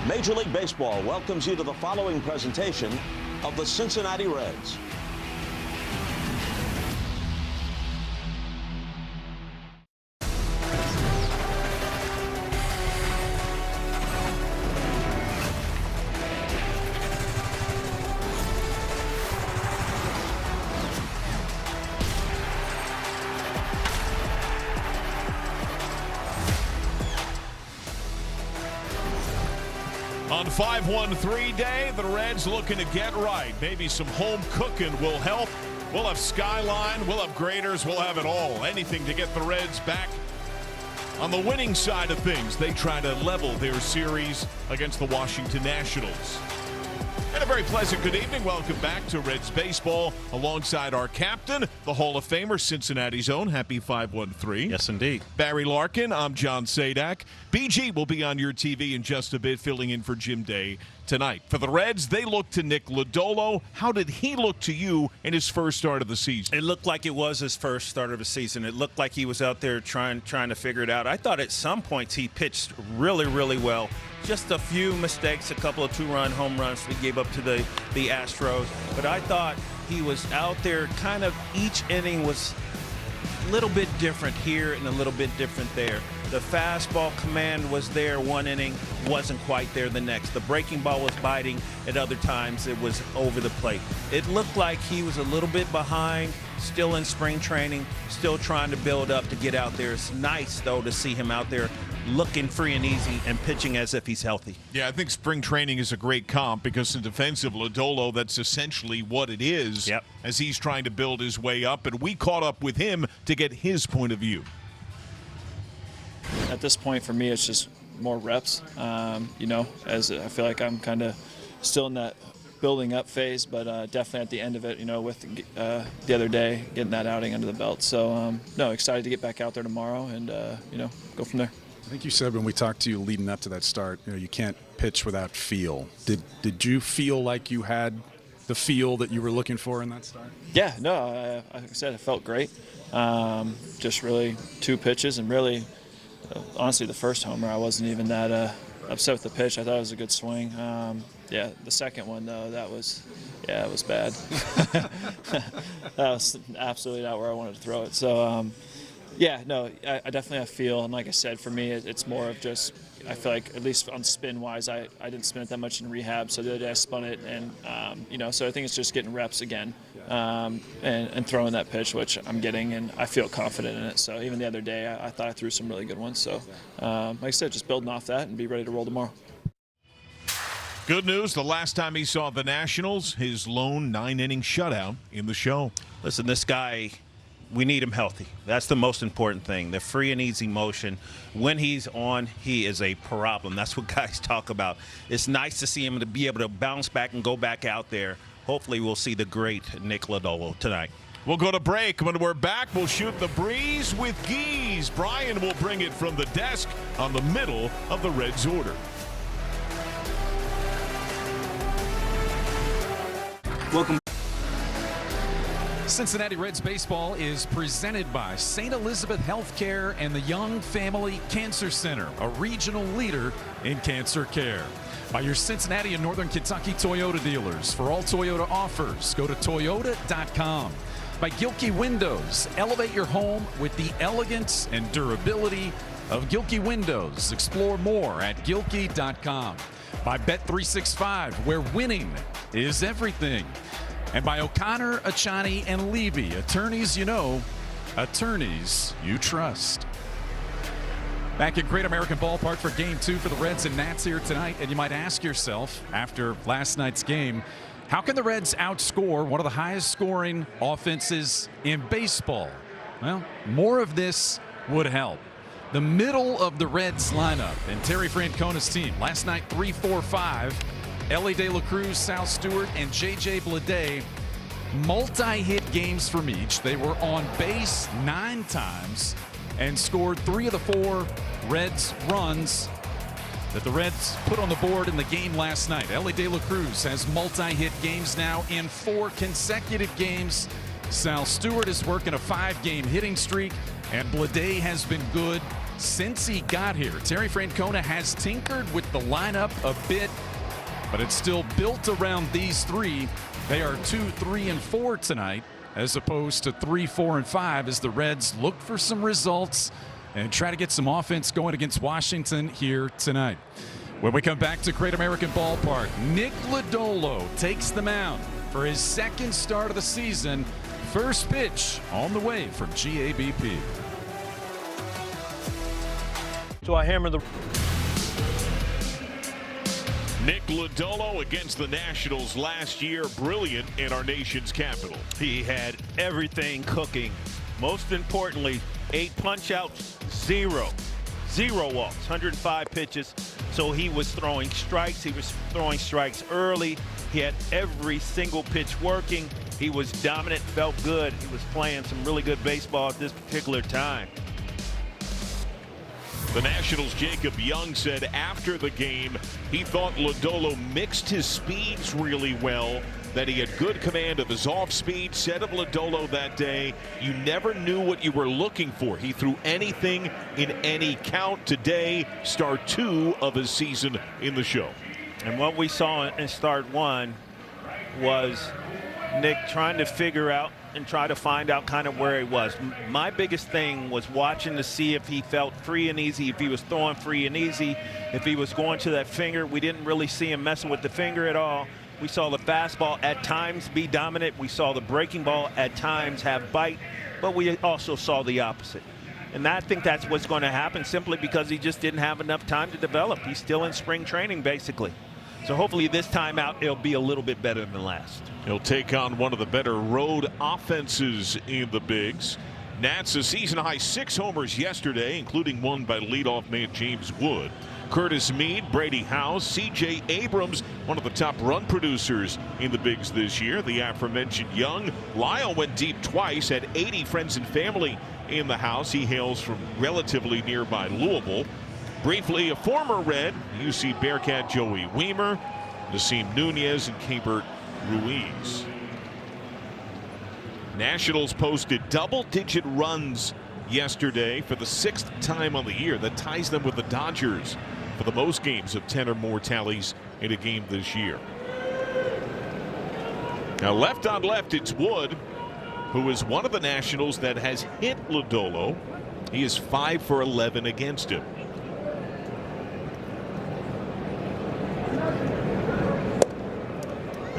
Major League Baseball welcomes you to the following presentation of the Cincinnati Reds. On 5-1-3 day, the Reds looking to get right. Maybe some home cooking will help. We'll have skyline, we'll have graders, we'll have it all. Anything to get the Reds back on the winning side of things. They try to level their series against the Washington Nationals. And a very pleasant good evening. Welcome back to Reds Baseball alongside our captain, the Hall of Famer, Cincinnati's own. Happy 5-1-3. Yes, indeed. Barry Larkin, I'm John Sadak. BG will be on your TV in just a bit, filling in for Jim Day tonight. For the Reds, they look to Nick Lodolo. How did he look to you in his first start of the season? It looked like it was his first start of the season. It looked like he was out there trying to figure it out. I thought at some points he pitched really, really well. Just a few mistakes, a couple of two-run home runs he gave up to the Astros. But I thought he was out there kind of each inning was a little bit different here and a little bit different there. The fastball command was there one inning, wasn't quite there the next. The breaking ball was biting. At other times, it was over the plate. It looked like he was a little bit behind, still in spring training, still trying to build up to get out there. It's nice, though, to see him out there looking free and easy and pitching as if he's healthy. Yeah, I think spring training is a great comp because in defense of Lodolo, that's essentially what it is. Yep. As he's trying to build his way up. And we caught up with him to get his point of view. At this point, for me, it's just more reps. As I feel like I'm kind of still in that building up phase, but definitely at the end of it, with the other day, getting that outing under the belt. So, excited to get back out there tomorrow and, go from there. I think you said when we talked to you leading up to that start, you can't pitch without feel. Did you feel like you had the feel that you were looking for in that start? Yeah, no, like I said, it felt great. Just really two pitches and really, honestly, the first homer, I wasn't even that upset with the pitch. I thought it was a good swing. The second one, though, it was bad. That was absolutely not where I wanted to throw it. So, I definitely have feel. And like I said, for me, it's more of just, I feel like, at least on spin-wise, I didn't spin it that much in rehab. So the other day I spun it, and, so I think it's just getting reps again and throwing that pitch, which I'm getting, and I feel confident in it. So even the other day, I thought I threw some really good ones. So, like I said, just building off that and be ready to roll tomorrow. Good news, the last time he saw the Nationals, his lone 9-inning shutout in the show. Listen, this guy, we need him healthy. That's the most important thing. The free and easy motion. When he's on, he is a problem. That's what guys talk about. It's nice to see him to be able to bounce back and go back out there. Hopefully we'll see the great Nick Lodolo tonight. We'll go to break. When we're back, we'll shoot the breeze with Geese. Brian will bring it from the desk on the middle of the Reds order. Welcome. Cincinnati Reds baseball is presented by St. Elizabeth Healthcare and the Young Family Cancer Center, a regional leader in cancer care. By your Cincinnati and Northern Kentucky Toyota dealers. For all Toyota offers, go to toyota.com. By Gilkey Windows, elevate your home with the elegance and durability of Gilkey Windows. Explore more at gilkey.com. By Bet365, where winning is everything. And by O'Connor, Achani, and Levy, attorneys you know, attorneys you trust. Back at Great American Ballpark for Game 2 for the Reds and Nats here tonight. And you might ask yourself, after last night's game, how can the Reds outscore one of the highest scoring offenses in baseball? Well, more of this would help. The middle of the Reds lineup and Terry Francona's team. Last night, 3-4-5. Ellie De La Cruz, Sal Stewart, and J.J. Bleday, multi-hit games from each. They were on base 9 times and scored 3 of the 4 Reds runs that the Reds put on the board in the game last night. Ellie De La Cruz has multi-hit games now in 4 consecutive games. Sal Stewart is working a 5-game hitting streak, and Bleday has been good since he got here. Terry Francona has tinkered with the lineup a bit, but it's still built around these three. They are 2, 3, and 4 tonight, as opposed to 3, 4, and 5, as the Reds look for some results and try to get some offense going against Washington here tonight. When we come back to Great American Ballpark, Nick Lodolo takes the mound for his second start of the season. First pitch on the way from GABP. So I hammer the... Nick Lodolo against the Nationals last year, brilliant in our nation's capital. He had everything cooking. Most importantly, 8 punch-outs, 0 walks, 105 pitches. So he was throwing strikes. He was throwing strikes early. He had every single pitch working. He was dominant, felt good. He was playing some really good baseball at this particular time. The Nationals' Jacob Young said after the game he thought Lodolo mixed his speeds really well, that he had good command of his off speed. Said of Lodolo that day, you never knew what you were looking for. He threw anything in any count. Today, start 2 of his season in the show. And what we saw in start 1 was Nick trying to figure out and try to find out kind of where he was. My biggest thing was watching to see if he felt free and easy, if he was throwing free and easy, if he was going to that finger. We didn't really see him messing with the finger at all. We saw the fastball at times be dominant. We saw the breaking ball at times have bite, but we also saw the opposite. And I think that's what's going to happen, simply because he just didn't have enough time to develop. He's still in spring training, basically. So hopefully this time out, it'll be a little bit better than last. He'll take on one of the better road offenses in the Bigs. Nats a season-high 6 homers yesterday, including one by leadoff man James Wood. Curtis Mead, Brady House, C.J. Abrams, one of the top run producers in the Bigs this year. The aforementioned Young. Lyle went deep twice, had 80 friends and family in the house. He hails from relatively nearby Louisville. Briefly, a former Red, UC Bearcat Joey Weimer, Nasim Nunez, and Keibert Ruiz. Nationals posted double-digit runs yesterday for the 6th time on the year. That ties them with the Dodgers for the most games of 10 or more tallies in a game this year. Now, left on left, it's Wood, who is one of the Nationals that has hit Lodolo. He is 5 for 11 against him.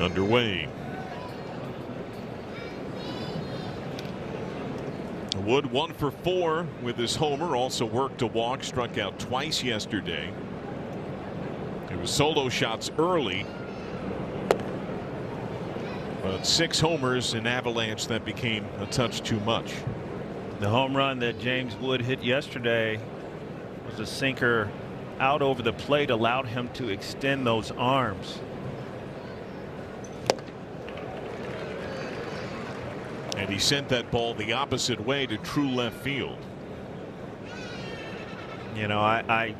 Underway. Wood 1 for 4 with his homer. Also worked a walk, struck out twice yesterday. It was solo shots early, but 6 homers in Avalanche, that became a touch too much. The home run that James Wood hit yesterday was a sinker out over the plate, allowed him to extend those arms. And he sent that ball the opposite way to true left field. You know, I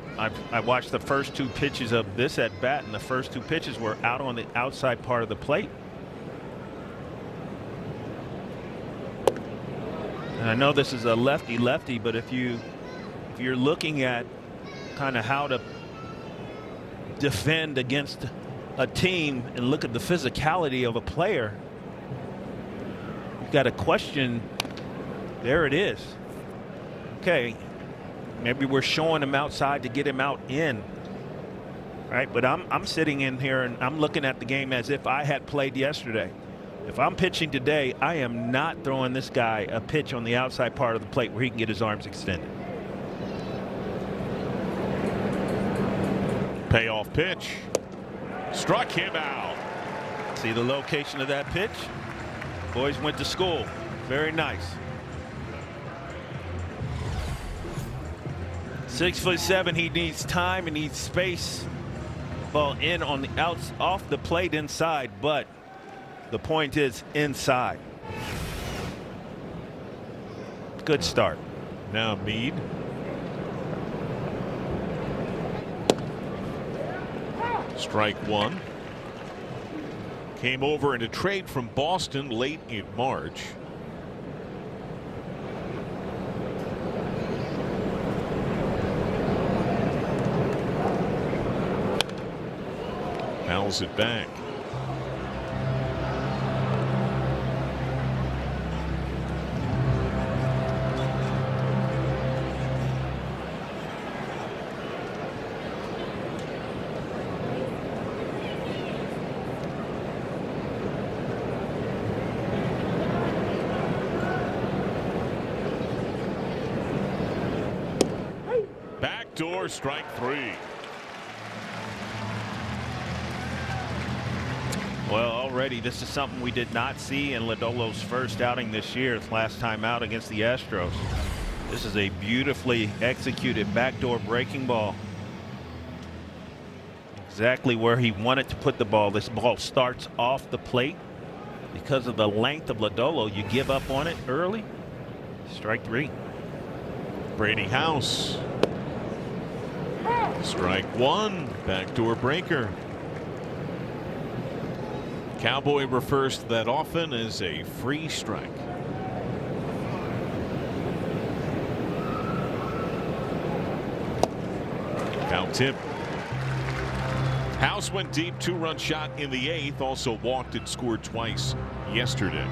watched the first 2 pitches of this at bat, and the first 2 pitches were out on the outside part of the plate. And I know this is a lefty-lefty, but if you're looking at kind of how to defend against a team and look at the physicality of a player, you've got a question. There it is. Okay, maybe we're showing him outside to get him out in, right? But I'm sitting in here and I'm looking at the game as if I had played yesterday. If I'm pitching today, I am not throwing this guy a pitch on the outside part of the plate where he can get his arms extended. Payoff pitch. Struck him out. See the location of that pitch? Boys went to school. Very nice. 6'7", he needs time and needs space. Ball in on the outs, off the plate inside, but the point is inside. Good start. Now Mead. Strike 1. Came over in a trade from Boston late in March. Fouls it back. Backdoor strike 3. Well, already this is something we did not see in Lodolo's first outing this year. His last time out against the Astros. This is a beautifully executed backdoor breaking ball. Exactly where he wanted to put the ball. This ball starts off the plate. Because of the length of Lodolo, you give up on it early. Strike 3. Brady House. Strike 1. Backdoor breaker. Cowboy refers to that often as a free strike. Foul tip. House went deep, 2-run shot in the 8th. Also walked and scored twice yesterday.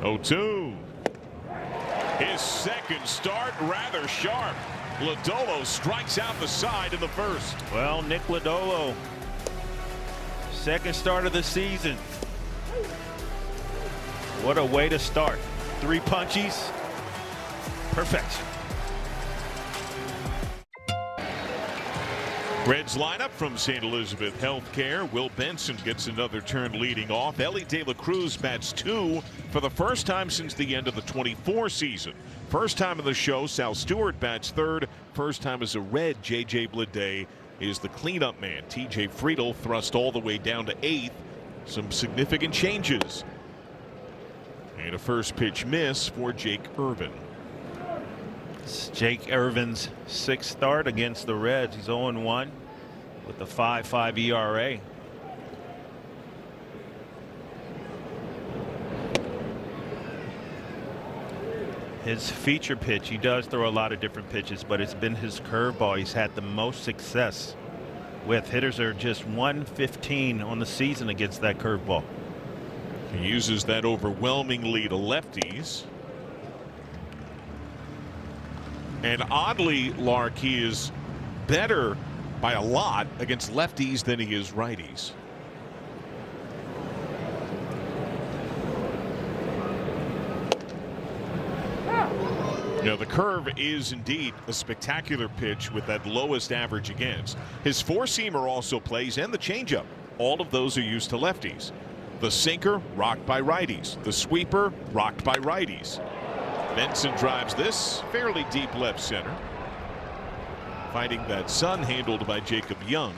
Oh-2. His second start rather sharp. Lodolo strikes out the side in the first. Well, Nick Lodolo, second start of the season. What a way to start. 3 punchies. Perfection. Reds lineup from St. Elizabeth Healthcare. Will Benson gets another turn leading off. Ellie De La Cruz bats 2 for the first time since the end of the 24 season. First time in the show, Sal Stewart bats 3rd. First time as a Red, J.J. Bleday is the cleanup man. T.J. Friedel thrust all the way down to 8th. Some significant changes. And a first pitch miss for Jake Irvin. It's Jake Irvin's 6th start against the Reds. He's 0-1 with a 5.5 ERA. His feature pitch, he does throw a lot of different pitches, but it's been his curveball he's had the most success with. Hitters are just 115 on the season against that curveball. He uses that overwhelmingly to lefties. And oddly, Lark, he is better by a lot against lefties than he is righties. You know, the curve is indeed a spectacular pitch with that lowest average against. His four-seamer also plays, and the changeup. All of those are used to lefties. The sinker, rocked by righties. The sweeper, rocked by righties. Benson drives this fairly deep left center. Fighting that sun handled by Jacob Young.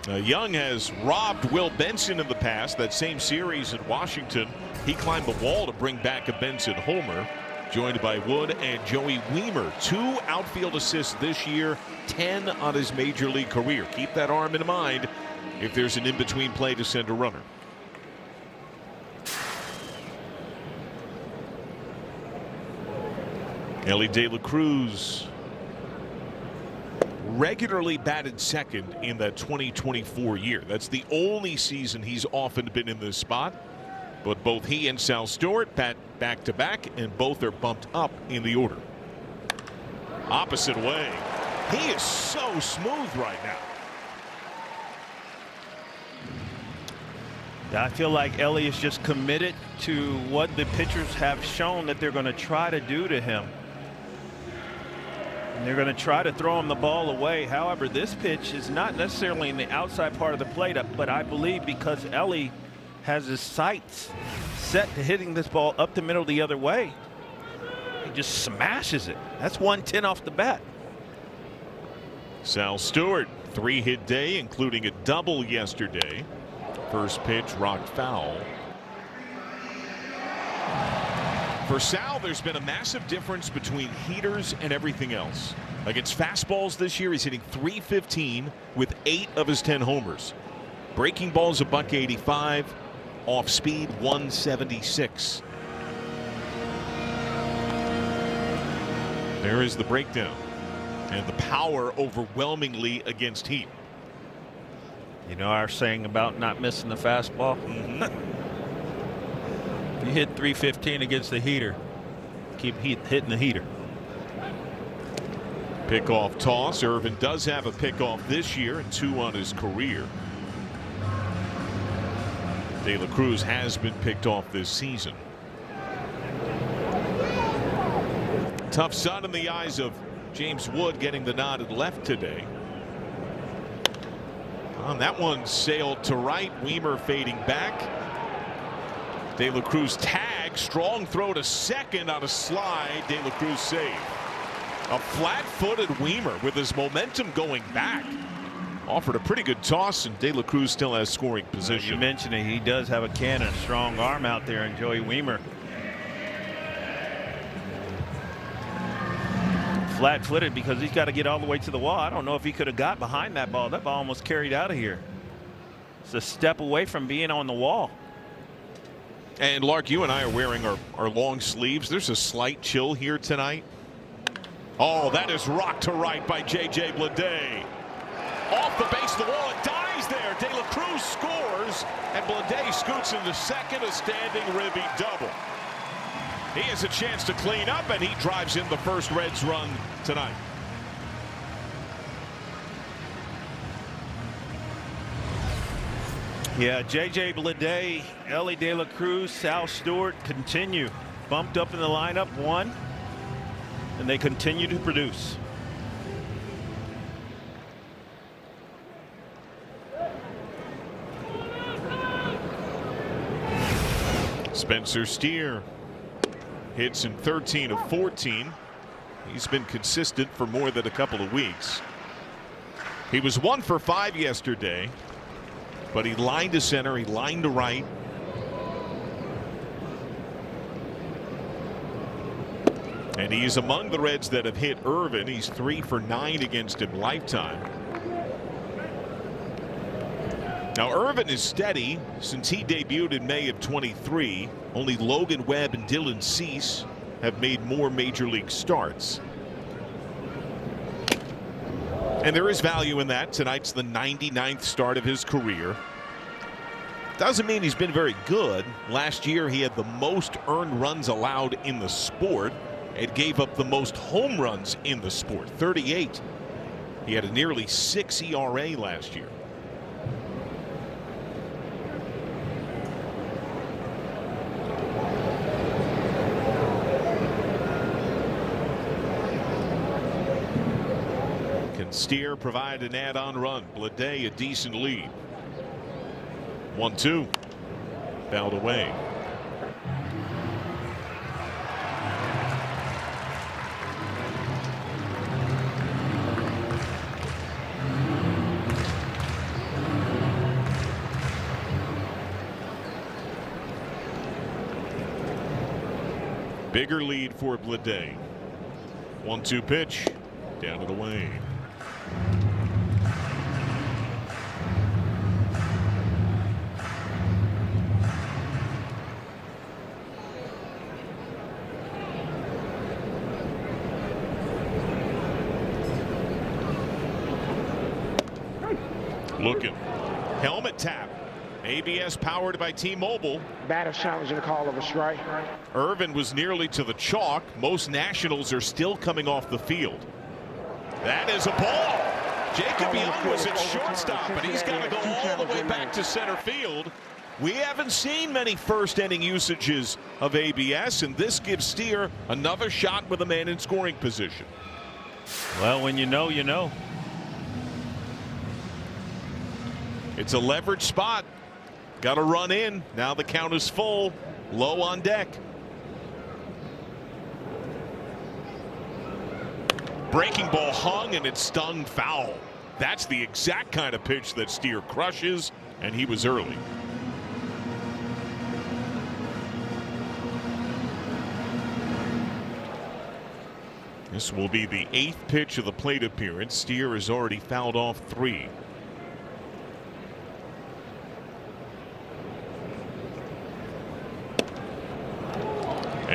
Young has robbed Will Benson in the past. That same series in Washington, he climbed the wall to bring back a Benson homer. Joined by Wood and Joey Weimer. 2 outfield assists this year, 10 on his major league career. Keep that arm in mind if there's an in-between play to send a runner. Ellie De La Cruz regularly batted 2nd in that 2024 year. That's the only season he's often been in this spot. But both he and Sal Stewart bat back-to-back, and both are bumped up in the order. Opposite way. He is so smooth right now. I feel like Ellie is just committed to what the pitchers have shown that they're going to try to do to him. And they're going to try to throw him the ball away. However, this pitch is not necessarily in the outside part of the plate, but I believe because Ellie has his sights set to hitting this ball up the middle the other way, he just smashes it. That's 110 off the bat. Sal Stewart, 3-hit day, including a double yesterday. First pitch rocked foul. For Sal, there's been a massive difference between heaters and everything else. Against fastballs this year, he's hitting .315 with 8 of his 10 homers. Breaking balls a $185. off speed 176. There is the breakdown, and the power overwhelmingly against heat. You know our saying about not missing the fastball? You hit 315 against the heater. Keep hitting the heater. Pickoff toss. Irvin does have a pickoff this year and 2 on his career. De La Cruz has been picked off this season. Tough sun in the eyes of James Wood, getting the nod at left today. That one sailed to right. Weimer fading back. De La Cruz tag. Strong throw to second on a slide. De La Cruz save. A flat-footed Weimer with his momentum going back. Offered a pretty good toss, and De La Cruz still has scoring position. You mentioned it. He does have a cannon, strong arm out there, and Joey Weimer. Flat-footed because he's got to get all the way to the wall. I don't know if he could have got behind that ball. That ball almost carried out of here. It's a step away from being on the wall. And Lark, you and I are wearing our long sleeves. There's a slight chill here tonight. Oh, that is rocked to right by J.J. Bleday. Off the base of the wall, it dies there. De La Cruz scores, and Bleday scoots into second, a standing ribby double. He has a chance to clean up, and he drives in the first Reds run tonight. Yeah, J.J. Bleday, Ellie De La Cruz, Sal Stewart continue. Bumped up in the lineup, one, and they continue to produce. Spencer Steer hits in 13 of 14. He's been consistent for more than a couple of weeks. He was 1 for 5 yesterday, but he lined to center, he lined to right. And he's among the Reds that have hit Irvin. He's 3 for 9 against him lifetime. Now Irvin is steady since he debuted in May of 23. Only Logan Webb and Dylan Cease have made more major league starts. And there is value in that. Tonight's the 99th start of his career. Doesn't mean he's been very good. Last year he had the most earned runs allowed in the sport. It gave up the most home runs in the sport, 38. He had a nearly 6 ERA last year. Steer provide an add-on run. Bleday a decent lead. 1-2. Fouled away. Bigger lead for Bleday. 1-2 pitch. Down and away. Looking. Helmet tap. ABS powered by T-Mobile. Batter challenging the call of a strike. Irvin was nearly to the chalk. Most Nationals are still coming off the field. That is a ball. Jacob Young was at shortstop, and he's got to go all the way back to center field. We haven't seen many first-inning usages of ABS, and this gives Steer another shot with a man in scoring position. Well, when you know, you know. It's a leverage spot. Got to run in. Now the count is full. Low on deck. Breaking ball hung, and it stung foul. That's the exact kind of pitch that Steer crushes, and he was early. This will be the 8th pitch of the plate appearance. Steer has already fouled off 3.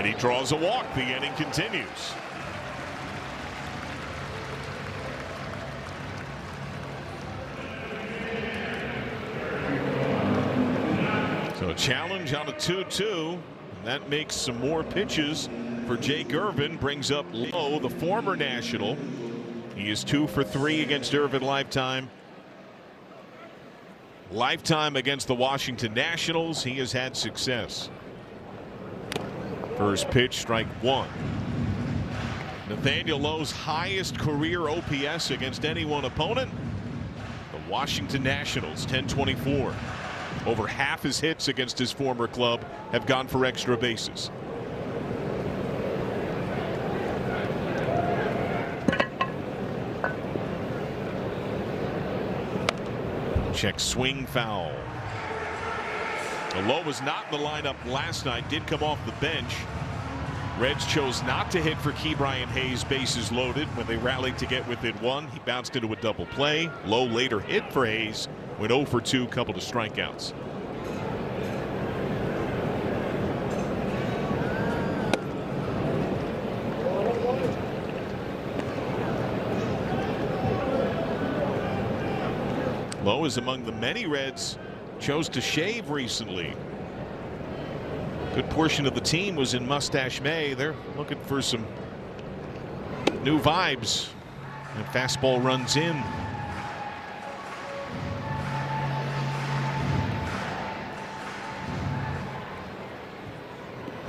And he draws a walk. The inning continues. So a challenge on a 2-2. And that makes some more pitches for Jake Irvin. Brings up Lowe, the former National. He is 2 for 3 against Irvin lifetime. Lifetime against the Washington Nationals. He has had success. First pitch, strike 1. Nathaniel Lowe's highest career OPS against any one opponent. The Washington Nationals, 1024. Over half his hits against his former club have gone for extra bases. Check swing foul. Lowe was not in the lineup last night, did come off the bench. Reds chose not to hit for Ke'Bryan Hayes, bases loaded, when they rallied to get within 1. He bounced into a double play. Lowe later hit for Hayes, went 0 for 2, couple of strikeouts. Lowe is among the many Reds chose to shave recently. Good portion of the team was in Mustache May. They're looking for some new vibes. And fastball runs in.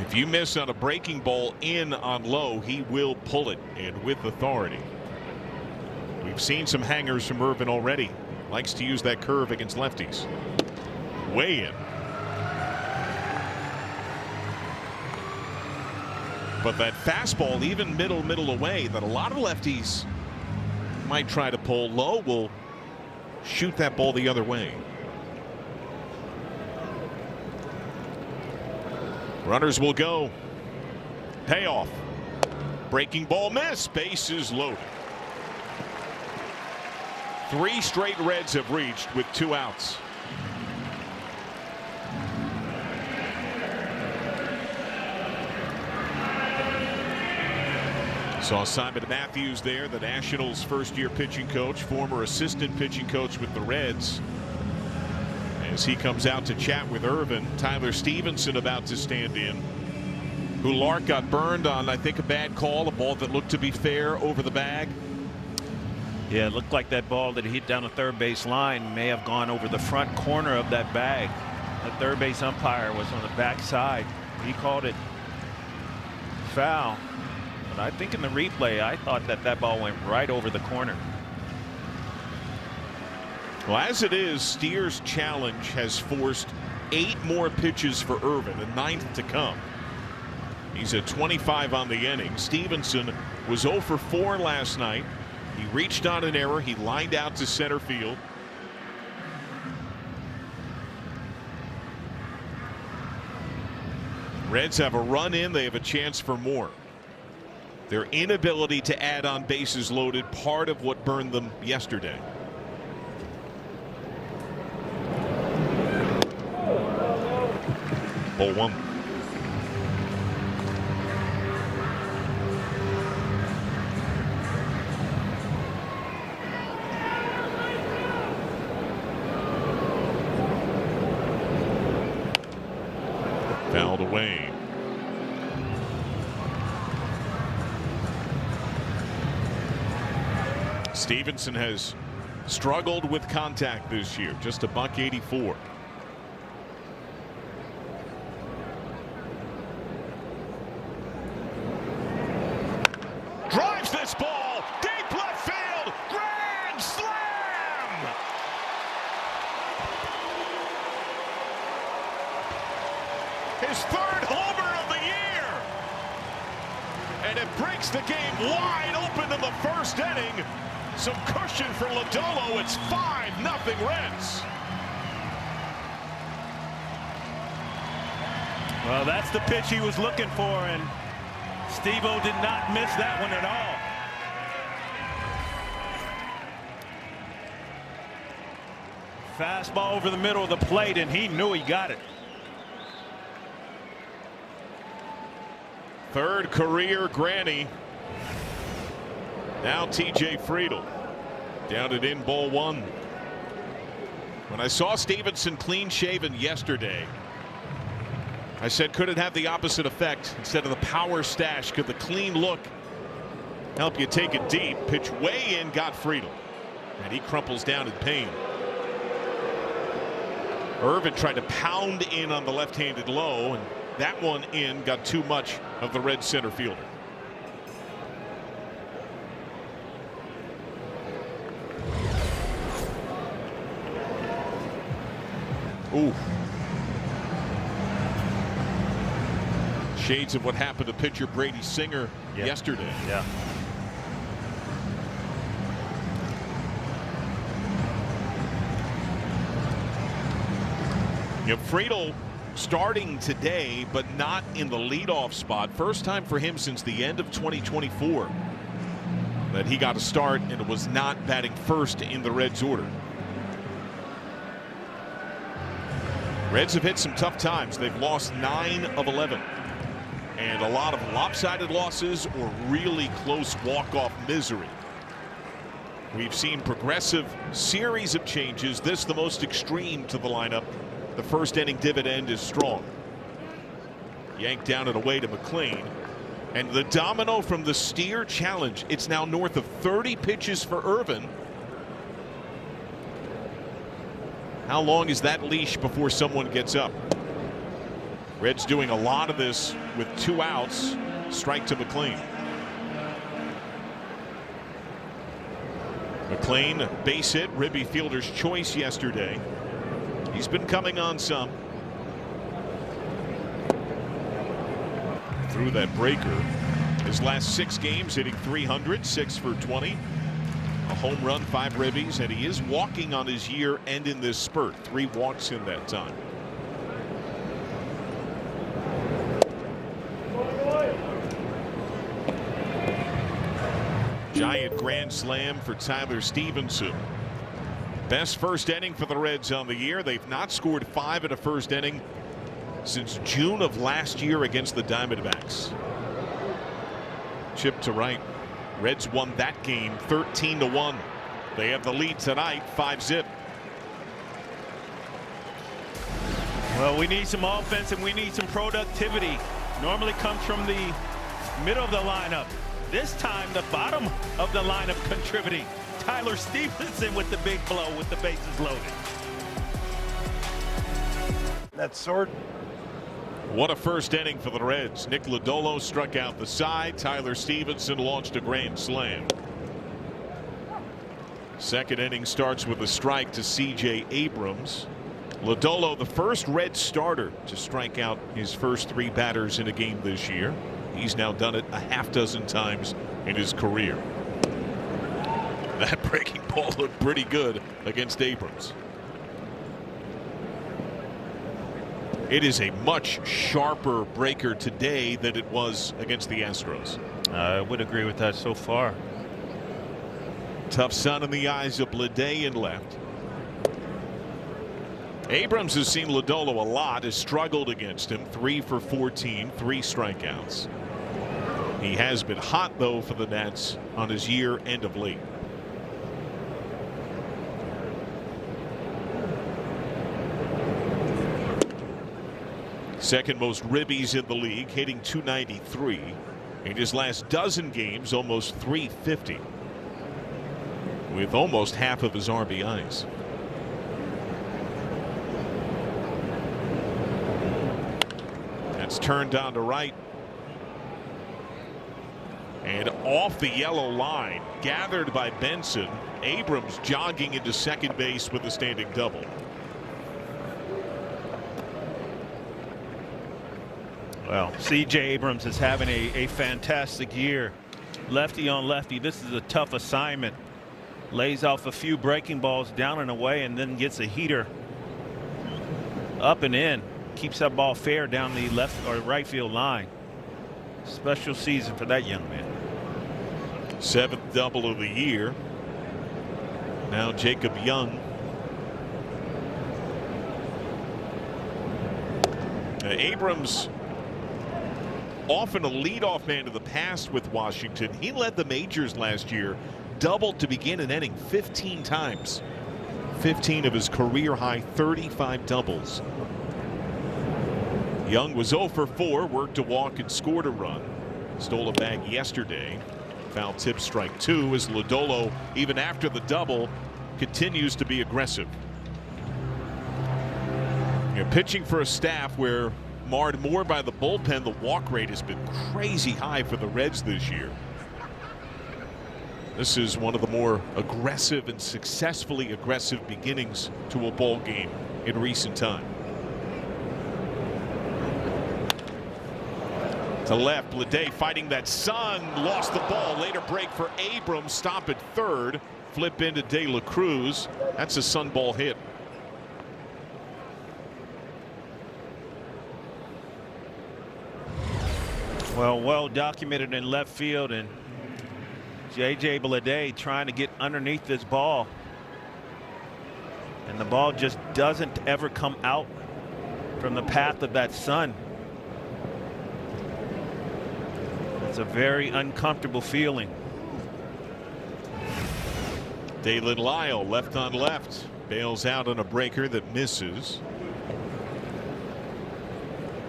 If you miss on a breaking ball in on Lowe, he will pull it, and with authority. We've seen some hangers from Irvin already. Likes to use that curve against lefties. Way in. But that fastball, even middle away, that a lot of lefties might try to pull. Lowe will shoot that ball the other way. Runners will go. Payoff. Breaking ball miss. Bases loaded. 3 straight Reds have reached with 2 outs. Saw Simon Matthews there, the Nationals' first-year pitching coach, former assistant pitching coach with the Reds. As he comes out to chat with Irvin, Tyler Stevenson about to stand in. Who Lark got burned on, I think, a bad call, a ball that looked to be fair over the bag. Yeah, it looked like that ball that he hit down the third base line may have gone over the front corner of that bag. The third base umpire was on the back side. He called it foul. But I think in the replay, I thought that ball went right over the corner. Well, as it is, Steer's challenge has forced 8 more pitches for Irvin, a 9th to come. He's at 25 on the inning. Stevenson was 0 for 4 last night. He reached on an error. He lined out to center field. Reds have a run in. They have a chance for more. Their inability to add on bases loaded, part of what burned them yesterday. Ball 1. Fouled away. Stevenson has struggled with contact this year, just a $184. Drives this ball deep left field, grand slam. His 3rd homer of the year, and it breaks the game wide open in the first inning. Some cushion for Lodolo. It's 5-0 Reds. Well, that's the pitch he was looking for, and Steve-O did not miss that one at all. Fastball over the middle of the plate, and he knew he got it. Third career granny. Now TJ Friedl down at in ball one. When I saw Stevenson clean shaven yesterday, I said, could it have the opposite effect? Instead of the power stash, could the clean look help you take it deep? Pitch way in, got Friedl, and he crumples down in pain. Irvin tried to pound in on the left-handed low, and that one in got too much of the Red center fielder. Ooh. Shades of what happened to pitcher Brady Singer yesterday. Yeah. Friedl starting today, but not in the leadoff spot. First time for him since the end of 2024 that he got a start and was not batting first in the Reds order. Reds have hit some tough times. They've lost 9 of 11. And a lot of lopsided losses or really close walk-off misery. We've seen progressive series of changes. This the most extreme to the lineup. The first inning dividend is strong. Yanked down and away to McLean. And the domino from the Steer challenge. It's now north of 30 pitches for Irvin. How long is that leash before someone gets up? Reds doing a lot of this with 2 outs. Strike to McLean. McLean, base hit, Ribby fielder's choice yesterday. He's been coming on some. Through that breaker. His last 6 games hitting 300, 6 for 20. A home run, 5 ribbies, and he is walking on his year and in this spurt. 3 walks in that time. Giant grand slam for Tyler Stevenson. Best first inning for the Reds on the year. They've not scored 5 in a first inning since June of last year against the Diamondbacks. Chip to right. Reds won that game 13-1. They have the lead tonight, 5-zip. Well, we need some offense and we need some productivity. Normally comes from the middle of the lineup. This time the bottom of the lineup contributing. Tyler Stevenson with the big blow with the bases loaded. That sword. What a first inning for the Reds. Nick Lodolo struck out the side. Tyler Stevenson launched a grand slam. Second inning starts with a strike to C.J. Abrams. Lodolo, the first Red starter to strike out his first 3 batters in a game this year. He's now done it a half dozen times in his career. That breaking ball looked pretty good against Abrams. It is a much sharper breaker today than it was against the Astros. I would agree with that so far. Tough sun in the eyes of Bleday in left. Abrams has seen Lodolo a lot, has struggled against him. 3 for 14, 3 strikeouts. He has been hot though for the Nats on his year and of late. Second most ribbies in the league, hitting 293. In his last dozen games, almost 350. With almost half of his RBIs. That's turned on to right. And off the yellow line, gathered by Benson. Abrams jogging into second base with a standing double. Well, C.J. Abrams is having a fantastic year. Lefty on lefty. This is a tough assignment. Lays off a few breaking balls down and away and then gets a heater up and in. Keeps that ball fair down the left or right field line. Special season for that young man. 7th double of the year. Now Jacob Young. Abrams often a leadoff man in the past with Washington. He led the majors last year, doubled to begin an inning 15 times. 15 of his career high 35 doubles. Young was 0 for 4, worked a walk and scored a run. Stole a bag yesterday. Foul tip, strike 2, as Lodolo, even after the double, continues to be aggressive. Pitching for a staff where marred more by the bullpen, the walk rate has been crazy high for the Reds this year. This is one of the more aggressive and successfully aggressive beginnings to a ball game in recent time. To left, Bleday fighting that sun, lost the ball. Later break for Abrams, stop at third, flip into De La Cruz. That's a sun ball hit. Well documented in left field, and J.J. Bleday trying to get underneath this ball, and the ball just doesn't ever come out from the path of that sun. It's a very uncomfortable feeling. Dalen Lyle left on left, bails out on a breaker that misses.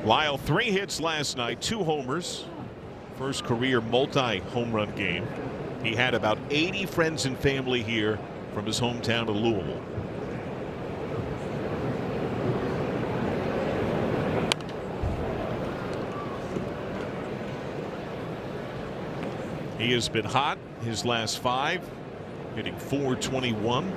Lyle 3 hits last night, 2 homers. First career multi-home run game. He had about 80 friends and family here from his hometown of Louisville. He has been hot his last 5, hitting .421.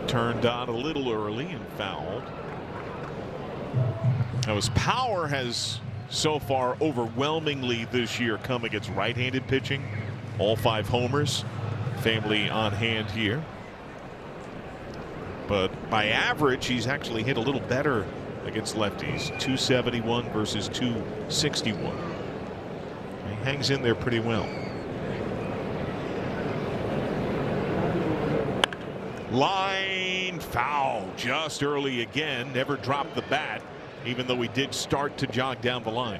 Turned on a little early and fouled. Now his power has so far overwhelmingly this year come against right-handed pitching. All 5 homers. Family on hand here. But by average, he's actually hit a little better against lefties. .271 versus .261. He hangs in there pretty well. Line foul just early again. Never dropped the bat, even though he did start to jog down the line.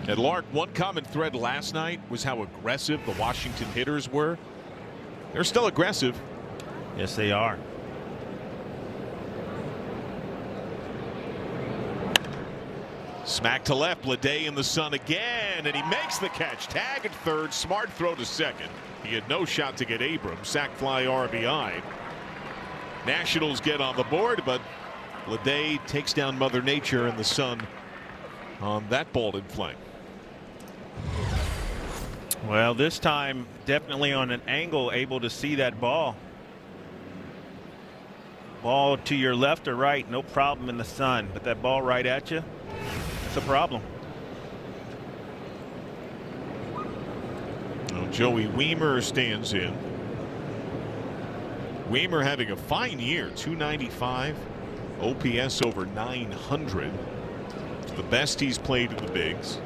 And Lark, one common thread last night was how aggressive the Washington hitters were. They're still aggressive. Yes, they are. Smack to left, Bleday in the sun again, and he makes the catch. Tag at third, smart throw to second. He had no shot to get Abrams. Sac fly RBI. Nationals get on the board, but Bleday takes down Mother Nature in the sun on that ball in flank. Well, this time definitely on an angle, able to see that ball. Ball to your left or right, no problem in the sun, but that ball right at you, it's a problem. Well, Joey Wiemer stands in. Wiemer having a fine year, .295, OPS over 900. It's the best he's played in the bigs.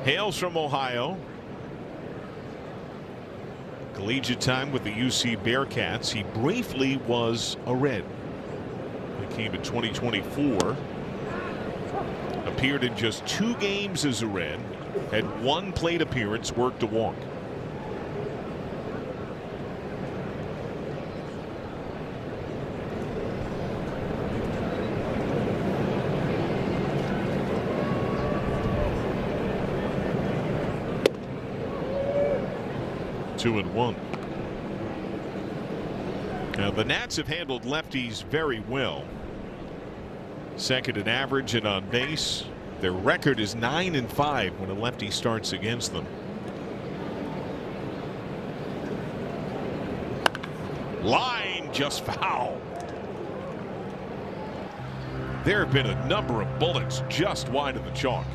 Hails from Ohio. Collegiate time with the UC Bearcats. He briefly was a Red. He came in 2024. Appeared in just 2 games as a Red. Had 1 plate appearance, worked a walk. Two and one. Now the Nats have handled lefties very well. Second in average and on base. Their record is 9-5 when a lefty starts against them. Line just foul. There have been a number of bullets just wide of the chalk.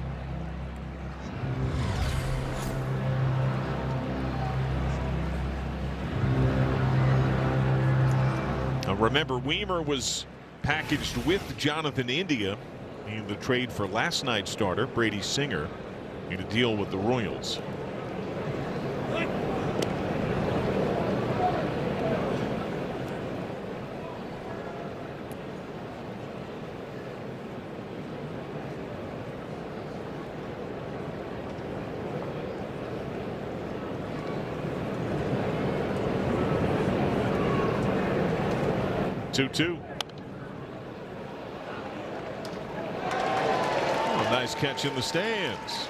Remember, Weimer was packaged with Jonathan India in the trade for last night's starter, Brady Singer, in a deal with the Royals. Two. Oh, nice catch in the stands.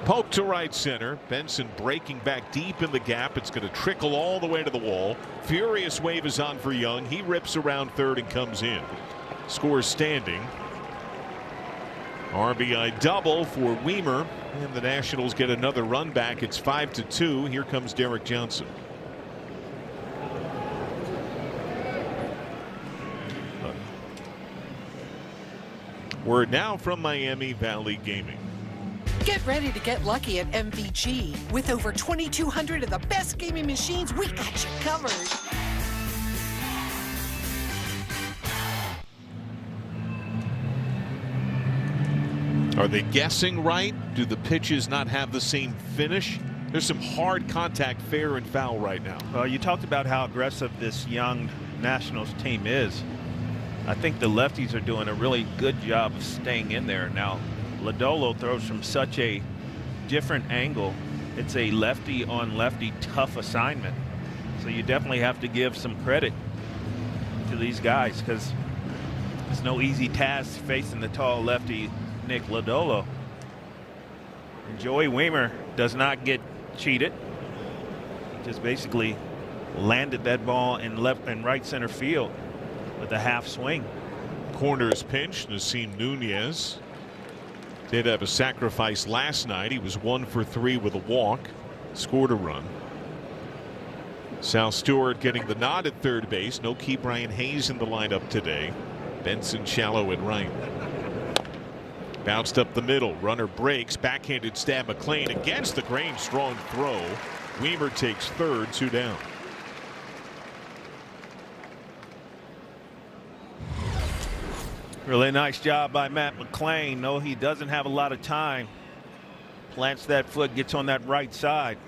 Poke to right center. Benson breaking back deep in the gap. It's going to trickle all the way to the wall. Furious wave is on for Young. He rips around third and comes in. Scores standing. RBI double for Weimer, and the Nationals get another run back. It's 5-2. Here comes Derek Johnson. Word now from Miami Valley Gaming. Get ready to get lucky at MVG. With over 2,200 of the best gaming machines, we got you covered. Are they guessing right? Do the pitches not have the same finish? There's some hard contact, fair and foul right now. Well, you talked about how aggressive this young Nationals team is. I think the lefties are doing a really good job of staying in there. Now, Lodolo throws from such a different angle. It's a lefty on lefty tough assignment. So you definitely have to give some credit to these guys, because it's no easy task facing the tall lefty Nick Lodolo. And Joey Weimer does not get cheated. He just basically landed that ball in left and right center field with a half swing. Corners pinch. Nasim Nunez did have a sacrifice last night. He was 1 for 3 with a walk, scored a run. Sal Stewart getting the nod at third base. No Key Brian Hayes in the lineup today. Benson shallow at right. Bounced up the middle. Runner breaks. Backhanded stab McClain against the grain. Strong throw. Weimer takes third. 2 down. Really nice job by Matt McClain. No, he doesn't have a lot of time. Plants that foot, gets on that right side,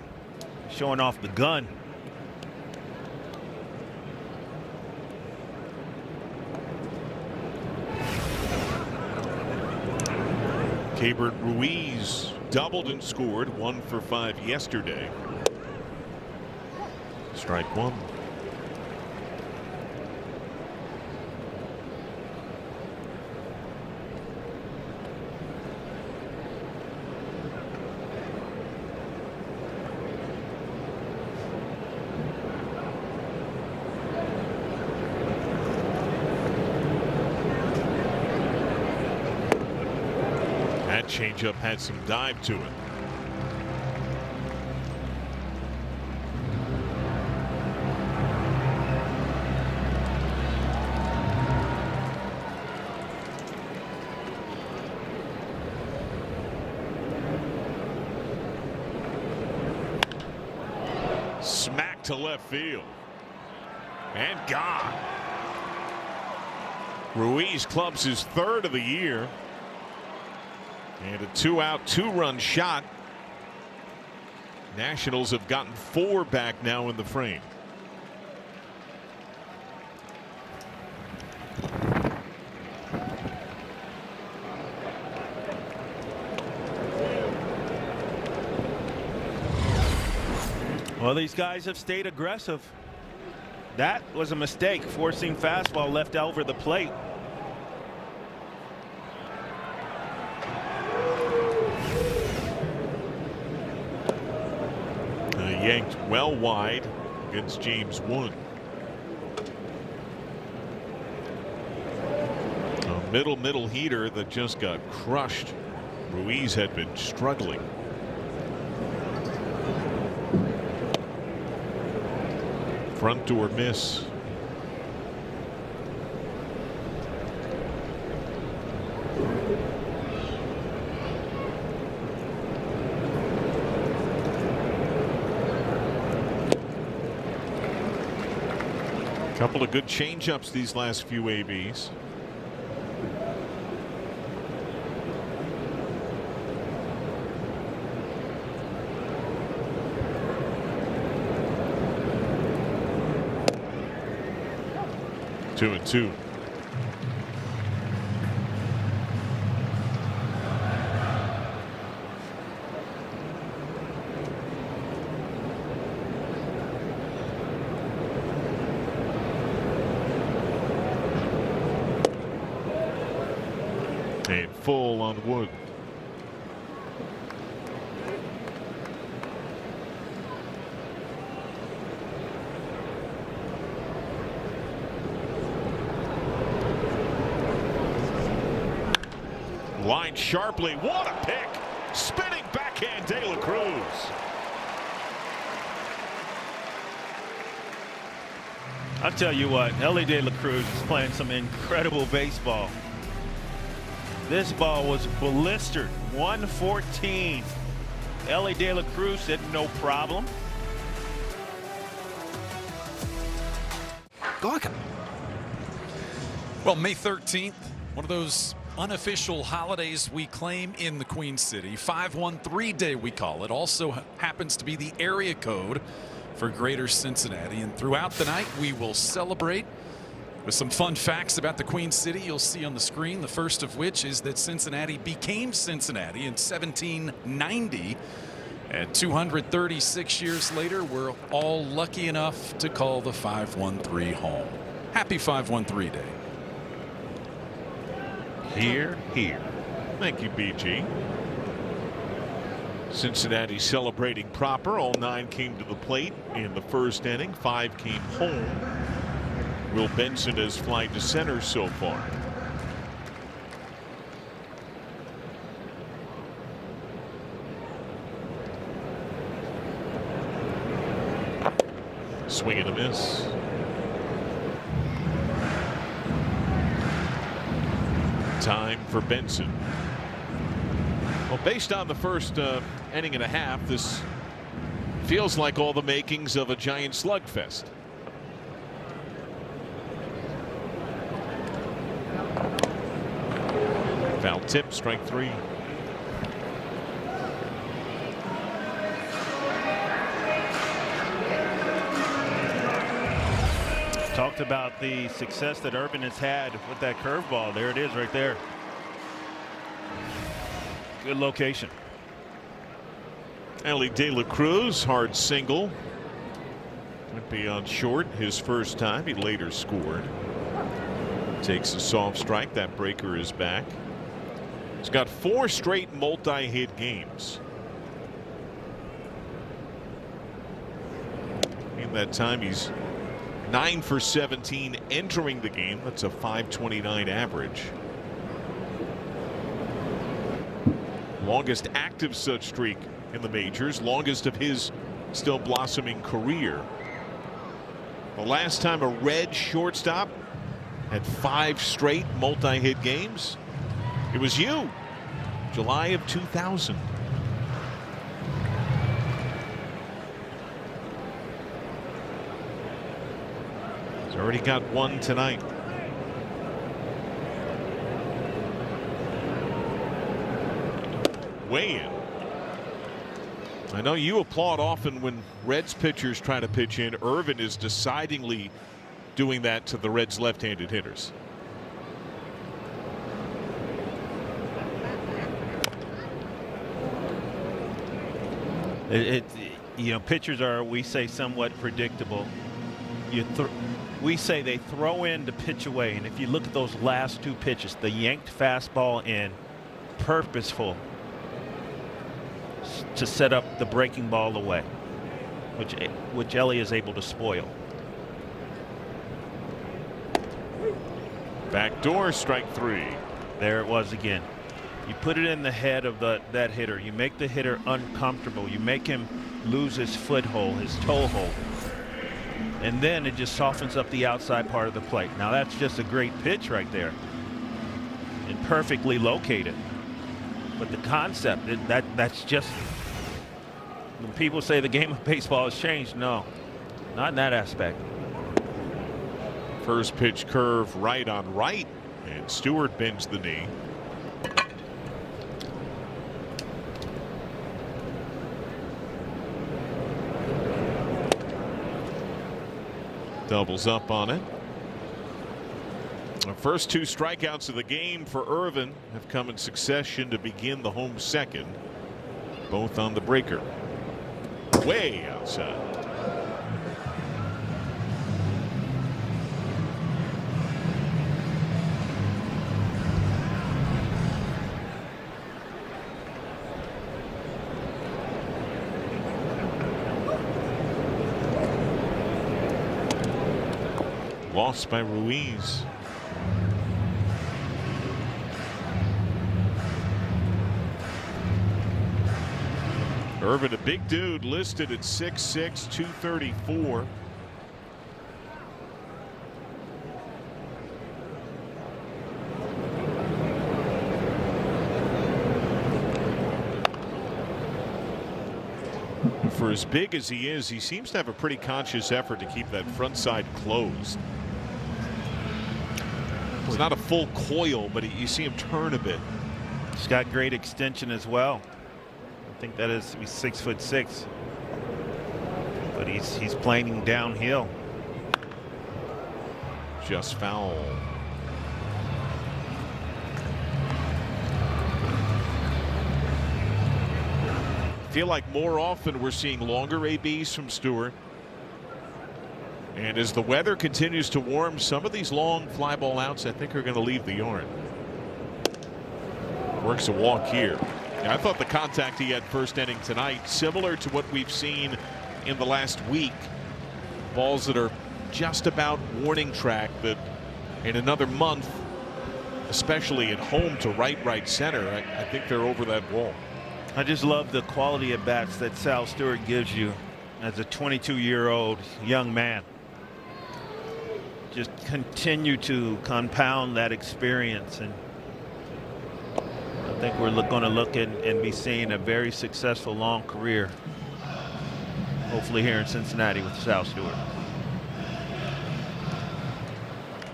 showing off the gun. Keibert Ruiz doubled and scored. 1 for 5 yesterday. Strike one. Changeup had some dive to it. Smack to left field. And gone. Ruiz clubs his third of the year. And a 2-out, 2-run shot. Nationals have gotten 4 back now in the frame. Well, these guys have stayed aggressive. That was a mistake, forcing fastball left over the plate. Yanked well wide against James Wood. A middle heater that just got crushed Ruiz had been struggling. Front door miss. Couple of good changeups these last few ABs. Two and two. And full on wood. Line sharply. What a pick. Spinning backhand De La Cruz. I'll tell you what, Elly De La Cruz is playing some incredible baseball. This ball was blistered. 114. Elly De La Cruz said no problem. Well, May 13th, one of those unofficial holidays we claim in the Queen City. 513 Day, we call it. Also happens to be the area code for Greater Cincinnati. And throughout the night, we will celebrate with some fun facts about the Queen City you'll see on the screen. The first of which is that Cincinnati became Cincinnati in 1790. And 236 years later, we're all lucky enough to call the 513 home. Happy 513 Day. Here, here. Thank you, BG. Cincinnati celebrating proper. All 9 came to the plate in the first inning. 5 came home. Will Benson has fly to center so far. Swing and a miss. Time for Benson. Well, based on the first inning and a half, this feels like all the makings of a giant slugfest. Foul tip, strike 3. Talked about the success that Urban has had with that curveball. There it is right there. Good location. Elly De La Cruz, hard single. Went beyond short his first time. He later scored. Takes a soft strike. That breaker is back. He's got 4 straight multi-hit games. In that time, he's 9 for 17 entering the game. That's a .529 average. Longest active such streak in the majors. Longest of his still blossoming career. The last time a Red shortstop had 5 straight multi-hit games, it was you. July of 2000. He's already got 1 tonight. Way in. I know you applaud often when Reds pitchers try to pitch in. Irvin is decidingly doing that to the Reds left-handed hitters. You know, pitchers are, we say, somewhat predictable. We say they throw in to pitch away, and if you look at those last 2 pitches, the yanked fastball in, purposeful to set up the breaking ball away, which Elly is able to spoil. Backdoor, strike 3. There it was again. You put it in the head of that hitter. You make the hitter uncomfortable. You make him lose his foothold, his toe hold. And then it just softens up the outside part of the plate. Now that's just a great pitch right there. And perfectly located. But the concept, that's just, when people say the game of baseball has changed, no, not in that aspect. First pitch curve right on right, and Stewart bends the knee. Doubles up on it. The first 2 strikeouts of the game for Irvin have come in succession to begin the home second. Both on the breaker. Way outside. Lost by Ruiz. Irvin, a big dude, listed at 6'6", 234. For as big as he is, he seems to have a pretty conscious effort to keep that front side closed. It's not a full coil, but you see him turn a bit. He's got great extension as well. I think that is, he's 6'6", but he's playing downhill. Just foul. Feel like more often we're seeing longer ABs from Stewart. And as the weather continues to warm, some of these long fly ball outs I think are going to leave the yard. Works a walk here. Yeah, I thought the contact he had first inning tonight, similar to what we've seen in the last week. Balls that are just about warning track, that in another month, especially at home to right center, I think they're over that wall. I just love the quality of bats that Sal Stewart gives you as a 22-year-old young man. Just continue to compound that experience, and I think we're going to look and be seeing a very successful long career, hopefully here in Cincinnati with Sal Stewart.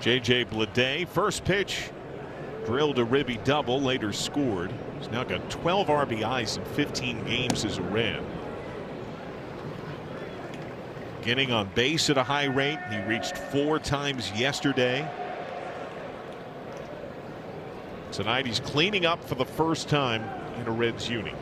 J.J. Bleday, first pitch, drilled a ribby double, later scored. He's now got 12 RBIs in 15 games as a Red. Getting on base at a high rate. He reached 4 times yesterday. Tonight he's cleaning up for the first time in a Reds uni.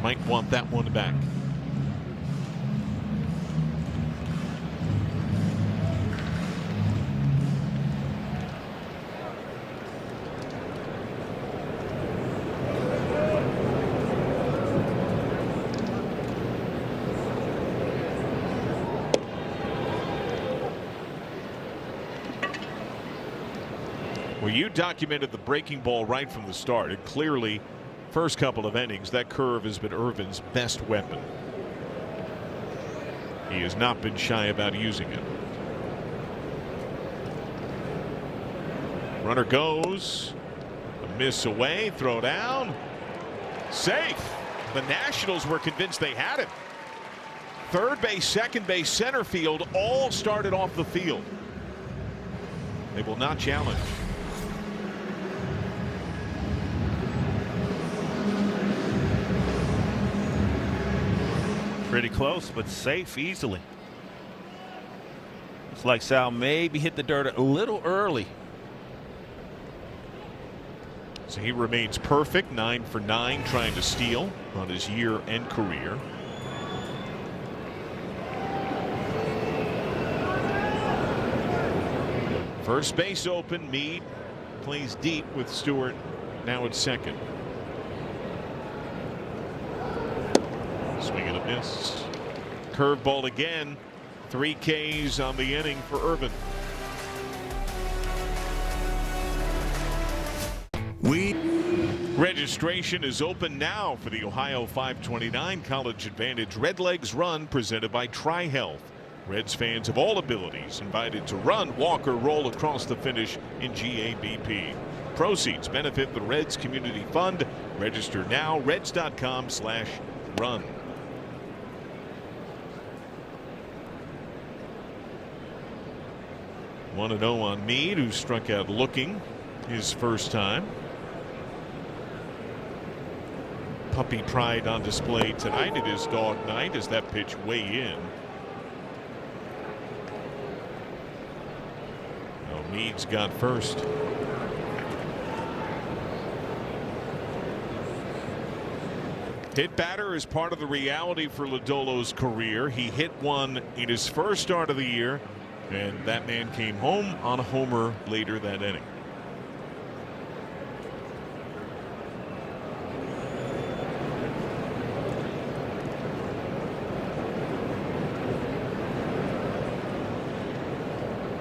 Might want that one back. Well, you documented the breaking ball right from the start, and clearly first couple of innings that curve has been Irvin's best weapon. He has not been shy about using it. Runner goes, a miss away, throw down, safe. The Nationals were convinced they had it. Third base, second base, center field all started off the field. They will not challenge. Pretty close, but safe easily. It's like Sal maybe hit the dirt a little early. So he remains perfect, 9 for 9 trying to steal on his year-end career. First base open. Meade plays deep with Stewart now at second. Swing and a miss. Curveball again. 3 Ks on the inning for Irvin. Registration is open now for the Ohio 529 College Advantage Redlegs Run presented by TriHealth. Reds fans of all abilities invited to run, walk, or roll across the finish in GABP. Proceeds benefit the Reds Community Fund. Register now, reds.com/run. Want to know on Meade, who struck out looking his first time. Puppy pride on display tonight. It is dog night as that pitch way in. Well, Meade's got first. Hit batter is part of the reality for Lodolo's career. He hit one in his first start of the year, and that man came home on a homer later that inning.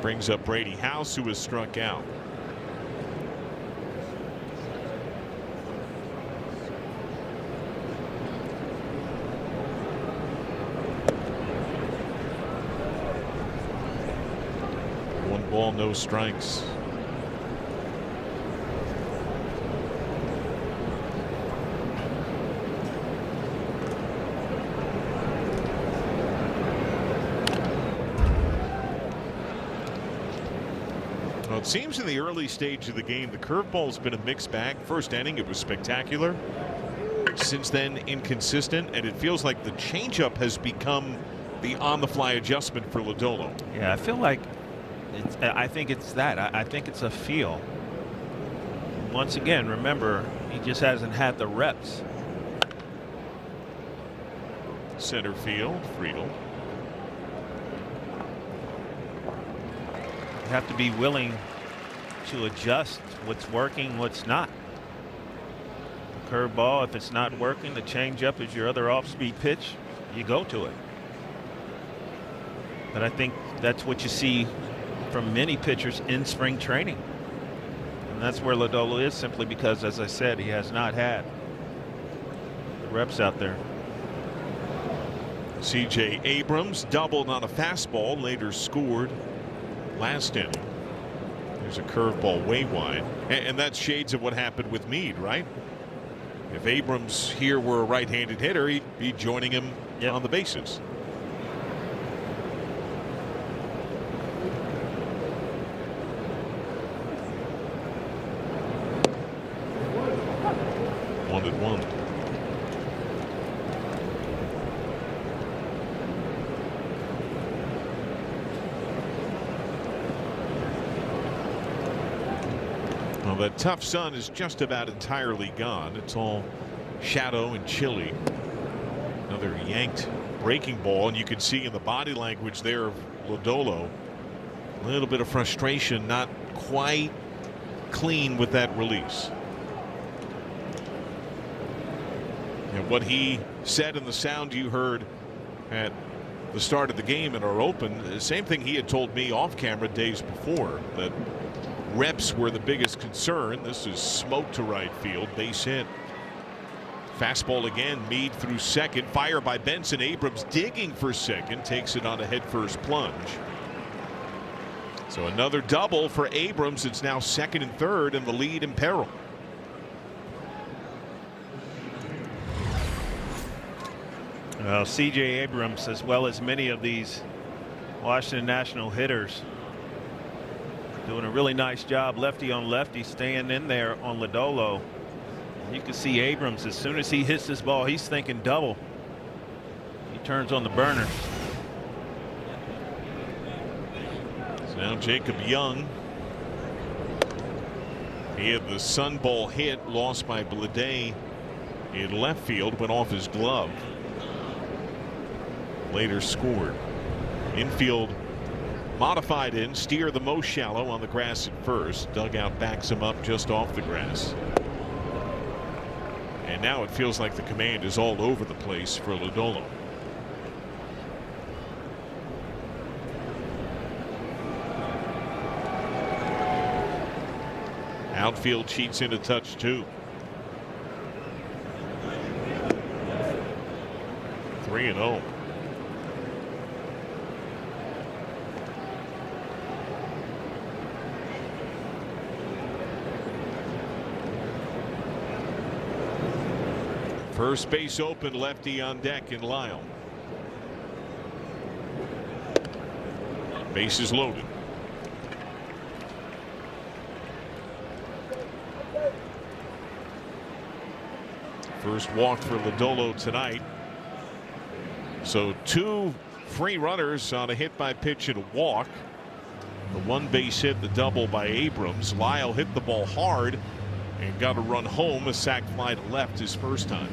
Brings up Brady House, who has struck out. One ball, no strikes. Well, it seems in the early stage of the game, the curveball's been a mixed bag. First inning, it was spectacular. Since then, inconsistent, and it feels like the changeup has become the on-the-fly adjustment for Lodolo. Yeah, I feel like I think it's that. I think it's a feel. Once again, remember, he just hasn't had the reps. Center field, Friedel. You have to be willing to adjust what's working, what's not. The curveball, if it's not working, the changeup is your other off-speed pitch. You go to it. But I think that's what you see from many pitchers in spring training. And that's where Lodolo is, simply because, as I said, he has not had the reps out there. C.J. Abrams doubled on a fastball, later scored last inning. There's a curveball way wide, and that's shades of what happened with Meade, right? If Abrams here were a right-handed hitter, he'd be joining him on the bases. One and one. Well, the tough sun is just about entirely gone. It's all shadow and chilly. Another yanked breaking ball, and you can see in the body language there of Lodolo a little bit of frustration, not quite clean with that release. And what he said in the sound you heard at the start of the game in our open, the same thing he had told me off camera days before, that reps were the biggest concern. This is smoke to right field, base hit. Fastball again, Meade through second, fire by Benson. Abrams digging for second, takes it on a headfirst plunge. So another double for Abrams. It's now second and third, and the lead in peril. Well, C.J. Abrams, as well as many of these Washington National hitters, doing a really nice job, lefty on lefty, staying in there on Lodolo. You can see Abrams, as soon as he hits this ball, he's thinking double. He turns on the burner. So now Jacob Young. He had the sun ball hit, lost by Blade in left field, went off his glove. Later scored. Infield modified in, steer the most shallow on the grass at first. Dugout backs him up just off the grass. And now it feels like the command is all over the place for Lodolo. Outfield cheats in a touch too. 3-0. First base open, lefty on deck in Lyle. Bases loaded. First walk for Lodolo tonight. So 2 free runners on a hit by pitch and a walk. The 1 base hit, the double by Abrams. Lyle hit the ball hard and got a run home. A sac fly to left his first time.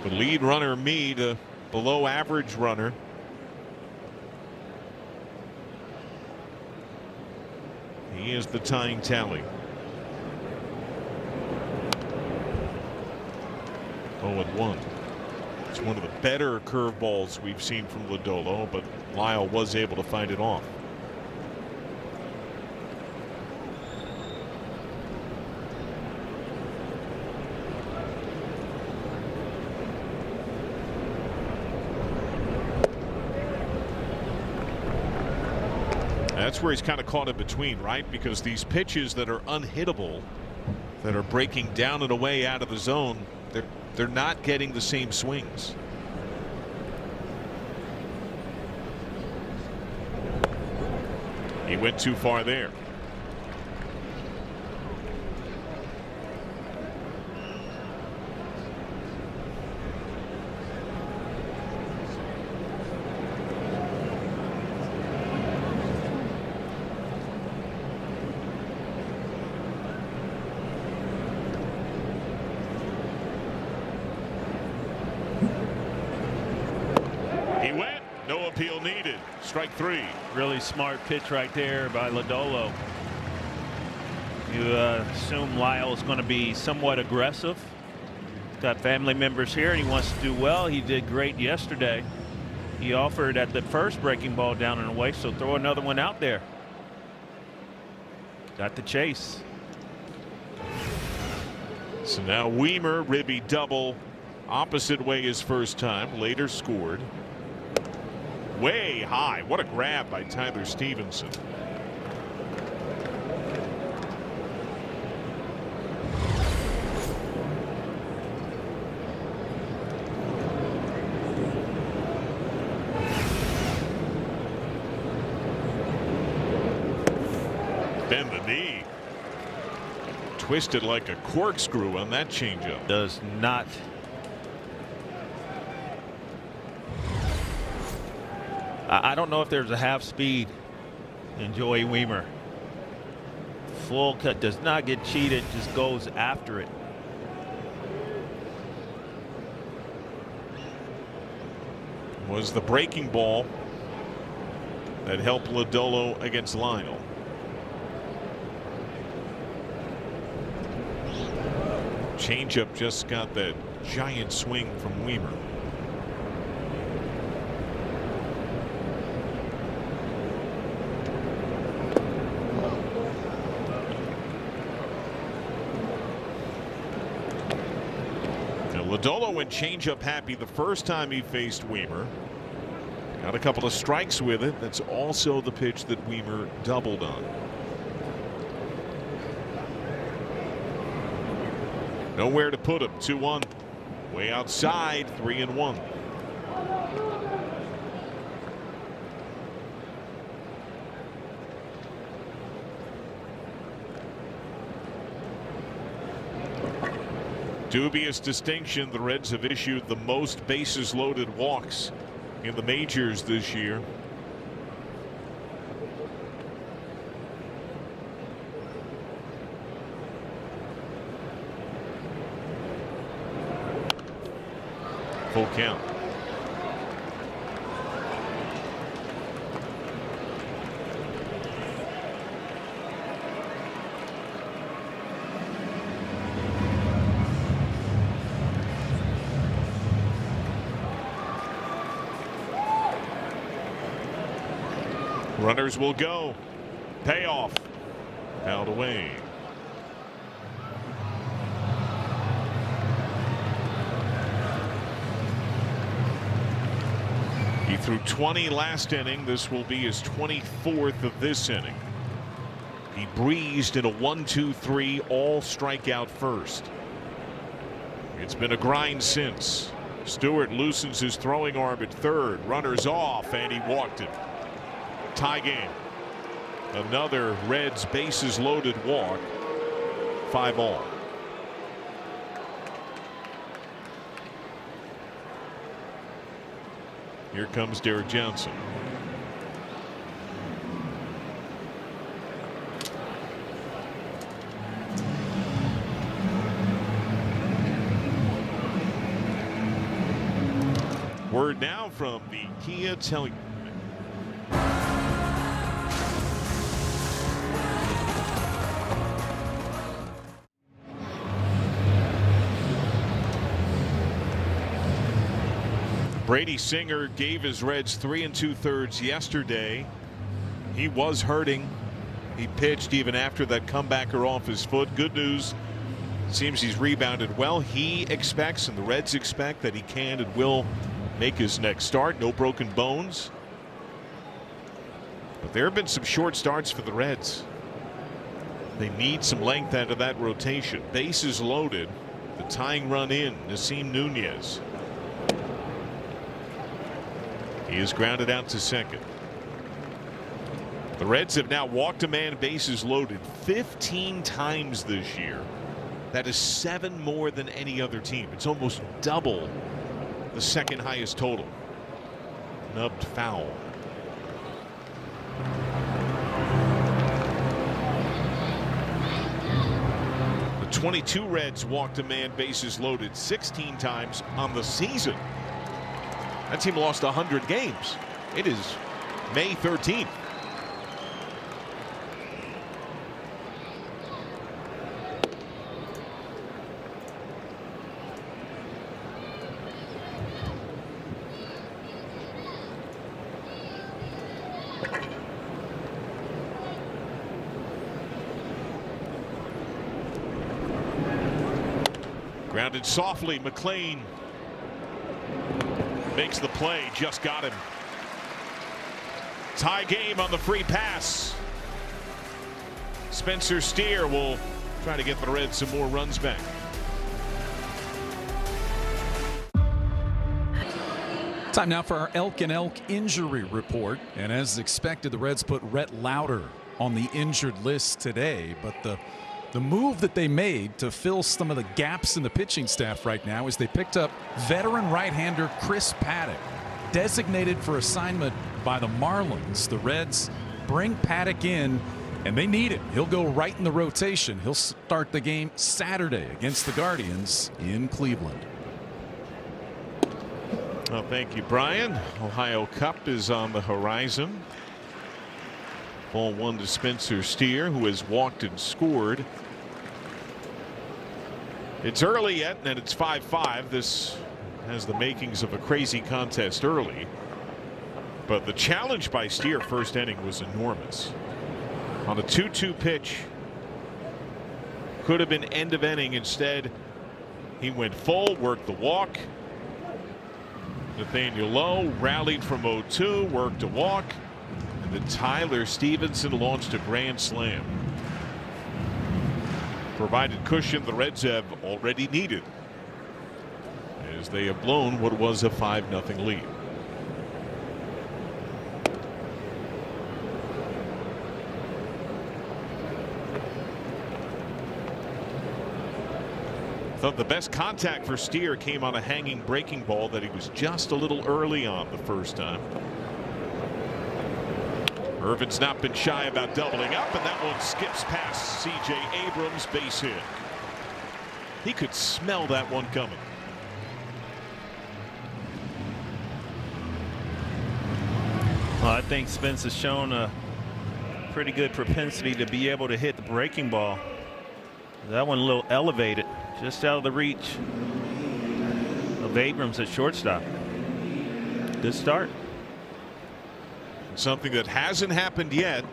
The lead runner Meade, a below average runner. He is the tying tally. 0-1. It's one of the better curveballs we've seen from Lodolo, but Lyle was able to fight it off. That's where he's kind of caught in between, right? Because these pitches that are unhittable, that are breaking down and away out of the zone, they're not getting the same swings. He went too far there. No appeal needed. Strike 3. Really smart pitch right there by Lodolo. You assume Lyle is going to be somewhat aggressive. He's got family members here and he wants to do well. He did great yesterday. He offered at the first breaking ball down and away, so throw another one out there. Got the chase. So now Weimer, ribby double, opposite way his first time, later scored. Way high. What a grab by Tyler Stevenson. Bend the knee. Twisted like a corkscrew on that changeup. Does not. I don't know if there's a half speed in Joey Weimer. Full cut, does not get cheated, just goes after it. Was the breaking ball that helped Lodolo against Lionel. Changeup just got that giant swing from Weimer. Lodolo went changeup happy the first time he faced Weimer. Got a couple of strikes with it. That's also the pitch that Weimer doubled on. Nowhere to put him. 2-1. Way outside. 3-1. Dubious distinction. The Reds have issued the most bases loaded walks in the majors this year. Full count. Runners will go. Payoff. Fouled away. He threw 20 last inning. This will be his 24th of this inning. He breezed in a 1-2-3 all strikeout first. It's been a grind since. Stewart loosens his throwing arm at third. Runners off, and he walked it. Tie game. Another Reds bases loaded walk. 5 all. Here comes Derek Johnson. Word now from the Kia Tele. Brady Singer gave his Reds 3 2/3 yesterday. He was hurting. He pitched even after that comebacker off his foot. Good news. Seems he's rebounded well. He expects, and the Reds expect, that he can and will make his next start. No broken bones. But there have been some short starts for the Reds. They need some length out of that rotation. Bases loaded. The tying run in. Nasim Nunez. He is grounded out to second. The Reds have now walked a man, bases loaded 15 times this year. That is 7 more than any other team. It's almost double the second highest total. Nubbed foul. The 22 Reds walked a man, bases loaded 16 times on the season. That team lost 100 games. It is May 13th. Grounded softly. McLean makes the play. Just got him. Tie game on the free pass. Spencer Steer will try to get the Reds some more runs back. Time now for our Elk and Elk injury report. And as expected, the Reds put Rhett Lauder on the injured list today. But the move that they made to fill some of the gaps in the pitching staff right now is they picked up veteran right-hander Chris Paddock, designated for assignment by the Marlins. The Reds bring Paddock in, and they need him. He'll go right in the rotation. He'll start the game Saturday against the Guardians in Cleveland. Well, thank you, Brian. Ohio Cup is on the horizon. Ball 1 to Spencer Steer, who has walked and scored. It's early yet, and it's 5-5. This has the makings of a crazy contest early. But the challenge by Steer first inning was enormous. On a 2-2 pitch. Could have been end of inning. Instead, he went full, worked the walk. Nathaniel Lowe rallied from 0-2, worked a walk. And then Tyler Stevenson launched a grand slam. Provided cushion the Reds have already needed, as they have blown what was a 5-0 lead. Thought the best contact for Steer came on a hanging breaking ball that he was just a little early on the first time. Irvin's not been shy about doubling up, and that one skips past C.J. Abrams, base hit. He could smell that one coming. Well, I think Spence has shown a pretty good propensity to be able to hit the breaking ball. That one a little elevated, just out of the reach of Abrams at shortstop. Good start. something that hasn't happened yet.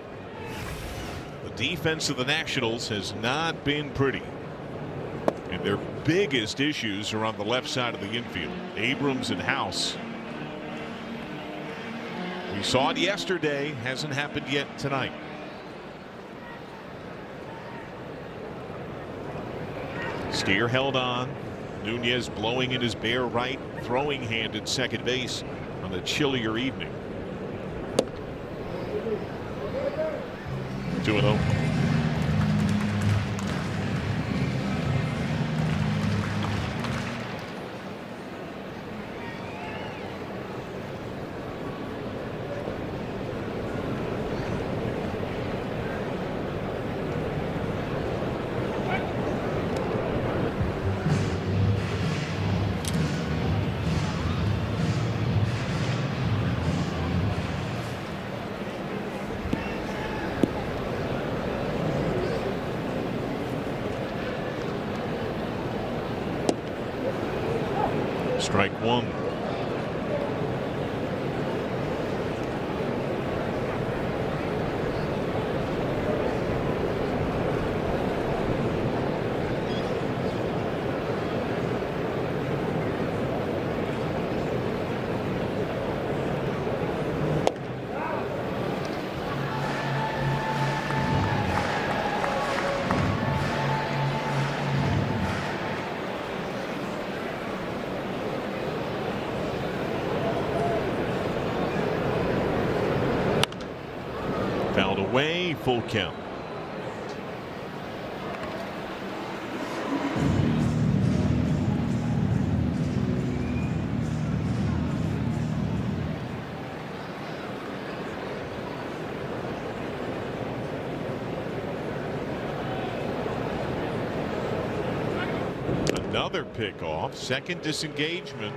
The defense of the Nationals has not been pretty. And their biggest issues are on the left side of the infield. Abrams and House. We saw it yesterday, hasn't happened yet tonight. Steer held on. Nunez blowing in his bare right, throwing hand at second base on a chillier evening. 2-0. Strike one. Fouled away, full count. Another pickoff, second disengagement.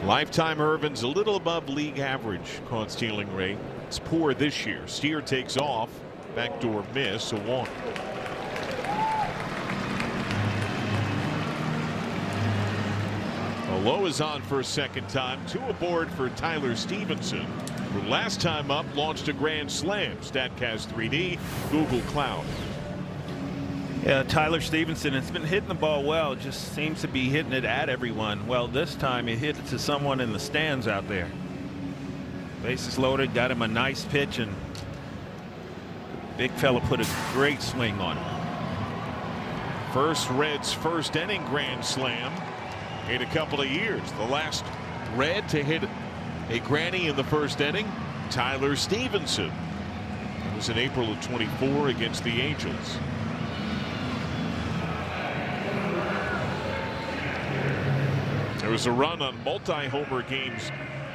Lifetime Irvin's a little above league average caught stealing rate. It's poor this year. Steer takes off. Backdoor miss, a walk. Low is on for a second time. Two aboard for Tyler Stevenson, who last time up launched a grand slam. StatCast 3D, Google Cloud. Yeah, Tyler Stevenson has been hitting the ball well. Just seems to be hitting it at everyone. Well, this time he hit it to someone in the stands out there. Bases loaded, got him a nice pitch, and big fella put a great swing on him. First Reds first inning grand slam in a couple of years. The last Red to hit a granny in the first inning, Tyler Stevenson. It was in April of '24 against the Angels. There was a run on multi-homer games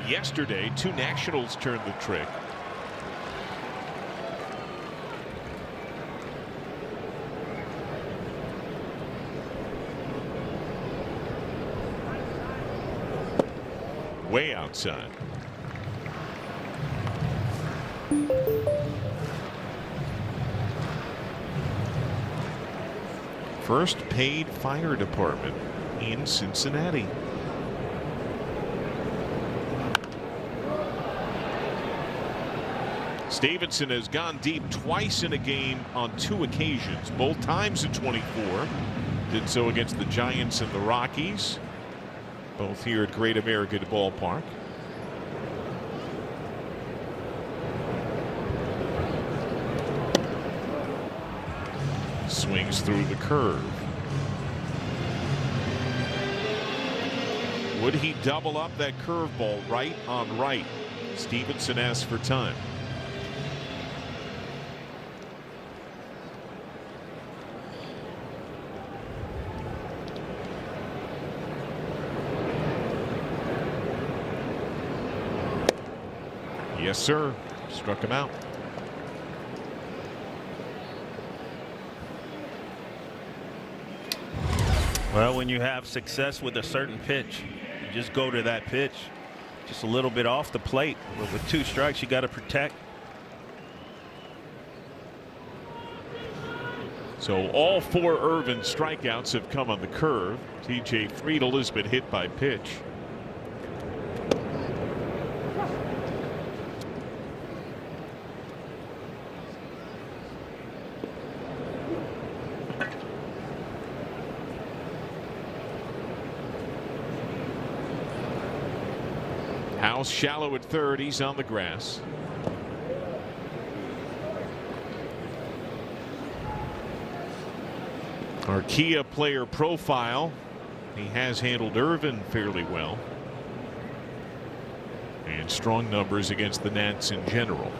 yesterday. Two Nationals turned the trick. Way outside. First paid fire department in Cincinnati. Stevenson has gone deep twice in a game on 2 occasions, both times in '24. Did so against the Giants and the Rockies, both here at Great American Ballpark. Swings through the curve. Would he double up that curveball right on right? Stevenson asks for time. Yes, sir. Struck him out. Well, when you have success with a certain pitch, you just go to that pitch. Just a little bit off the plate. But with 2 strikes, you got to protect. So all 4 Irvin strikeouts have come on the curve. TJ Friedl has been hit by pitch. House shallow at third. He's on the grass. Our Kia player profile. He has handled Irvin fairly well. And strong numbers against the Nats in general.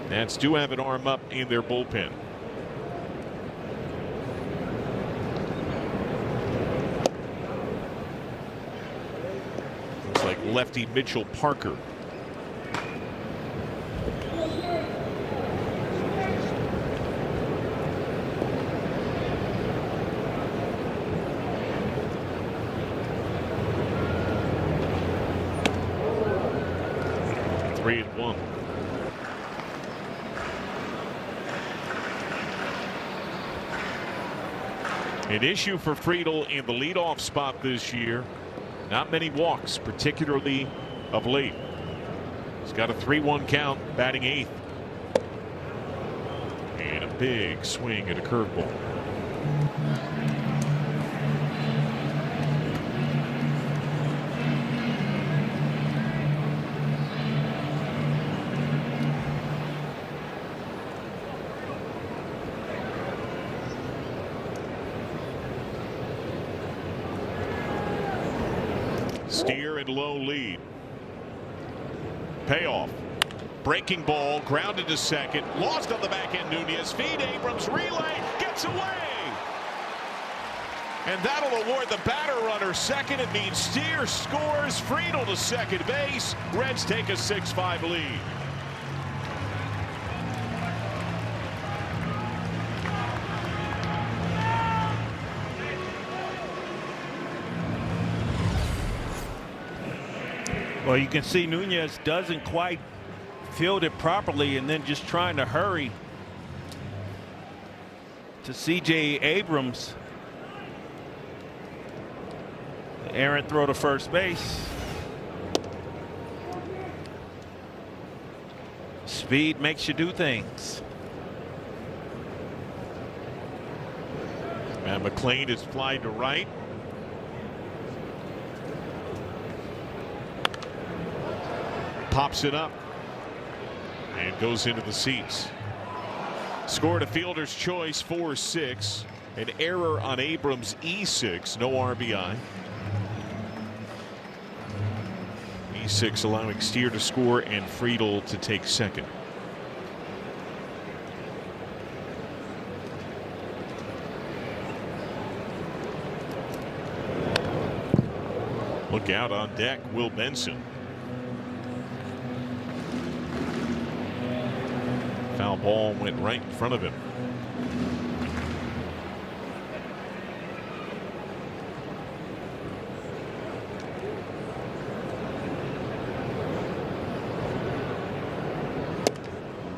Nats do have an arm up in their bullpen. Looks like lefty Mitchell Parker. An issue for Friedl in the leadoff spot this year. Not many walks, particularly of late. He's got a 3-1 count, batting 8th. And a big swing at a curveball. Steer and low lead. Payoff. Breaking ball, grounded to second, lost on the back end. Nunez feed, Abrams relay, gets away. And that'll award the batter runner second. It means Steer scores. Friedl to second base. Reds take a 6-5 lead. Well, you can see Nunez doesn't quite field it properly and then just trying to hurry to C.J. Abrams. Errant throw to first base. Speed makes you do things. And McLean is flying to right. Pops it up and goes into the seats. Scored a fielder's choice 4-6. An error on Abrams E6. No RBI. E6 allowing Steer to score and Friedl to take second. Look out on deck, Will Benson. Foul ball went right in front of him.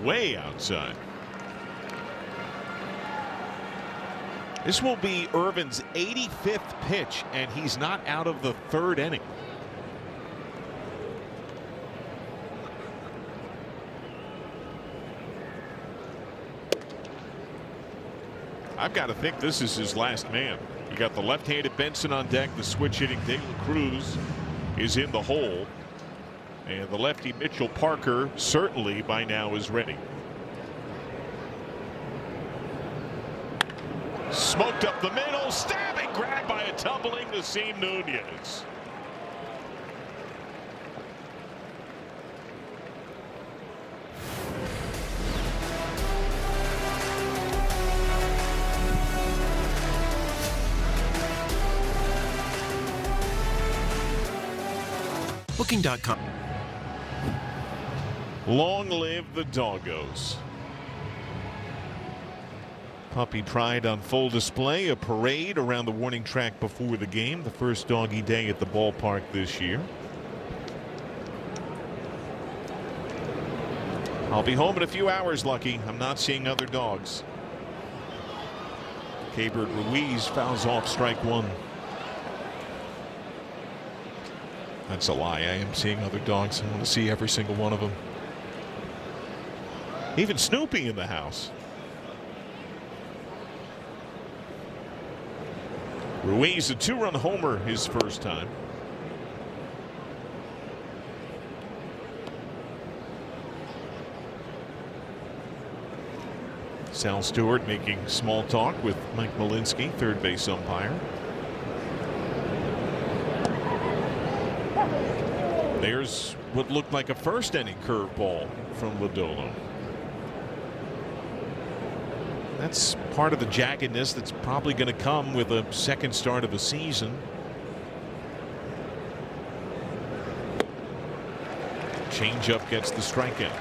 Way outside. This will be Irvin's 85th pitch, and he's not out of the 3rd inning. I've got to think this is his last man. You got the left-handed Benson on deck. The switch-hitting De La Cruz is in the hole. And the lefty Mitchell Parker certainly by now is ready. Smoked up the middle. Stabbing grab by a tumbling Nasim Nunez. Booking.com. Long live the doggos. Puppy pride on full display. A parade around the warning track before the game. The first doggy day at the ballpark this year. I'll be home in a few hours, Lucky. I'm not seeing other dogs. Keibert Ruiz fouls off strike one. That's a lie. I am seeing other dogs. I want to see every single one of them. Even Snoopy in the house. Ruiz, a 2-run homer his first time. Sal Stewart making small talk with Mike Malinsky, third base umpire. There's what looked like a first inning curveball from Lodolo. That's part of the jaggedness that's probably going to come with a second start of a season. Changeup gets the strikeout.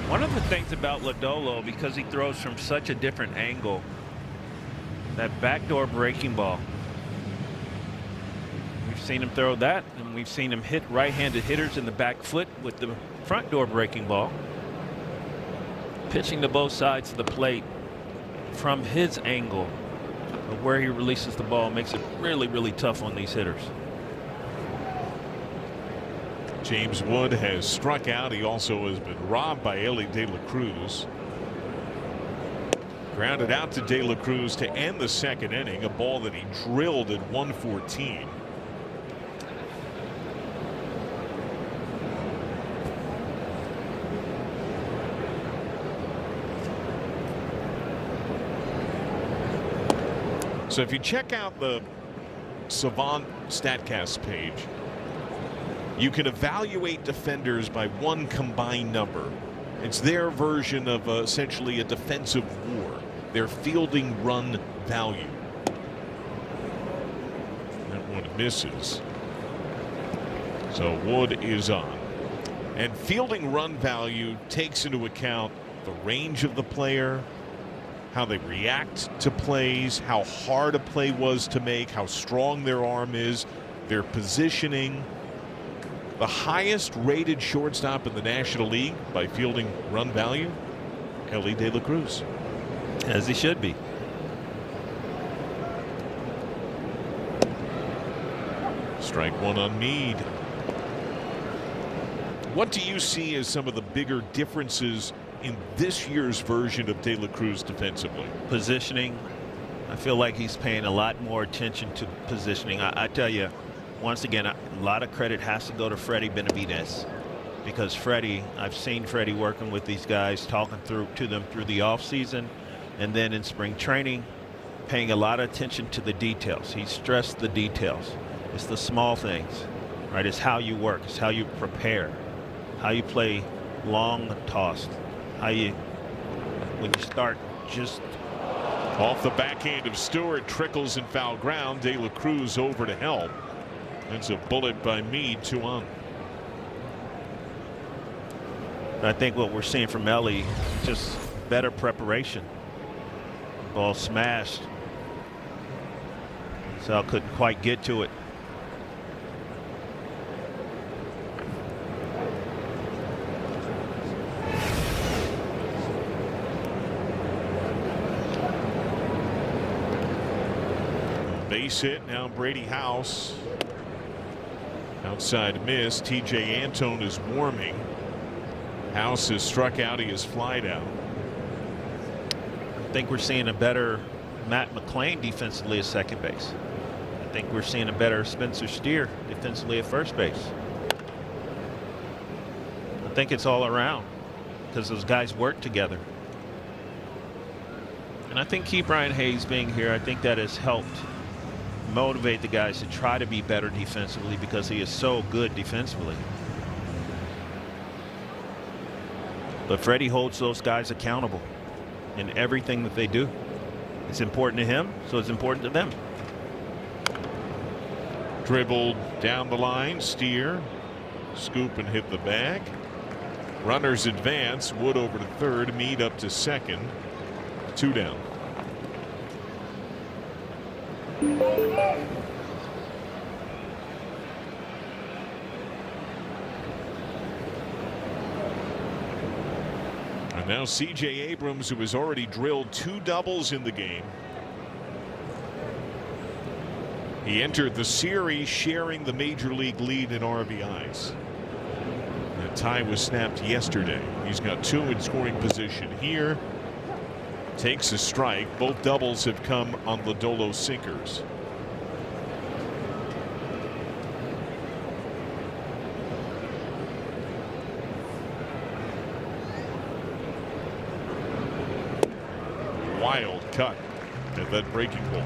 One of the things about Lodolo, because he throws from such a different angle, that backdoor breaking ball. We've seen him throw that, and we've seen him hit right-handed hitters in the back foot with the front door breaking ball. Pitching to both sides of the plate from his angle of where he releases the ball makes it really, really tough on these hitters. James Wood has struck out. He also has been robbed by Ellie De La Cruz. Grounded out to De La Cruz to end the second inning, a ball that he drilled at 114. So if you check out the Savant StatCast page, you can evaluate defenders by one combined number. It's their version of essentially a defensive war, their fielding run value. That one misses. So Wood is on. And fielding run value takes into account the range of the player, how they react to plays, how hard a play was to make, how strong their arm is, their positioning. The highest rated shortstop in the National League by fielding run value, Ellie De La Cruz. As he should be. Strike one on Meade. What do you see as some of the bigger differences in this year's version of De La Cruz defensively? Positioning. I feel like he's paying a lot more attention to positioning. I tell you, once again, a lot of credit has to go to Freddie Benavidez, because Freddie, I've seen Freddie working with these guys, talking to them through the offseason, and then in spring training, paying a lot of attention to the details. He stressed the details. It's the small things, right? It's how you work. It's how you prepare, how you play long tossed, how you, when you start just. Off the backhand of Stewart, trickles in foul ground. De La Cruz over to help. That's a bullet by Meade, 2 on. I think what we're seeing from Ellie, just better preparation. Ball smashed. Sal couldn't quite get to it. Base hit now. Brady House. Outside miss. TJ Antone is warming. House has struck out. He has flied out. I think we're seeing a better Matt McClain defensively at second base. I think we're seeing a better Spencer Steer defensively at first base. I think it's all around because those guys work together. And I think Brian Hayes being here, I think that has helped motivate the guys to try to be better defensively because he is so good defensively. But Freddie holds those guys accountable in everything that they do. It's important to him, so it's important to them. Dribbled down the line. Steer. Scoop and hit the bag. Runners advance. Wood over to third. Meade up to second. 2 down. Now C.J. Abrams, who has already drilled 2 doubles in the game. He entered the series sharing the major league lead in RBIs. That tie was snapped yesterday. He's got 2 in scoring position here. Takes a strike. Both doubles have come on Lodolo sinkers. Wild cut at that breaking ball.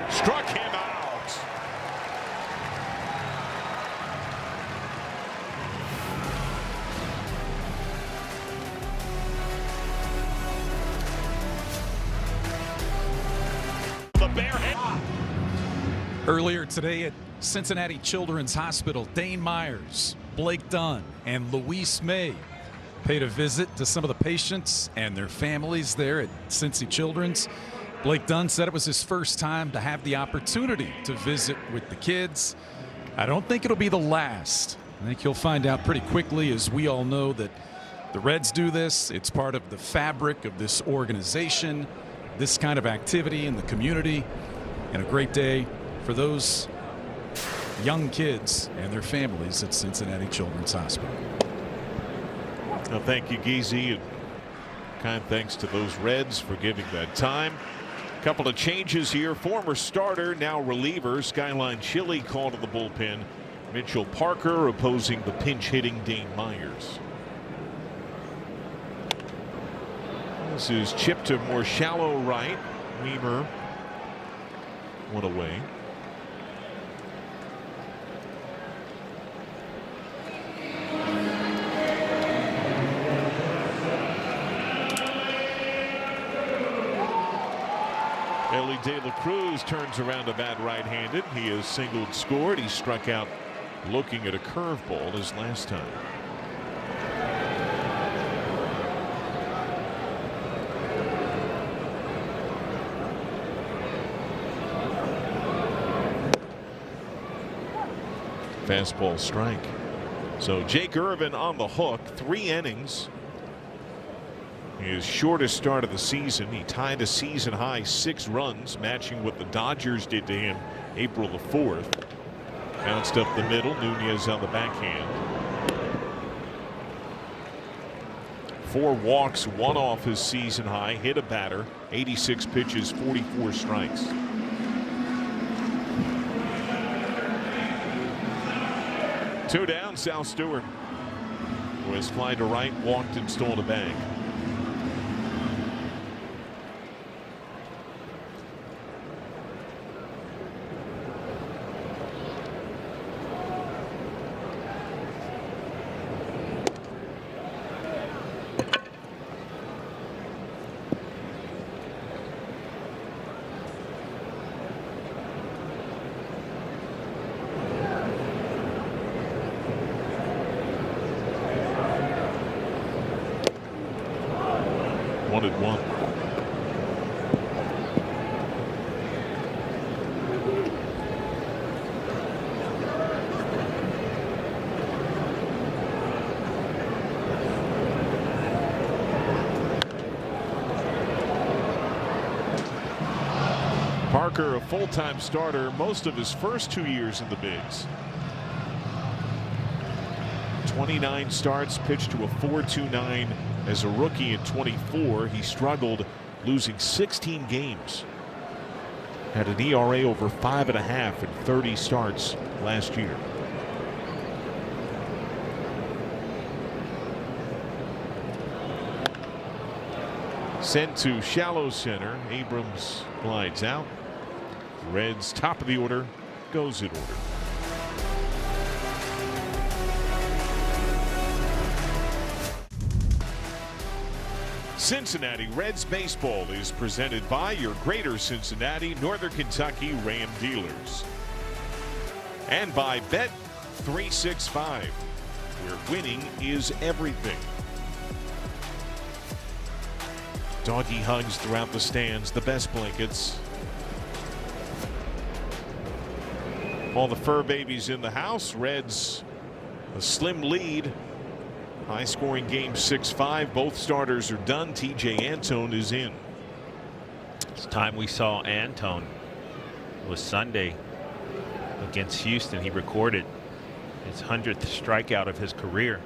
Struck him out. The bare hit. Earlier today at Cincinnati Children's Hospital, Dane Myers, Blake Dunn, and Luis May paid a visit to some of the patients and their families there at Cincy Children's. Blake Dunn said it was his first time to have the opportunity to visit with the kids. I don't think it'll be the last. I think he'll find out pretty quickly, as we all know, that the Reds do this. It's part of the fabric of this organization, this kind of activity in the community, and a great day for those young kids and their families at Cincinnati Children's Hospital. Well, thank you, Geezy, and kind thanks to those Reds for giving that time. Couple of changes here. Former starter, now reliever, Skyline Chili called to the bullpen. Mitchell Parker opposing the pinch hitting Dane Myers. This is chipped to more shallow right. Weimer one away. Ellie De La Cruz turns around to bat right-handed. He has singled, scored. He struck out looking at a curveball his last time. Fastball strike. So Jake Irvin on the hook, 3 innings. His shortest start of the season. He tied a season high 6 runs, matching what the Dodgers did to him April the 4th. Bounced up the middle. Nunez on the backhand. 4 walks, 1 off his season high. Hit a batter. 86 pitches, 44 strikes. Two down. Sal Stewart, who has fly to right, walked and stole a bag. One and one. Parker, a full-time starter most of his first 2 years in the bigs. 29 starts, pitched to a 4.29 as a rookie in 24. He struggled, losing 16 games. Had an ERA over 5.5 in 30 starts last year. Sent to shallow center. Abrams glides out. Reds top of the order, goes in order. Cincinnati Reds baseball is presented by your Greater Cincinnati, Northern Kentucky Ram dealers. And by Bet365, where winning is everything. Doggy hugs throughout the stands, the best blankets. All the fur babies in the house. Reds a slim lead. High scoring game 6-5. Both starters are done. TJ Antone is in. It's time we saw Antone. It was Sunday against Houston. He recorded his 100th strikeout of his career.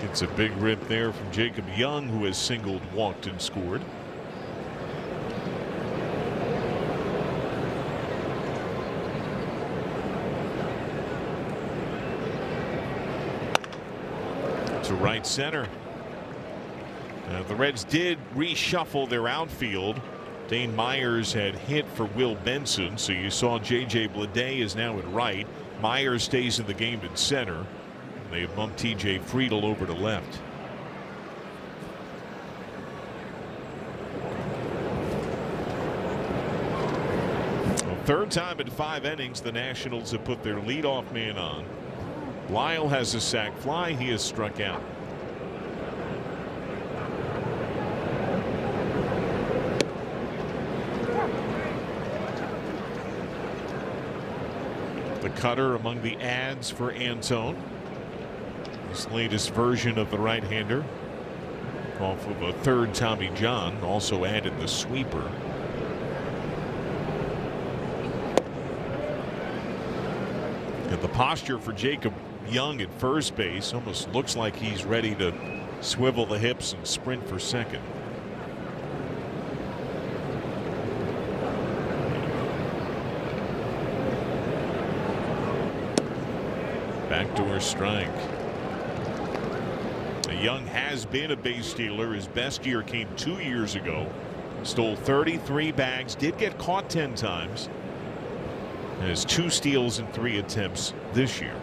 It's a big rip there from Jacob Young, who has singled, walked, and scored. To right center. The Reds did reshuffle their outfield. Dane Myers had hit for Will Benson, so you saw J.J. Bleday is now at right. Myers stays in the game at center. They have bumped T.J. Friedel over to left. Well, third time in 5 innings, the Nationals have put their leadoff man on. Lyle has a sac fly. He has struck out. The cutter among the adds for Antone. His latest version of the right-hander. Off of a third Tommy John. Also added the sweeper. And the posture for Jacob Young at first base almost looks like he's ready to swivel the hips and sprint for second. Backdoor strike. Young has been a base stealer. His best year came 2 years ago. Stole 33 bags, did get caught 10 times. And has 2 steals in 3 attempts this year.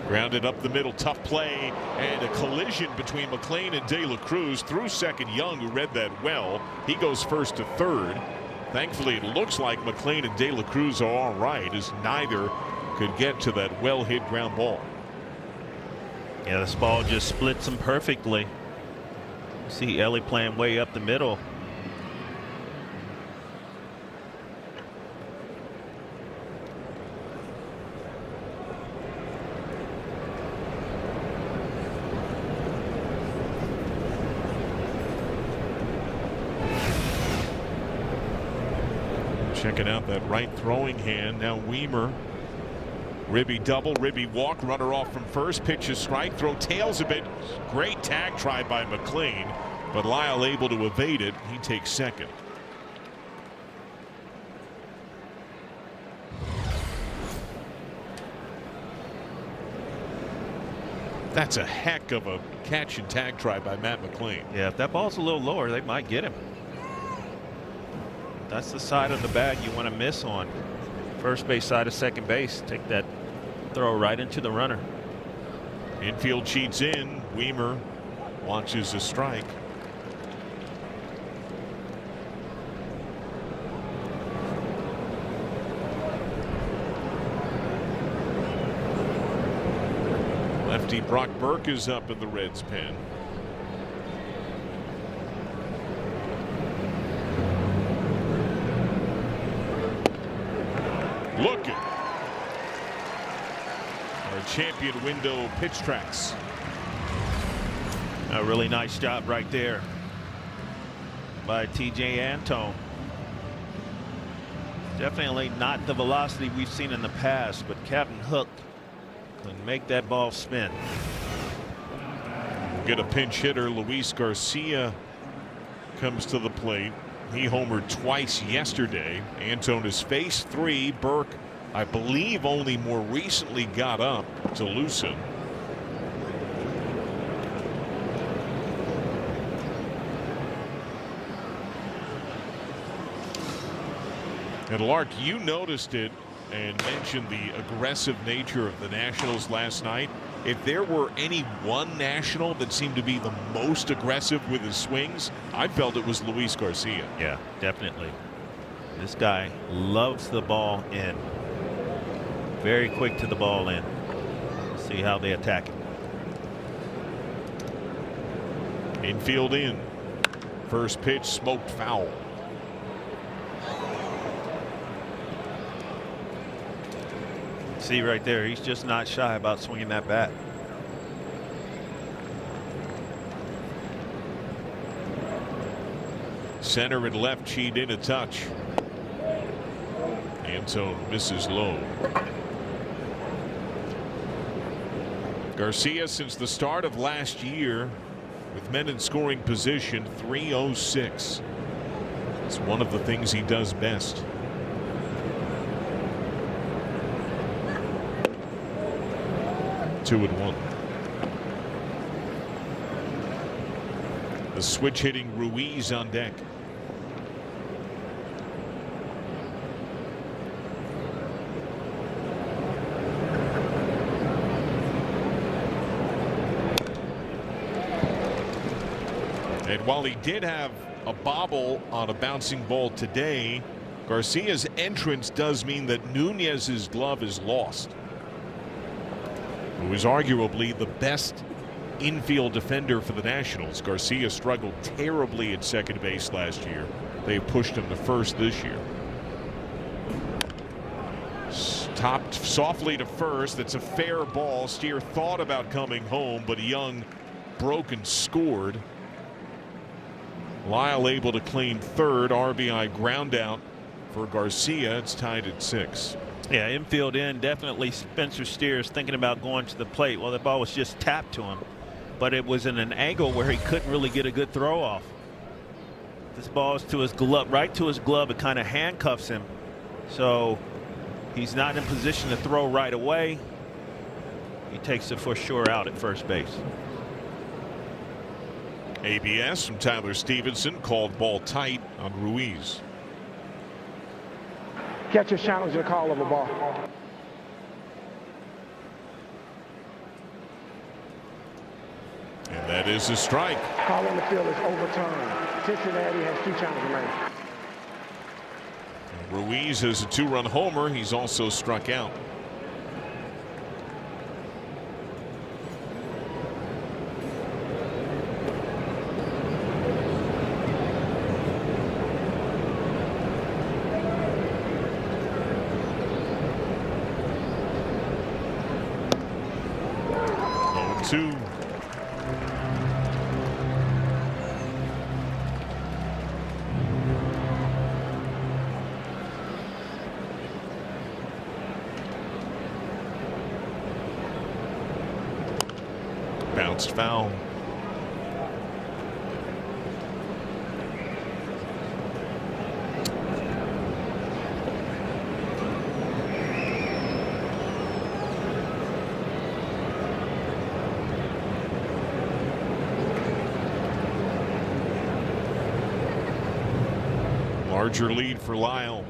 Grounded up the middle, tough play, and a collision between McLean and De La Cruz. Through second, Young, who read that well. He goes first to third. Thankfully, it looks like McLean and De La Cruz are all right, as neither could get to that well-hit ground ball. Yeah, this ball just splits him perfectly. See Ellie playing way up the middle. Checking out that right throwing hand. Now Weimer. Ribby double, Ribby walk, runner off from first, pitch is strike, throw tails a bit. Great tag try by McLean, but Lyle able to evade it. He takes second. That's a heck of a catch and tag try by Matt McLean. Yeah, if that ball's a little lower, they might get him. That's the side of the bag you want to miss on. First base side of second base. Take that throw right into the runner. Infield cheats in. Weimer watches a strike. Lefty Brock Burke is up in the Reds pen. Looking. Our champion window pitch tracks. A really nice job right there by TJ Antone. Definitely not the velocity we've seen in the past, but Captain Hook can make that ball spin. We'll get a pinch hitter. Luis Garcia comes to the plate. He homered twice yesterday. Antone has faced 3. Burke, I believe, only more recently got up to loosen. And Lark, you noticed it and mentioned the aggressive nature of the Nationals last night. if there were any one national that seemed to be the most aggressive with his swings, I felt it was Luis Garcia. Yeah, definitely. This guy loves the ball in. Very quick to the ball in. Let's see how they attack it. Infield in. First pitch smoked foul. See right there, he's just not shy about swinging that bat. Center and left cheat in a touch. Antone misses low. Garcia, since the start of last year, with men in scoring position, 306. It's one of the things he does best. Two and one. The switch hitting Ruiz on deck. And while he did have a bobble on a bouncing ball today, Garcia's entrance does mean that Nunez's glove is lost, who is arguably the best infield defender for the Nationals. Garcia struggled terribly at second base last year. They pushed him to first this year. Topped softly to first. That's a fair ball. Steer thought about coming home, but Young broke and scored. Lyle able to claim third. RBI ground out for Garcia. It's tied at 6. Yeah, infield in, definitely Spencer Steer's thinking about going to the plate. Well, the ball was just tapped to him, but it was in an angle where he couldn't really get a good throw off. This ball is to his glove, right to his glove. It kind of handcuffs him, so he's not in position to throw right away. He takes it for sure out at first base. ABS from Tyler Stevenson called ball tight on Ruiz. Catcher challenge a call of a ball. And that is a strike. Call on the field is overturned. Cincinnati has 2 challenges remaining. Ruiz has a 2-run homer. He's also struck out. Two. Bounced foul. Larger lead for Lyle.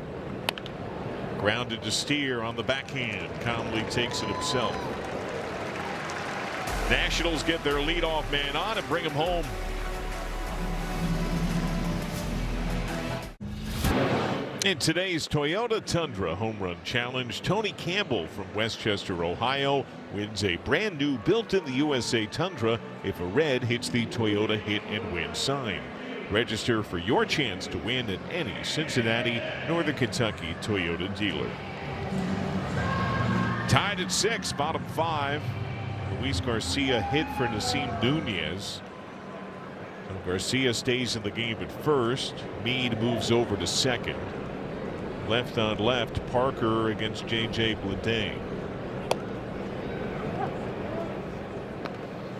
Grounded to Steer on the backhand. Conley takes it himself. Nationals get their leadoff man on and bring him home. In today's Toyota Tundra Home Run Challenge, Tony Campbell from Westchester, Ohio, wins a brand new built-in-the-USA Tundra if a red hits the Toyota Hit and Win sign. Register for your chance to win at any Cincinnati, Northern Kentucky Toyota dealer. Tied at 6, bottom 5. Luis Garcia hit for Nasim Nunez. So Garcia stays in the game at first. Meade moves over to second. Left on left, Parker against J.J. Bleday.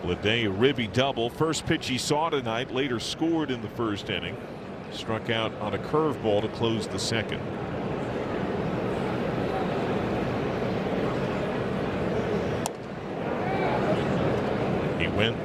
Bleday, a ribby double. First pitch he saw tonight, later scored in the first inning. Struck out on a curveball to close the second. He went.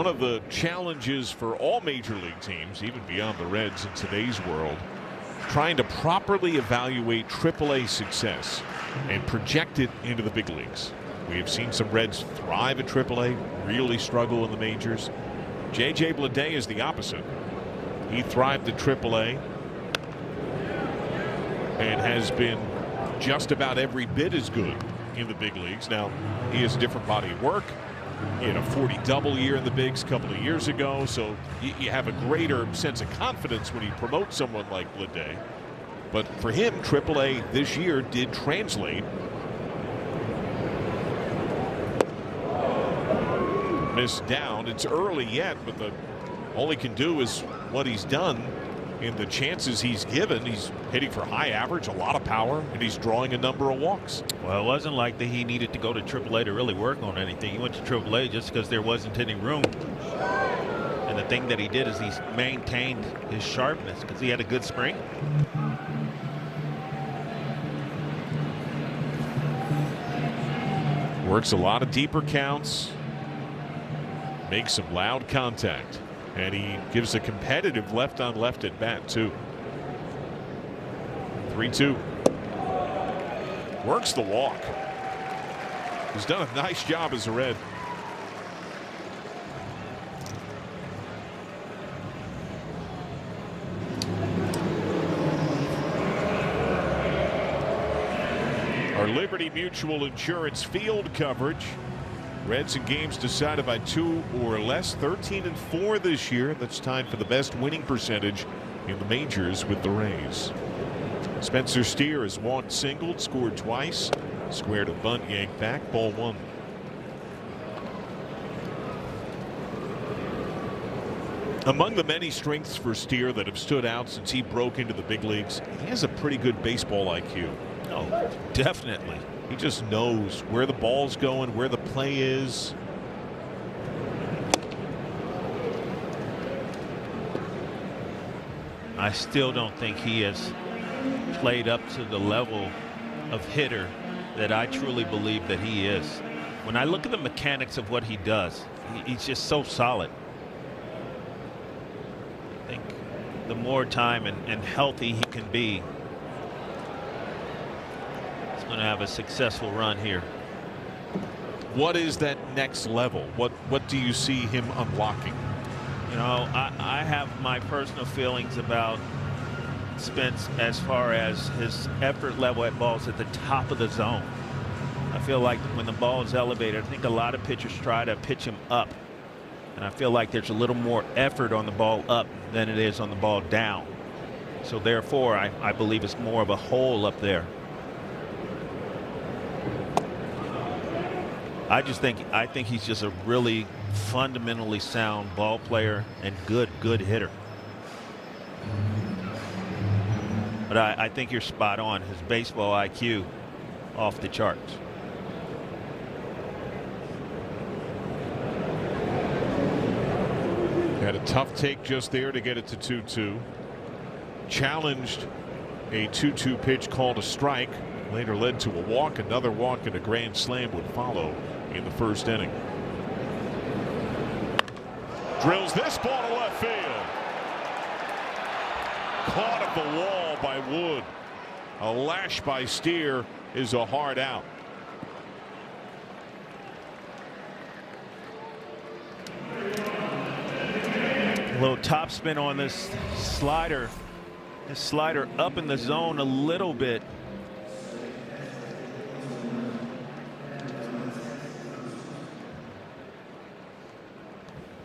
One of the challenges for all major league teams, even beyond the Reds in today's world, trying to properly evaluate AAA success and project it into the big leagues. We have seen some Reds thrive at AAA, really struggle in the majors. J.J. Bleday is the opposite. He thrived at AAA and has been just about every bit as good in the big leagues. Now, he has a different body of work. He had a 40 double year in the bigs a couple of years ago, so you have a greater sense of confidence when you promote someone like Bleday. But for him, AAA this year did translate. Missed down. It's early yet, but all he can do is what he's done. In the chances he's given, he's hitting for high average, a lot of power, and he's drawing a number of walks. Well, it wasn't like that he needed to go to AAA to really work on anything. He went to AAA just because there wasn't any room. And the thing that he did is he's maintained his sharpness because he had a good spring. Works a lot of deeper counts. Makes some loud contact. And he gives a competitive left-on-left at bat, too. 3-2. Works the walk. He's done a nice job as a Red. Our Liberty Mutual Insurance field coverage. Reds in games decided by 2 or less, 13-4 this year. That's tied for the best winning percentage in the majors with the Rays. Spencer Steer has walked singled, scored twice, squared a bunt, yanked back, ball 1. Among the many strengths for Steer that have stood out since he broke into the big leagues, he has a pretty good baseball IQ. Oh, definitely. He just knows where the ball's going, where the play is. I still don't think he has played up to the level of hitter that I truly believe that he is. When I look at the mechanics of what he does, he's just so solid. I think the more time and healthy he can be, going to have a successful run here. What is that next level? What do you see him unlocking? You know, I have my personal feelings about Spence as far as his effort level at balls at the top of the zone. I feel like when the ball is elevated, I think a lot of pitchers try to pitch him up, and I feel like there's a little more effort on the ball up than it is on the ball down. So therefore, I believe it's more of a hole up there. I think he's just a really fundamentally sound ball player and good hitter. But I think you're spot on. His baseball IQ off the charts. Had a tough take just there to get it to 2-2. Challenged a 2-2 pitch called a strike. Later led to a walk. Another walk and a grand slam would follow in the first inning. Drills this ball to left field. Caught at the wall by Wood. A lash by Steer is a hard out. A little top spin on this slider. His slider up in the zone a little bit.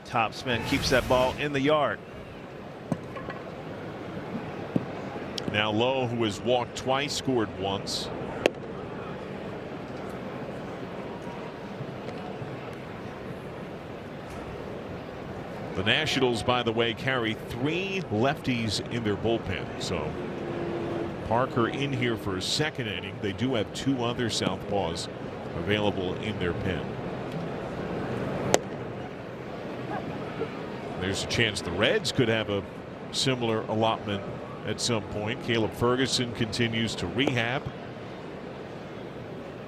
Top spin keeps that ball in the yard. Now Lowe, who has walked twice, scored once. The Nationals, by the way, carry 3 lefties in their bullpen. So Parker in here for a second inning. They do have 2 other southpaws available in their pen. There's a chance the Reds could have a similar allotment at some point. Caleb Ferguson continues to rehab.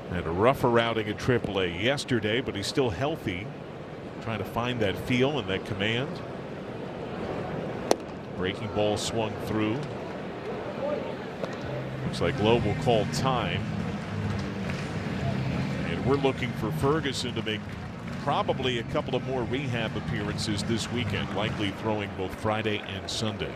Had a rougher outing at AAA yesterday, but he's still healthy. trying to find that feel and that command. Breaking ball swung through. Looks like Loeb will call time. And we're looking for Ferguson to make probably a couple of more rehab appearances this weekend, likely throwing both Friday and Sunday.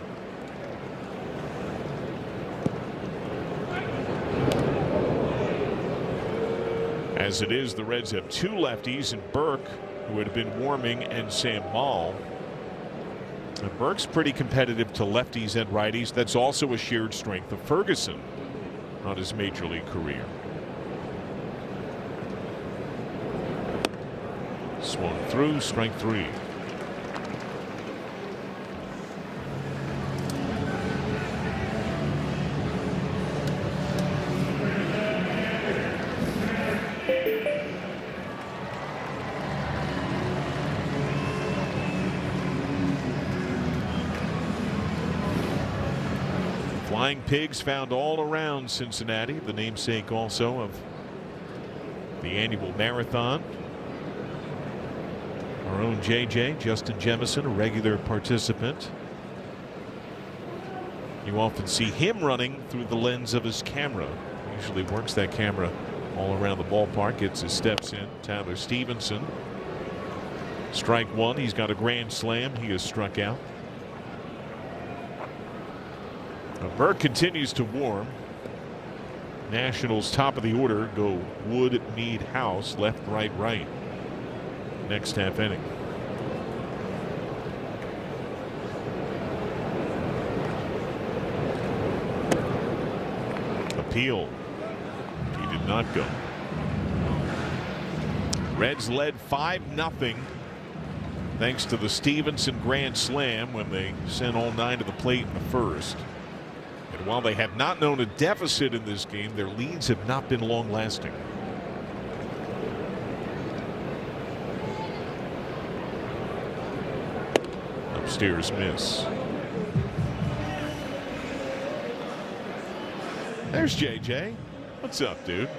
As it is, the Reds have two lefties in Burke, who had been warming, and Sam Maul. And Burke's pretty competitive to lefties and righties. That's also a shared strength of Ferguson on his major league career. Swung through, strike three. Flying pigs found all around Cincinnati, the namesake also of the annual marathon. Our own JJ, Justin Jemison, a regular participant. You often see him running through the lens of his camera. Usually works that camera all around the ballpark, gets his steps in. Tyler Stevenson, strike one. He's got a grand slam. He is struck out. Burke continues to warm. Nationals top of the order go Wood, Mead, House, left, right, right. Next half inning. Appeal. He did not go. Reds led 5-0 thanks to the Stevenson grand slam when they sent all 9 to the plate in the first. And while they have not known a deficit in this game, their leads have not been long lasting. Upstairs miss. There's JJ. What's up, dude?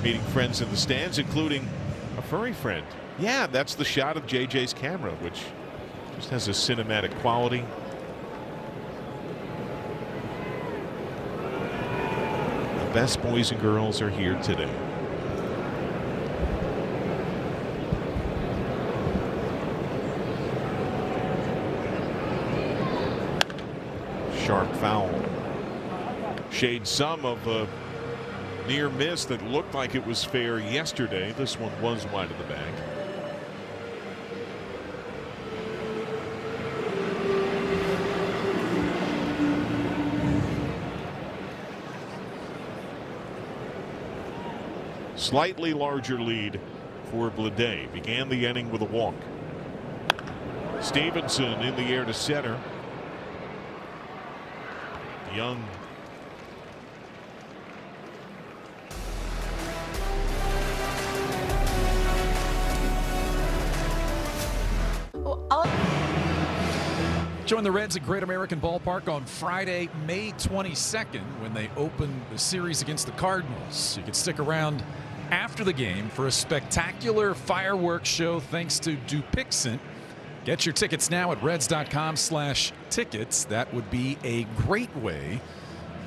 Meeting friends in the stands, including a furry friend. Yeah, that's the shot of JJ's camera, which just has a cinematic quality. The best boys and girls are here today. Sharp foul. Shades some of a near miss that looked like it was fair yesterday. This one was wide of the bag. Slightly larger lead for Bleday. Began the inning with a walk. Stevenson in the air to center. Young. Join the Reds at Great American Ballpark on Friday, May 22nd, when they open the series against the Cardinals. You can stick around after the game for a spectacular fireworks show thanks to Dupixent. Get your tickets now at reds.com/tickets. That would be a great way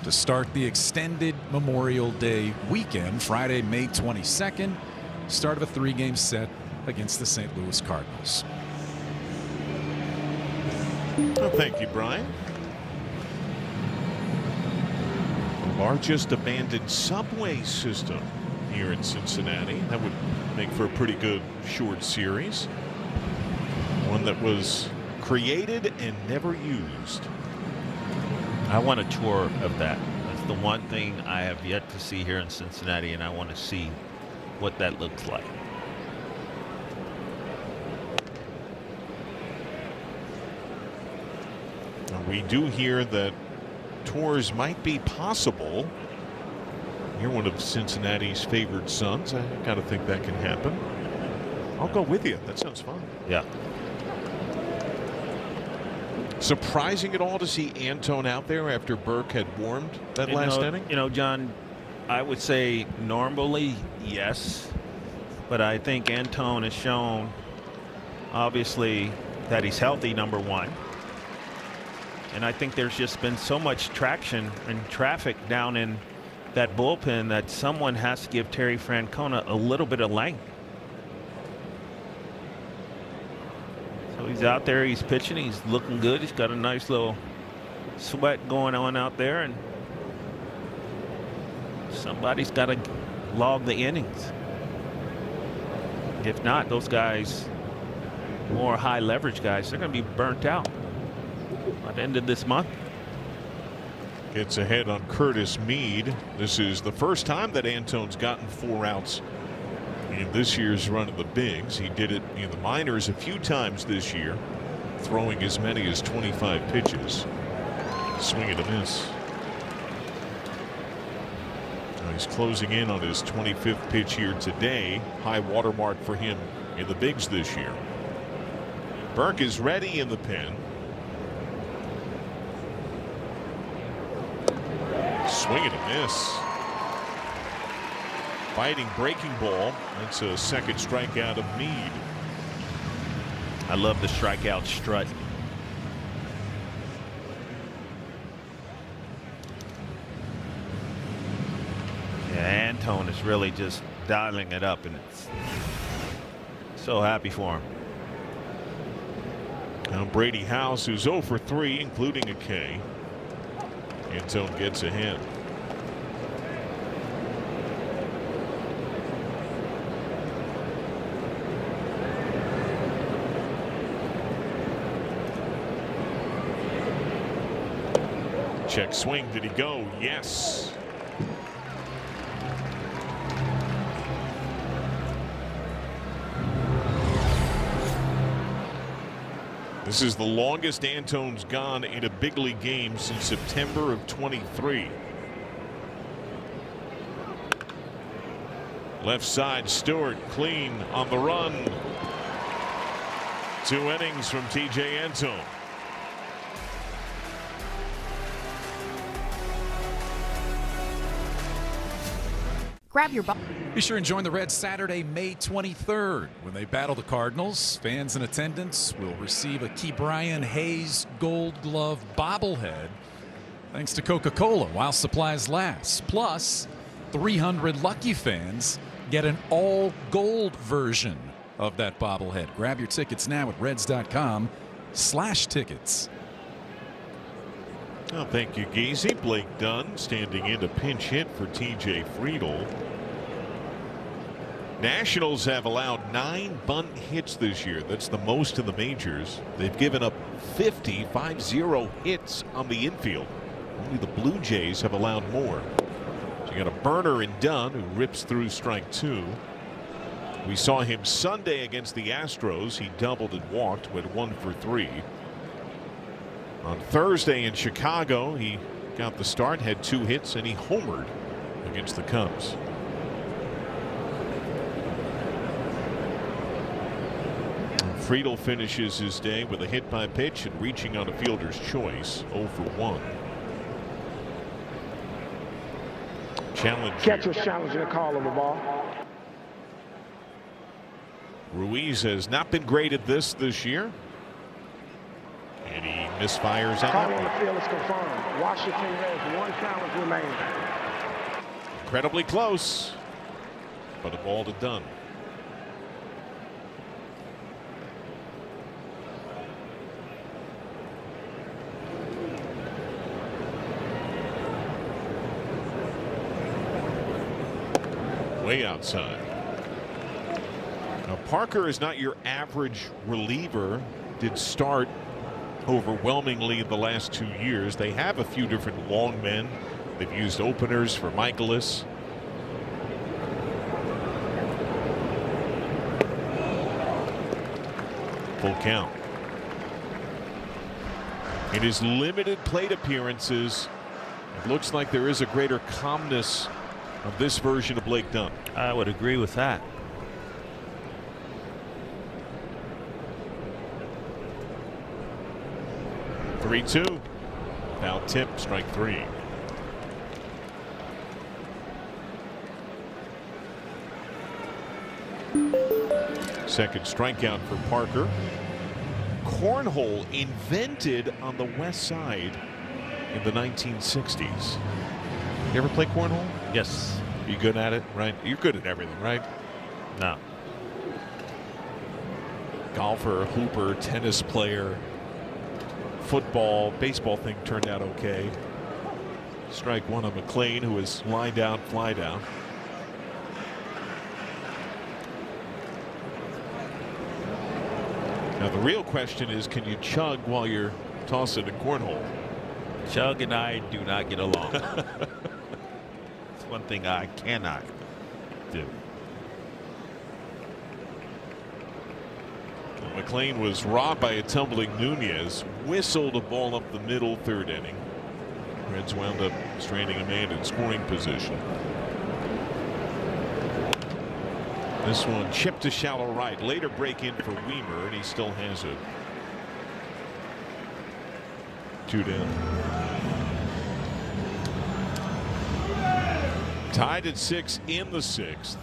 to start the extended Memorial Day weekend, Friday, May 22nd. Start of a 3-game set against the St. Louis Cardinals. Well, thank you, Brian. The largest abandoned subway system here in Cincinnati. That would make for a pretty good short series. One that was created and never used. I want a tour of that. That's the one thing I have yet to see here in Cincinnati, and I want to see what that looks like. We do hear that tours might be possible. You're one of Cincinnati's favored sons. I got to think that can happen. I'll go with you. That sounds fun. Yeah. Surprising at all to see Antone out there after Burke had warmed that last inning? You know, John, I would say normally, yes. But I think Antone has shown, obviously, that he's healthy, number one. And I think there's just been so much traction and traffic down in that bullpen that someone has to give Terry Francona a little bit of length. So he's out there, he's pitching, he's looking good. He's got a nice little sweat going on out there, and somebody's got to log the innings. If not, those guys, more high leverage guys, they're going to be burnt out by the end of this month. Gets ahead on Curtis Mead. This is the first time that Antone's gotten 4 outs in this year's run of the bigs. He did it in the minors a few times this year, throwing as many as 25 pitches. Swing and a miss. Now he's closing in on his 25th pitch here today. High watermark for him in the bigs this year. Burke is ready in the pen. Swing and a miss. Biting breaking ball. That's a second strikeout of Mead. I love the strikeout strut. Yeah, Antone is really just dialing it up, and it's so happy for him. Now Brady House, who's 0 for 3, including a K. Antone gets ahead. Check swing. Did he go? Yes. This is the longest Antone's gone in a big league game since September of 23. Left side, Stewart clean on the run. 2 innings from TJ Antone. Grab your Be sure and join the Reds Saturday, May 23rd, when they battle the Cardinals. Fans in attendance will receive a Ke'Bryan Hayes Gold Glove bobblehead, thanks to Coca-Cola, while supplies last. Plus, 300 lucky fans get an all-gold version of that bobblehead. Grab your tickets now at reds.com/tickets. Oh, thank you, Geezy. Blake Dunn standing in to pinch hit for TJ Friedl. Nationals have allowed 9 bunt hits this year. That's the most in the majors. They've given up 50 hits on the infield. Only the Blue Jays have allowed more. So you got a burner in Dunn, who rips through strike 2. We saw him Sunday against the Astros. He doubled and walked, went 1 for 3. On Thursday in Chicago, he got the start, had 2 hits, and he homered against the Cubs. Friedl finishes his day with a hit by pitch and reaching on a fielder's choice. 0 for 1. Challenge. Catcher's challenge and call of the ball. Ruiz has not been great at this year. And he misfires on Call that on the one. field is confirmed. Washington Reds, 1 challenge remaining. Incredibly close, but a ball to Dunn. Way outside. Now Parker is not your average reliever. Did start overwhelmingly in the last 2 years. They have a few different long men. They've used openers for Michaelis. Full count. In his limited plate appearances, it looks like there is a greater calmness of this version of Blake Dunn. I would agree with that. Three-2. Foul tip, strike 3. Second strikeout for Parker. Cornhole invented on the west side in the 1960s. You ever play cornhole? Yes. You good at it, right? You're good at everything, right? No. Golfer, hooper, tennis player, football, baseball thing turned out okay. Strike one on McLean, who is line down, fly down. Now the real question is, can you chug while you're tossing a cornhole? Chug and I do not get along. It's one thing I cannot do. McLean was robbed by a tumbling Nunez, whistled a ball up the middle, third inning. Reds wound up stranding a man in scoring position. This one chipped to shallow right. Later break in for Weimer, and he still has it. 2 down. Tied at 6 in the 6th.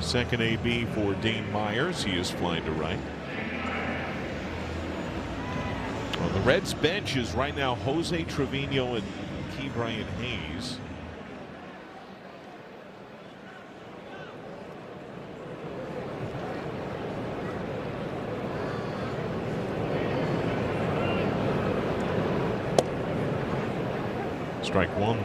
Second AB for Dane Myers. He is flying to right. Well, the Reds bench is right now Jose Trevino and Key Bryant Hayes. Strike one.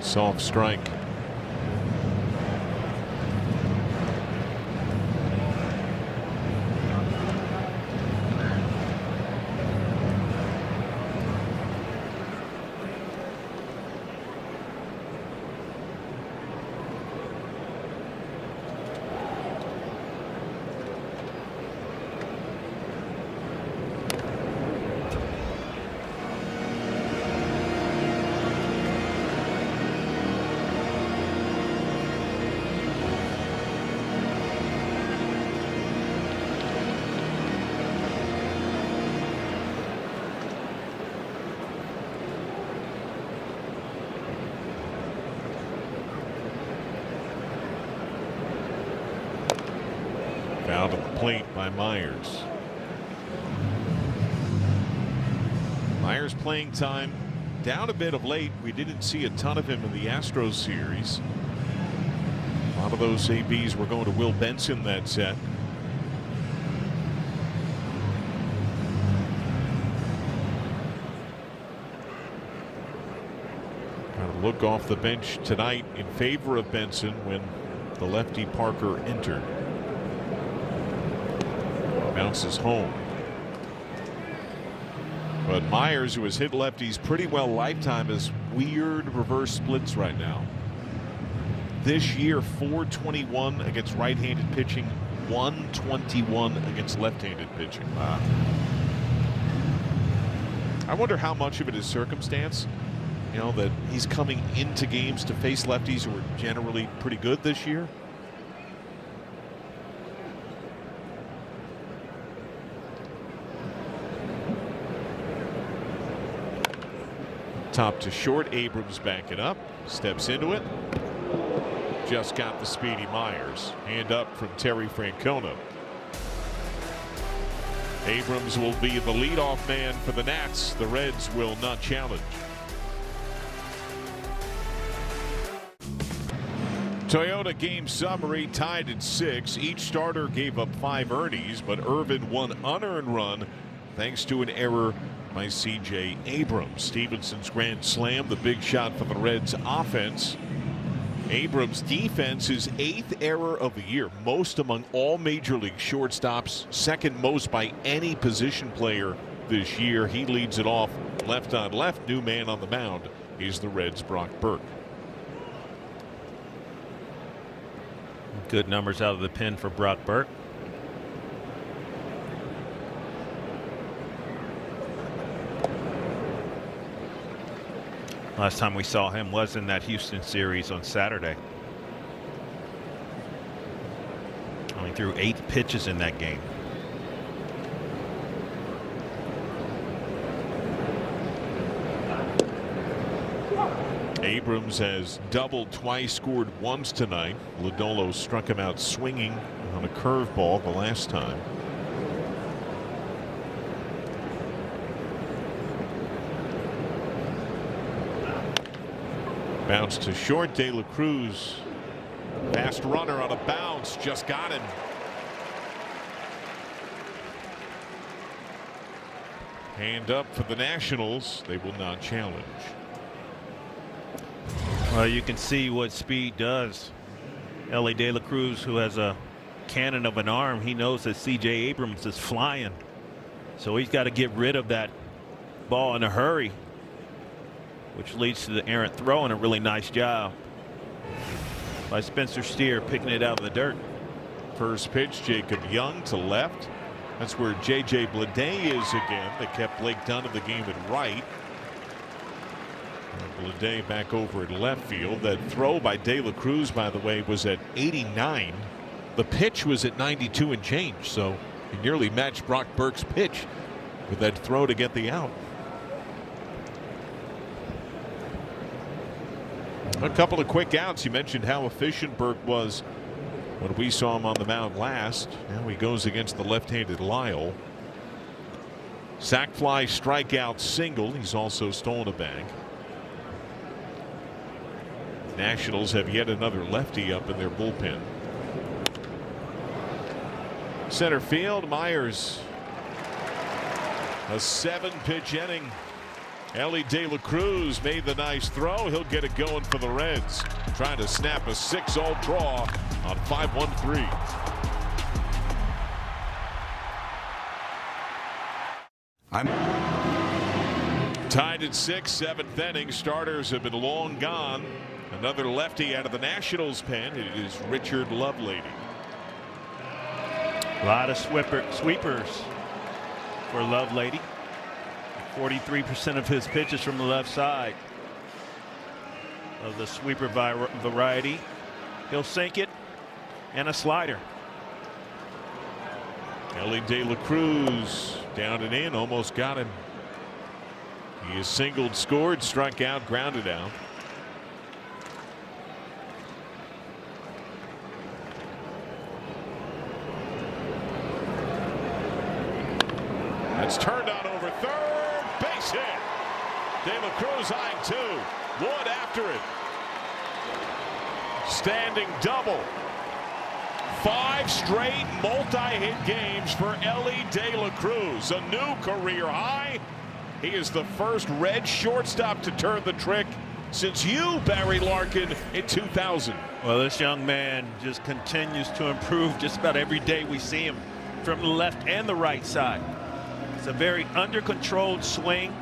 Soft strike. Fouled at the plate by Myers. Myers playing time down a bit of late. We didn't see a ton of him in the Astros series. A lot of those ABs were going to Will Benson that set. Got a look off the bench tonight in favor of Benson when the lefty Parker entered. Bounces home. But Myers, who has hit lefties pretty well lifetime, has weird reverse splits right now. This year, 421 against right-handed pitching, 121 against left-handed pitching. I wonder how much of it is circumstance. You know, that he's coming into games to face lefties who are generally pretty good this year. Top to short, Abrams backing up, steps into it. Just got the speedy Myers. Hand up from Terry Francona. Abrams will be the leadoff man for the Nats. The Reds will not challenge. Toyota game summary tied at 6. Each starter gave up 5 earnings, but Irvin one unearned run thanks to an error by C.J. Abrams. Stevenson's grand slam, the big shot for the Reds offense. Abrams' defense, his 8th error of the year, most among all major league shortstops, second most by any position player this year. He leads it off left on left. New man on the mound is the Reds' Brock Burke. Good numbers out of the pen for Brock Burke. Last time we saw him was in that Houston series on Saturday. Only threw 8 pitches in that game. Abrams has doubled twice, scored once tonight. Lodolo struck him out swinging on a curveball the last time. Bounce to short. De La Cruz, fast runner on a bounce, just got him. Hand up for the Nationals. They will not challenge. Well, you can see what speed does. Elly De La Cruz, who has a cannon of an arm, he knows that C.J. Abrams is flying. So he's got to get rid of that ball in a hurry, which leads to the errant throw, and a really nice job by Spencer Steer picking it out of the dirt. First pitch, Jacob Young to left. That's where J.J. Bleday is again. They kept Blake Dunn of the game at right. Bleday back over at left field. That throw by De La Cruz, by the way, was at 89. The pitch was at 92 and change, so he nearly matched Brock Burke's pitch with that throw to get the out. A couple of quick outs. You mentioned how efficient Burke was when we saw him on the mound last. Now he goes against the left-handed Lyle. Sac fly, strikeout, single. He's also stolen a bag. Nationals have yet another lefty up in their bullpen. Center field, Myers. A 7-pitch inning. Elly De La Cruz made the nice throw. He'll get it going for the Reds. Trying to snap a 6-0 draw on 5-1-3. Tied at 6, 7th inning. Starters have been long gone. Another lefty out of the Nationals pen. It is Richard Lovelady. A lot of sweepers for Lovelady. 43% of his pitches from the left side of the sweeper variety. He'll sink it, and a slider. Elly De La Cruz down and in, almost got him. He is singled, scored, struck out, grounded out. That's turned on over third, base hit. De La Cruz eyeing 2. Wood after it. Standing double. 5 straight multi-hit games for Elly De La Cruz. A new career high. He is the first Red shortstop to turn the trick since you, Barry Larkin, in 2000. Well, this young man just continues to improve just about every day we see him from the left and the right side. It's a very under-controlled swing.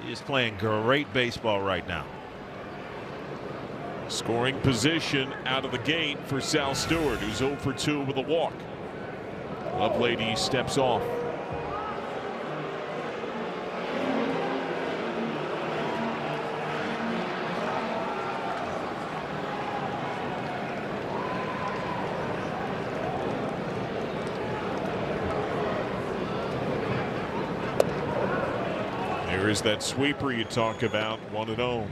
He is playing great baseball right now. Scoring position out of the gate for Sal Stewart, who's 0 for 2 with a walk. Lovelady steps off. There is that sweeper you talk about, 1-0.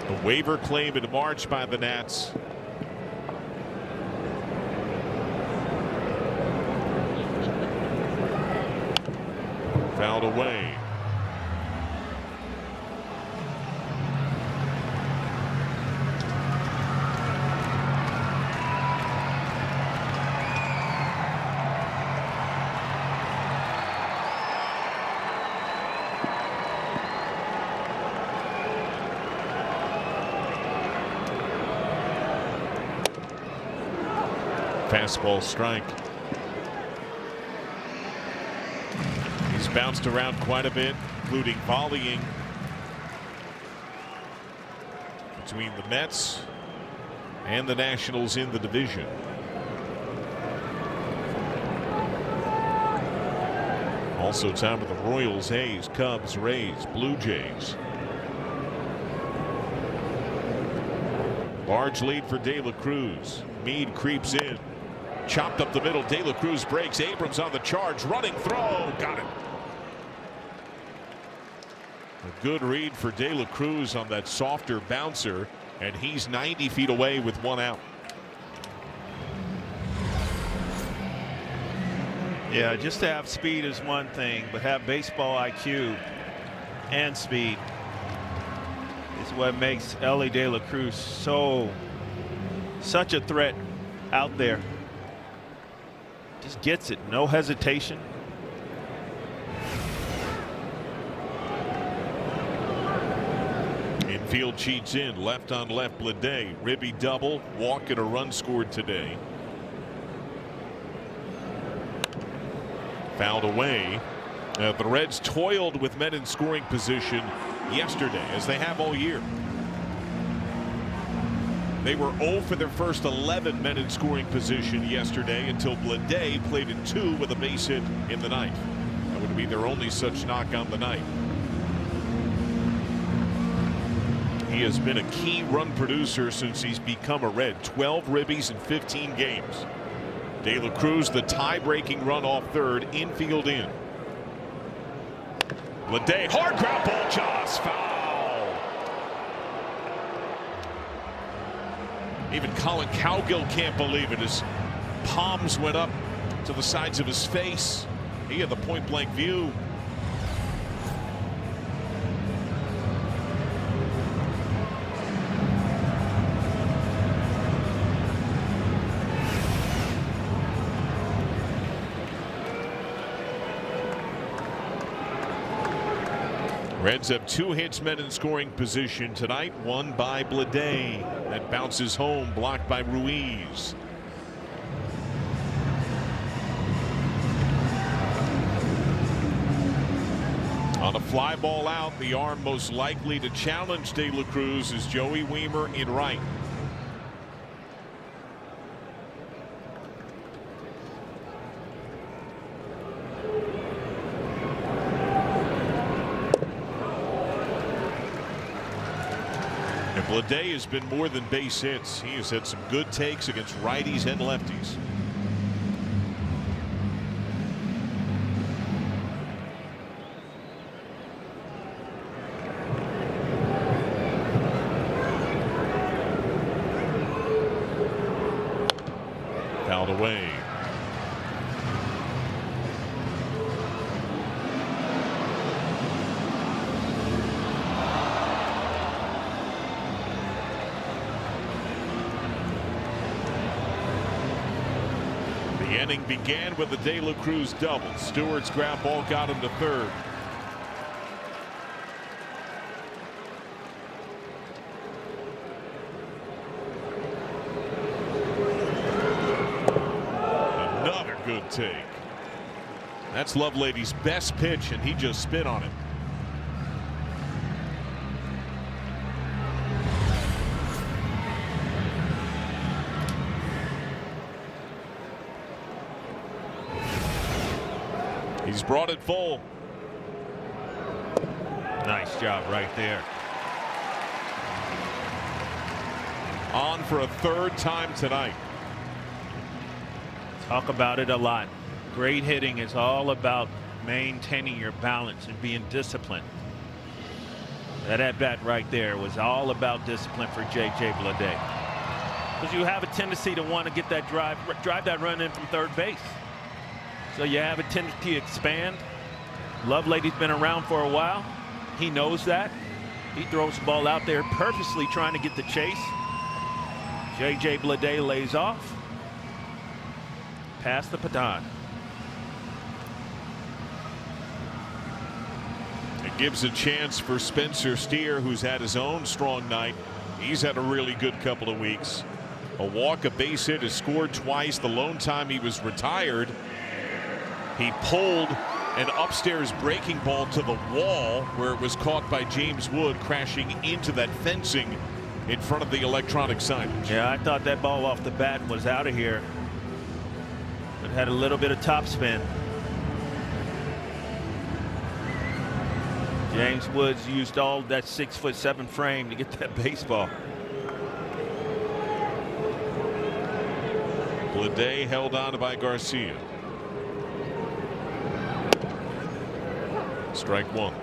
A waiver claim in March by the Nats. Fouled away. Fastball strike. He's bounced around quite a bit, including volleying between the Mets and the Nationals in the division. Also time with the Royals, A's, Cubs, Rays, Blue Jays. Large lead for De La Cruz. Meade creeps in. Chopped up the middle. De La Cruz breaks. Abrams on the charge. Running throw. Got it. A good read for De La Cruz on that softer bouncer. And he's 90 feet away with one out. Yeah, just to have speed is one thing, but have baseball IQ and speed is what makes Elly De La Cruz such a threat out there. Just gets it, no hesitation. Infield cheats in, left on left Bleday. Ribby double, walk and a run scored today. Fouled away. The Reds toiled with men in scoring position yesterday, as they have all year. They were 0 for their first 11 men in scoring position yesterday until Bleday played in 2 with a base hit in the ninth. That would be their only such knock on the night. He has been a key run producer since he's become a Red. 12 ribbies in 15 games. De La Cruz, the tie-breaking run off third, infield in. Bleday, hard ground ball, just foul. Even Colin Cowgill can't believe it. His palms went up to the sides of his face. He had the point-blank view. Reds have 2 hits men in scoring position tonight, one by Bleday. That bounces home, blocked by Ruiz. On a fly ball out, the arm most likely to challenge De La Cruz is Joey Wiemer in right. Bleday has been more than base hits. He has had some good takes against righties and lefties. Fouled away. The inning began with the De La Cruz double. Stewart's ground ball got him to third. Another good take. That's Lovelady's best pitch, and he just spit on it. He's brought it full. Nice job right there. On for a third time tonight. Talk about it a lot. Great hitting is all about maintaining your balance and being disciplined. That at bat right there was all about discipline for J.J. Bleday. Because you have a tendency to want to get that drive that run in from third base. So you have a tendency to expand. Lovelady's been around for a while. He knows that. He throws the ball out there purposely trying to get the chase. J.J. Bleday lays off. Past the baton. It gives a chance for Spencer Steer, who's had his own strong night. He's had a really good couple of weeks. A walk, a base hit, has scored twice. The lone time he was retired, he pulled an upstairs breaking ball to the wall where it was caught by James Wood, crashing into that fencing in front of the electronic signage. Yeah, I thought that ball off the bat was out of here. It had a little bit of topspin. James Woods used all that 6'7" frame to get that baseball. Bleday held on by Garcia. Strike one.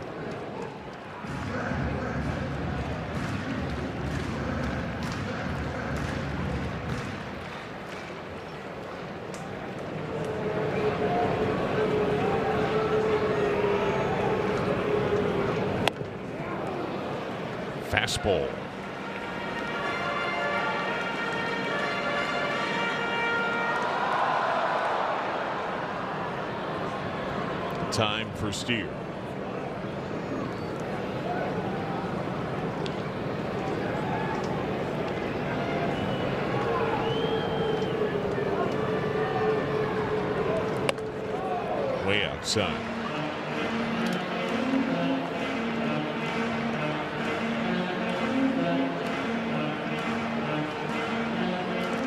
Fastball. Time for Steer. Way outside.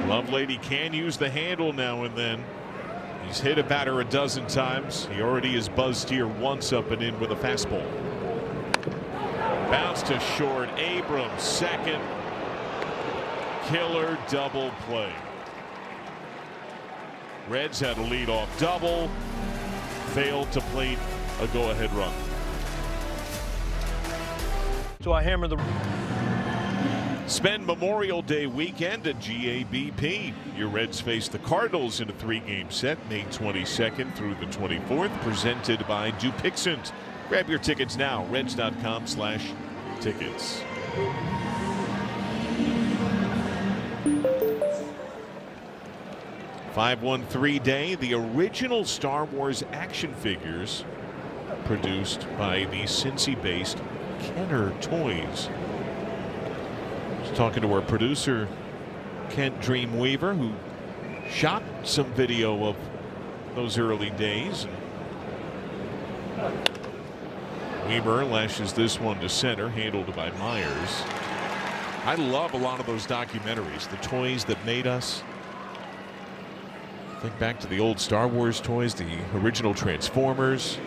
Lovelady can use the handle now and then. He's hit a batter a dozen times. He already has buzzed Steer once up and in with a fastball. Bounce to short. Abrams second. Killer double play. Reds had a leadoff double. Failed to plate a go-ahead run. So I hammer the. Spend Memorial Day weekend at GABP. Your Reds face the Cardinals in a 3-game set, May 22nd through the 24th, presented by Dupixent. Grab your tickets now, Reds.com/tickets. .513 day, the original Star Wars action figures produced by the Cincy-based Kenner Toys. Talking to our producer, Kent Dreamweaver, who shot some video of those early days. Weaver lashes this one to center, handled by Myers. I love a lot of those documentaries, the toys that made us. Think back to the old Star Wars toys, the original Transformers.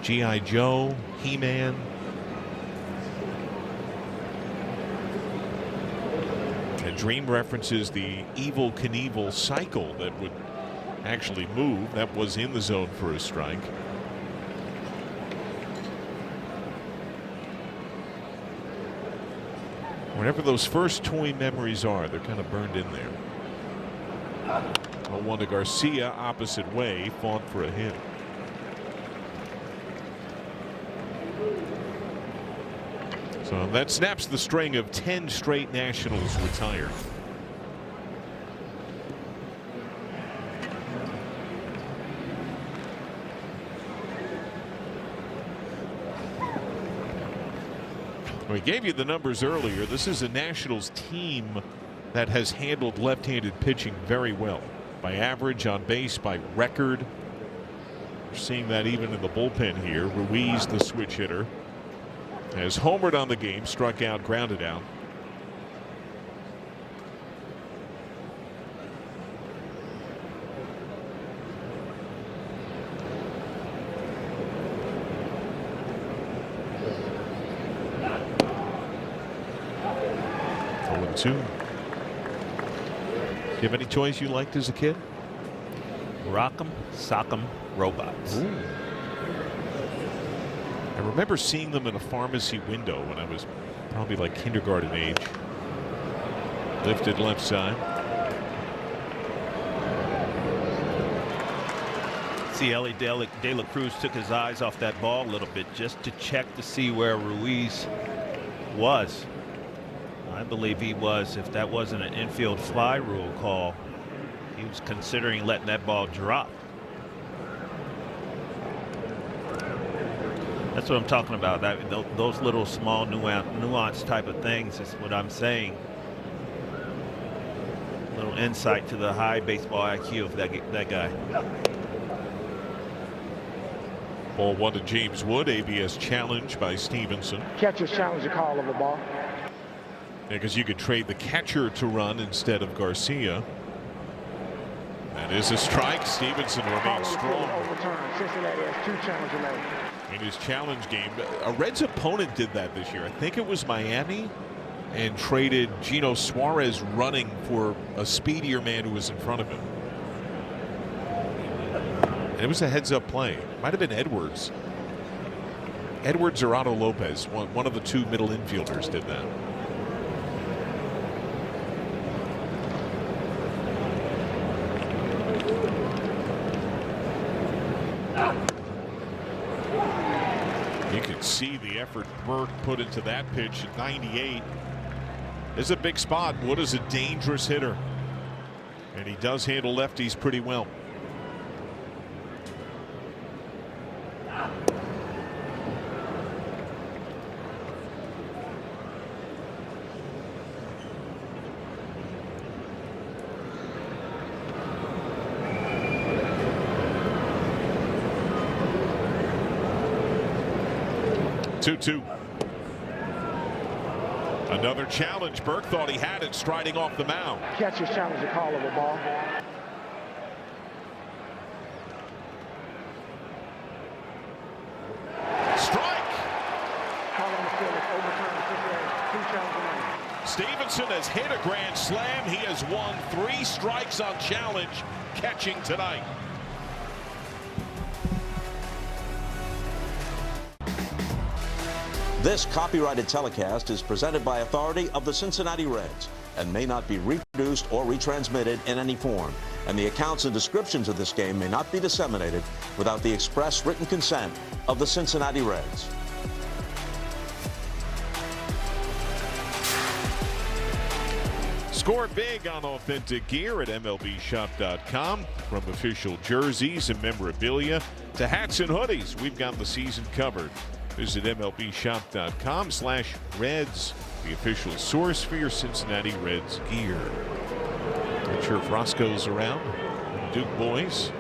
G.I. Joe, He-Man. Dream references the Evel Knievel cycle that would actually move. That was in the zone for a strike. Whenever those first toy memories are, they're kind of burned in there. 0-1 to Garcia, opposite way, fought for a hit. So that snaps the string of 10 straight Nationals retired. We gave you the numbers earlier. This is a Nationals team that has handled left-handed pitching very well. By average, on base, by record. We're seeing that even in the bullpen here. Ruiz, the switch hitter, has homered on the game, struck out, grounded out. Do you have any toys you liked as a kid? Rock'em Sock'em robots. Ooh. I remember seeing them in a pharmacy window when I was probably like kindergarten age. Lifted left side. See, Ellie De La Cruz took his eyes off that ball a little bit just to check to see where Ruiz was. I believe he was, if that wasn't an infield fly rule call, he was considering letting that ball drop. That's what I'm talking about. Those little small nuance type of things is what I'm saying. Little insight to the high baseball IQ of that guy. Ball one to James Wood. ABS challenge by Stevenson. Catcher's challenge the call of the ball. Because you could trade the catcher to run instead of Garcia. That is a strike. Stevenson remains strong. Overturned. Cincinnati has 2 challenges remaining. In his challenge game, a Reds opponent did that this year. I think it was Miami, and traded Gino Suarez running for a speedier man who was in front of him. And it was a heads-up play. Might have been Edwards. Edwards or Otto Lopez, one of the 2 middle infielders did that. You can see the effort Burke put into that pitch at 98. This is a big spot. Wood is a dangerous hitter, and he does handle lefties pretty well. Two. Another challenge. Burke thought he had it striding off the mound. Catcher's challenge, a call of a ball. Strike. Call on the field is overturned. Cincinnati 2 challenges remaining. Stevenson has hit a grand slam. He has won 3 strikes on challenge catching tonight. This copyrighted telecast is presented by authority of the Cincinnati Reds and may not be reproduced or retransmitted in any form. And the accounts and descriptions of this game may not be disseminated without the express written consent of the Cincinnati Reds. Score big on authentic gear at MLBshop.com. From official jerseys and memorabilia to hats and hoodies, we've got the season covered. Visit MLBshop.com/Reds, the official source for your Cincinnati Reds gear. Not sure if Roscoe's around. Duke boys.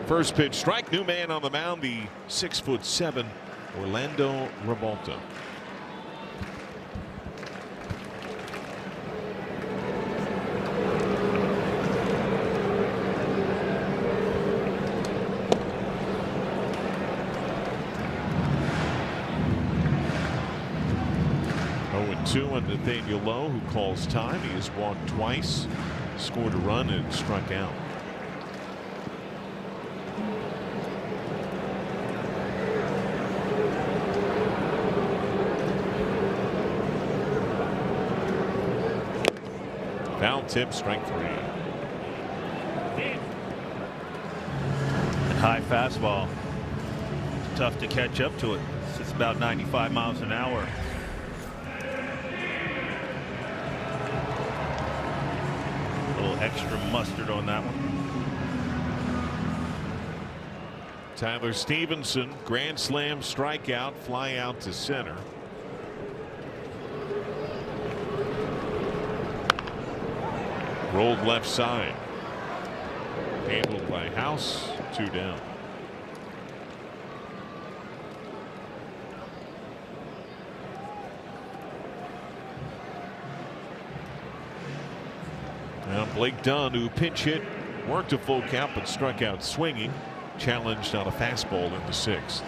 First pitch strike. New man on the mound, the 6'7" Orlando Revolta. On Nathaniel Lowe, who calls time. He has walked twice, scored a run, and struck out. Foul tip, strike 3. High fastball. It's tough to catch up to it. It's about 95 miles an hour. Extra mustard on that one. Tyler Stevenson, grand slam strikeout, fly out to center. Rolled left side. Handled by House, 2 down. Now Blake Dunn, who pinch hit, worked a full count but struck out swinging, challenged on a fastball in the 6th.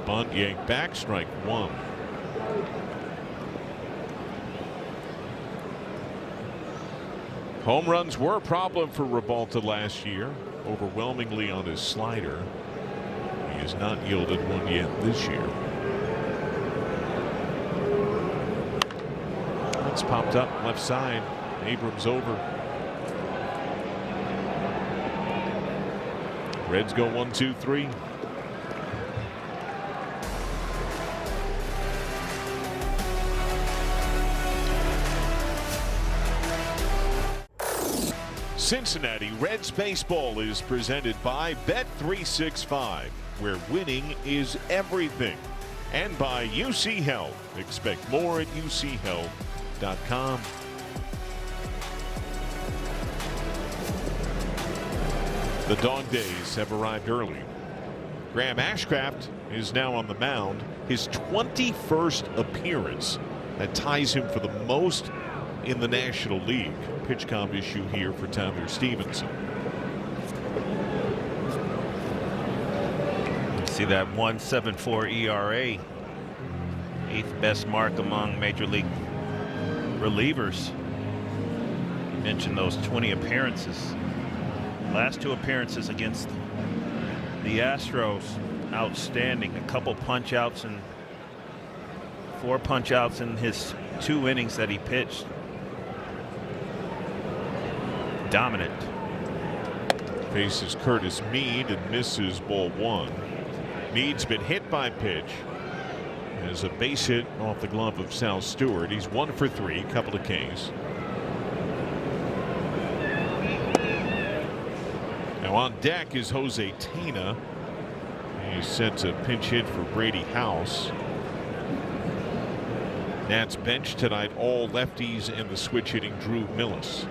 Bunt yanked back, strike 1. Home runs were a problem for Revolta last year, overwhelmingly on his slider. He has not yielded one yet this year. That's popped up left side. Abrams over. Reds go 1-2-3. Cincinnati Reds baseball is presented by Bet365, where winning is everything, and by UC Health. Expect more at UCHealth.com. The dog days have arrived early. Graham Ashcraft is now on the mound. His 21st appearance. That ties him for the most in the National League. Pitch count issue here for Tyler Stevenson. See that 1.74 ERA. 8th best mark among Major League relievers. You mentioned those 20 appearances. Last 2 appearances against the Astros, outstanding. A couple punch outs and 4 punch outs in his 2 innings that he pitched. Dominant. Faces Curtis Mead and misses ball 1. Mead's been hit by pitch. Has a base hit off the glove of Sal Stewart. He's 1 for 3, couple of Ks. Now on deck is Jose Tena. He's set to pinch hit for Brady House. Nats bench tonight, all lefties, and the switch hitting Drew Millis.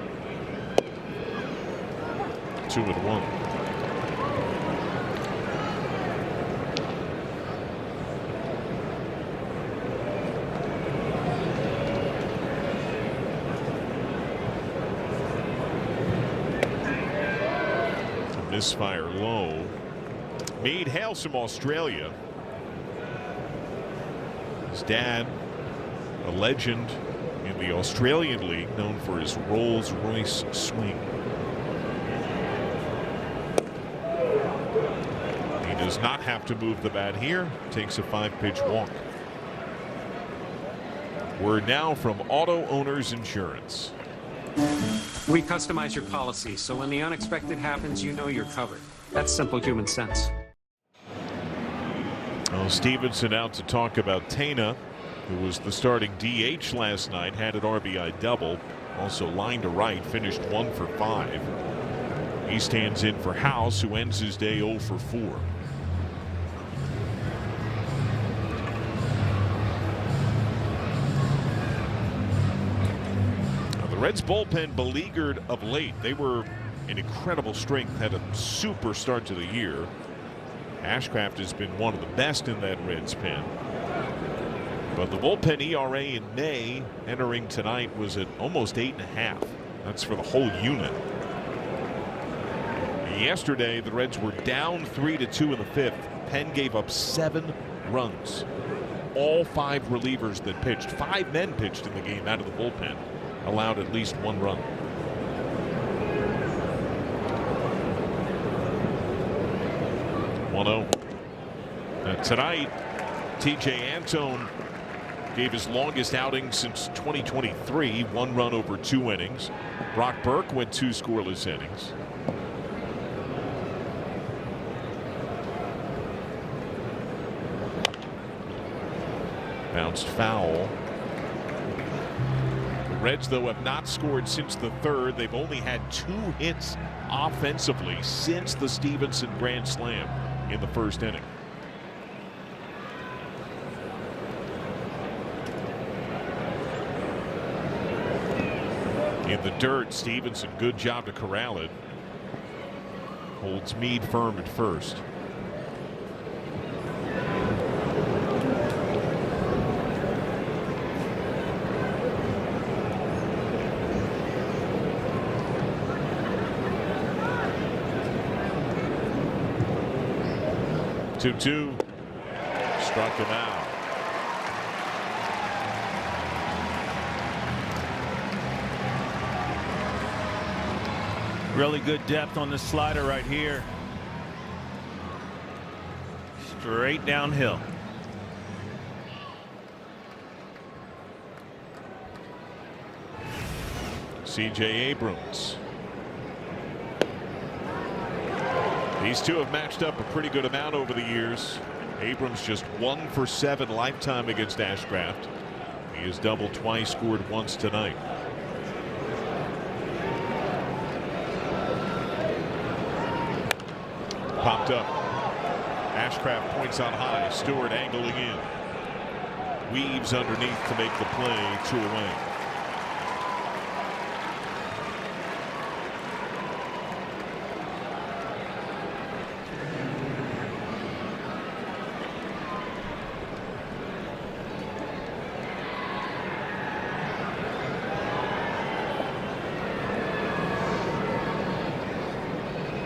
2-1. Misfire low. Mead hails from Australia. His dad, a legend in the Australian League, known for his Rolls-Royce swing. He does not have to move the bat here. Takes a 5-pitch walk. Word now from Auto Owners Insurance. We customize your policy, so when the unexpected happens, you know you're covered. That's simple human sense. Well, Stevenson out to talk about Tena, who was the starting DH last night, had an RBI double, also line to right, finished 1 for 5. He stands in for House, who ends his day 0 for 4. The Reds bullpen beleaguered of late. They were an incredible strength, had a super start to the year. Ashcraft has been one of the best in that Reds pen. But the bullpen ERA in May entering tonight was at almost 8.5. That's for the whole unit. Yesterday the Reds were down 3-2 in the 5th. Penn gave up 7 runs. All 5 relievers that pitched, 5 men pitched in the game out of the bullpen, allowed at least 1 run. Tonight, TJ Antone gave his longest outing since 2023, 1 run over 2 innings. Brock Burke went 2 scoreless innings. Bounced foul. The Reds, though, have not scored since the 3rd. They've only had 2 hits offensively since the Stevenson grand slam in the 1st inning. In the dirt, Stevenson, good job to corral it. Holds Mead firm at first. Two. Struck him out. Really good depth on the slider right here. Straight downhill. C.J. Abrams. These two have matched up a pretty good amount over the years. Abrams just 1 for 7 lifetime against Ashcraft. He has doubled twice, scored once tonight. Popped up. Ashcraft points on high. Stewart angling in. Weaves underneath to make the play. 2 away.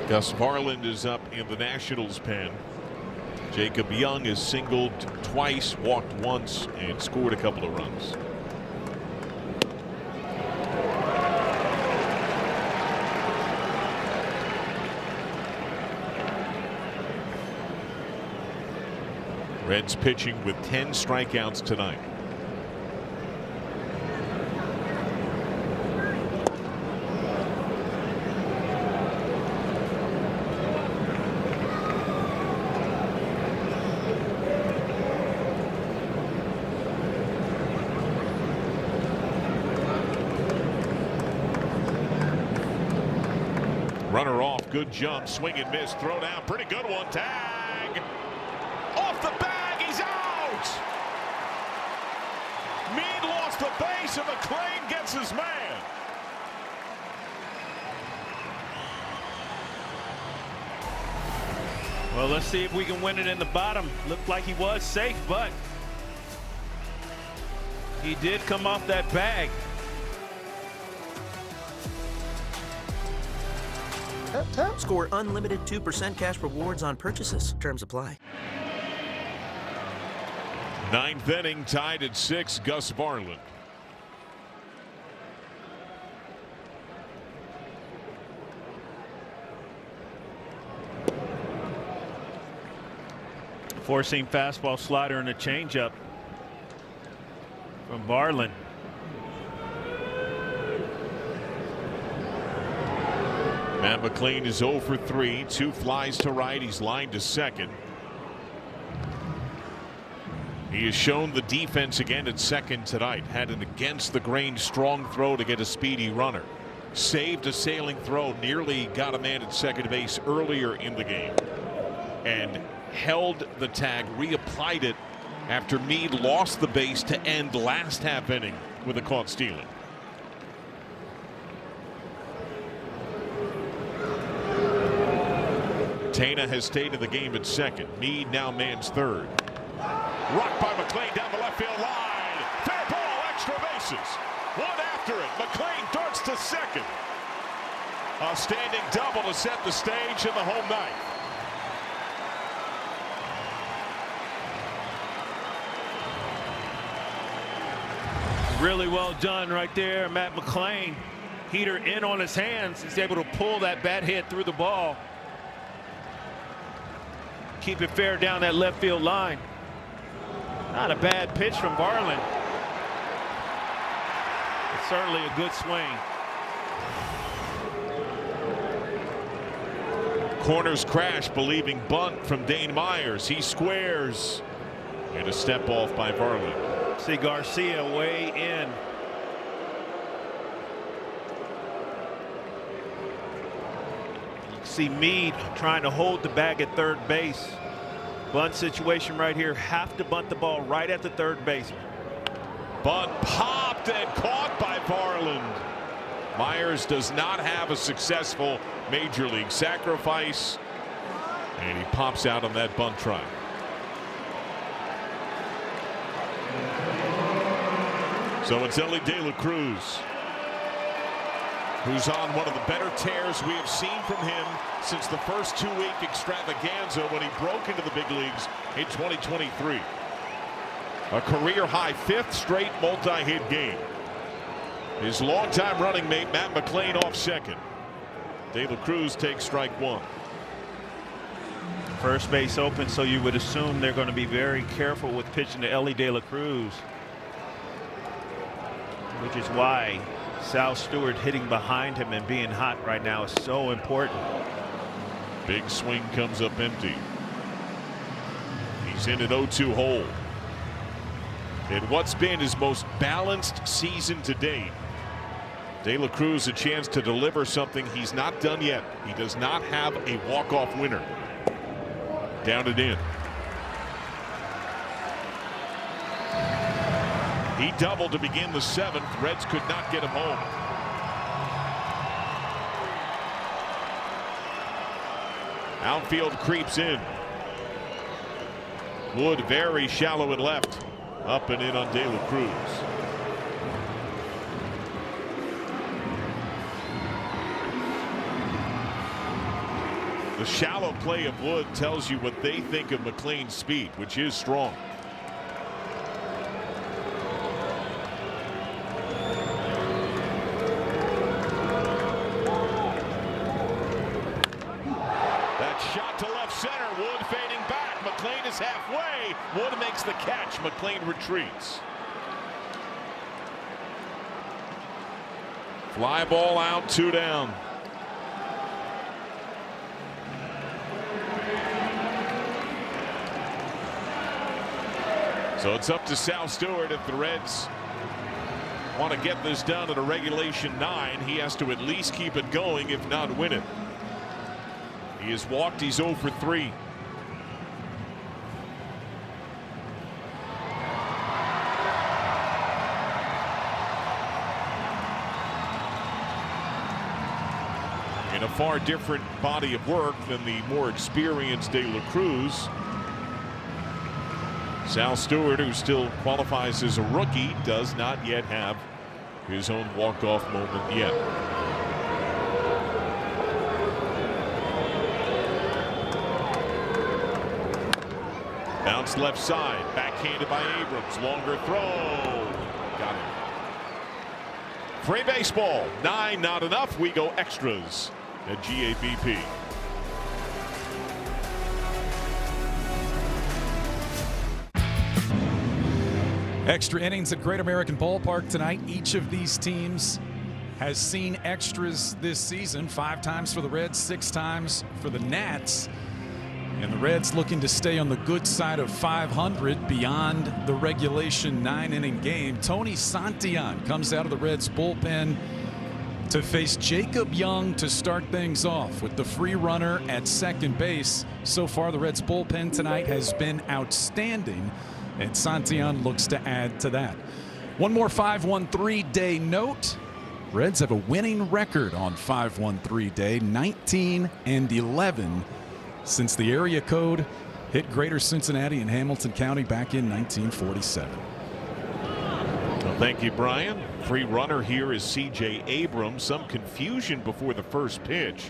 Gus Varland is up in the Nationals pen. Jacob Young has singled twice, walked once, and scored a couple of runs. Reds pitching with 10 strikeouts tonight. Runner off, good jump, swing and miss, throw down, pretty good one, tag. Off the bag, he's out. Meade lost the base and McClain gets his man. Well, let's see if we can win it in the bottom. Looked like he was safe, but he did come off that bag. Score unlimited 2% cash rewards on purchases. Terms apply. Ninth inning, tied at 6, Gus Varland. Four-seam fastball, slider, and a changeup from Varland. Matt McClain is 0 for 3, 2 flies to right. He's lined to second. He has shown the defense again at second tonight. Had an against the grain strong throw to get a speedy runner. Saved a sailing throw, nearly got a man at second base earlier in the game. And held the tag, reapplied it after Meade lost the base to end last half inning with a caught stealing. Tana has stayed in the game at second. Meade now mans third. Rocked by McClain down the left field line. Fair ball, extra bases. One after it. McClain darts to second. A standing double to set the stage in the home ninth. Really well done right there, Matt McClain. Heater in on his hands. He's able to pull that bat hit through the ball. Keep it fair down that left field line. Not a bad pitch from Varland. It's certainly a good swing. Corners crash, believing bunt from Dane Myers. He squares. And a step off by Varland. See Garcia way in. See Meade trying to hold the bag at third base. Bunt situation right here. Have to bunt the ball right at the third baseman. Bunt popped and caught by Varland. Myers does not have a successful major league sacrifice. And he pops out on that bunt try. So it's Ellie De La Cruz, who's on one of the better tears we have seen from him since the first 2-week extravaganza when he broke into the big leagues in 2023. A career high 5th straight multi-hit game. His longtime running mate Matt McClain off second. De La Cruz takes strike 1. First base open, so you would assume they're going to be very careful with pitching to Ellie De La Cruz, which is why Sal Stewart hitting behind him and being hot right now is so important. Big swing comes up empty. He's in an 0-2 hole. In what's been his most balanced season to date, De La Cruz a chance to deliver something he's not done yet. He does not have a walk-off winner. Down and in. He doubled to begin the 7th. Reds could not get him home. Outfield creeps in. Wood very shallow and left. Up and in on De La Cruz. The shallow play of Wood tells you what they think of McLean's speed, which is strong. That shot to left center. Wood fading back. McLean is halfway. Wood makes the catch. McLean retreats. Fly ball out, 2 down. So it's up to Sal Stewart. If the Reds want to get this done at a regulation 9, he has to at least keep it going, if not win it. He has walked. He's 0 for 3. In a far different body of work than the more experienced De La Cruz, Sal Stewart, who still qualifies as a rookie, does not yet have his own walk-off moment yet. Bounce left side, backhanded by Abrams. Longer throw. Got it. Free baseball. 9 not enough. We go extras at GABP. Extra innings at Great American Ballpark tonight. Each of these teams has seen extras this season. 5 times for the Reds, 6 times for the Nats. And the Reds looking to stay on the good side of 500 beyond the regulation 9-inning game. Tony Santillan comes out of the Reds bullpen to face Jacob Young to start things off with the free runner at second base. So far, the Reds bullpen tonight has been outstanding, and Santillan looks to add to that. One more 5-1-3 day note. Reds have a winning record on 5-1-3 day, 19-11 since the area code hit Greater Cincinnati and Hamilton County back in 1947. Well, thank you, Brian. Free runner here is C.J. Abrams. Some confusion before the first pitch.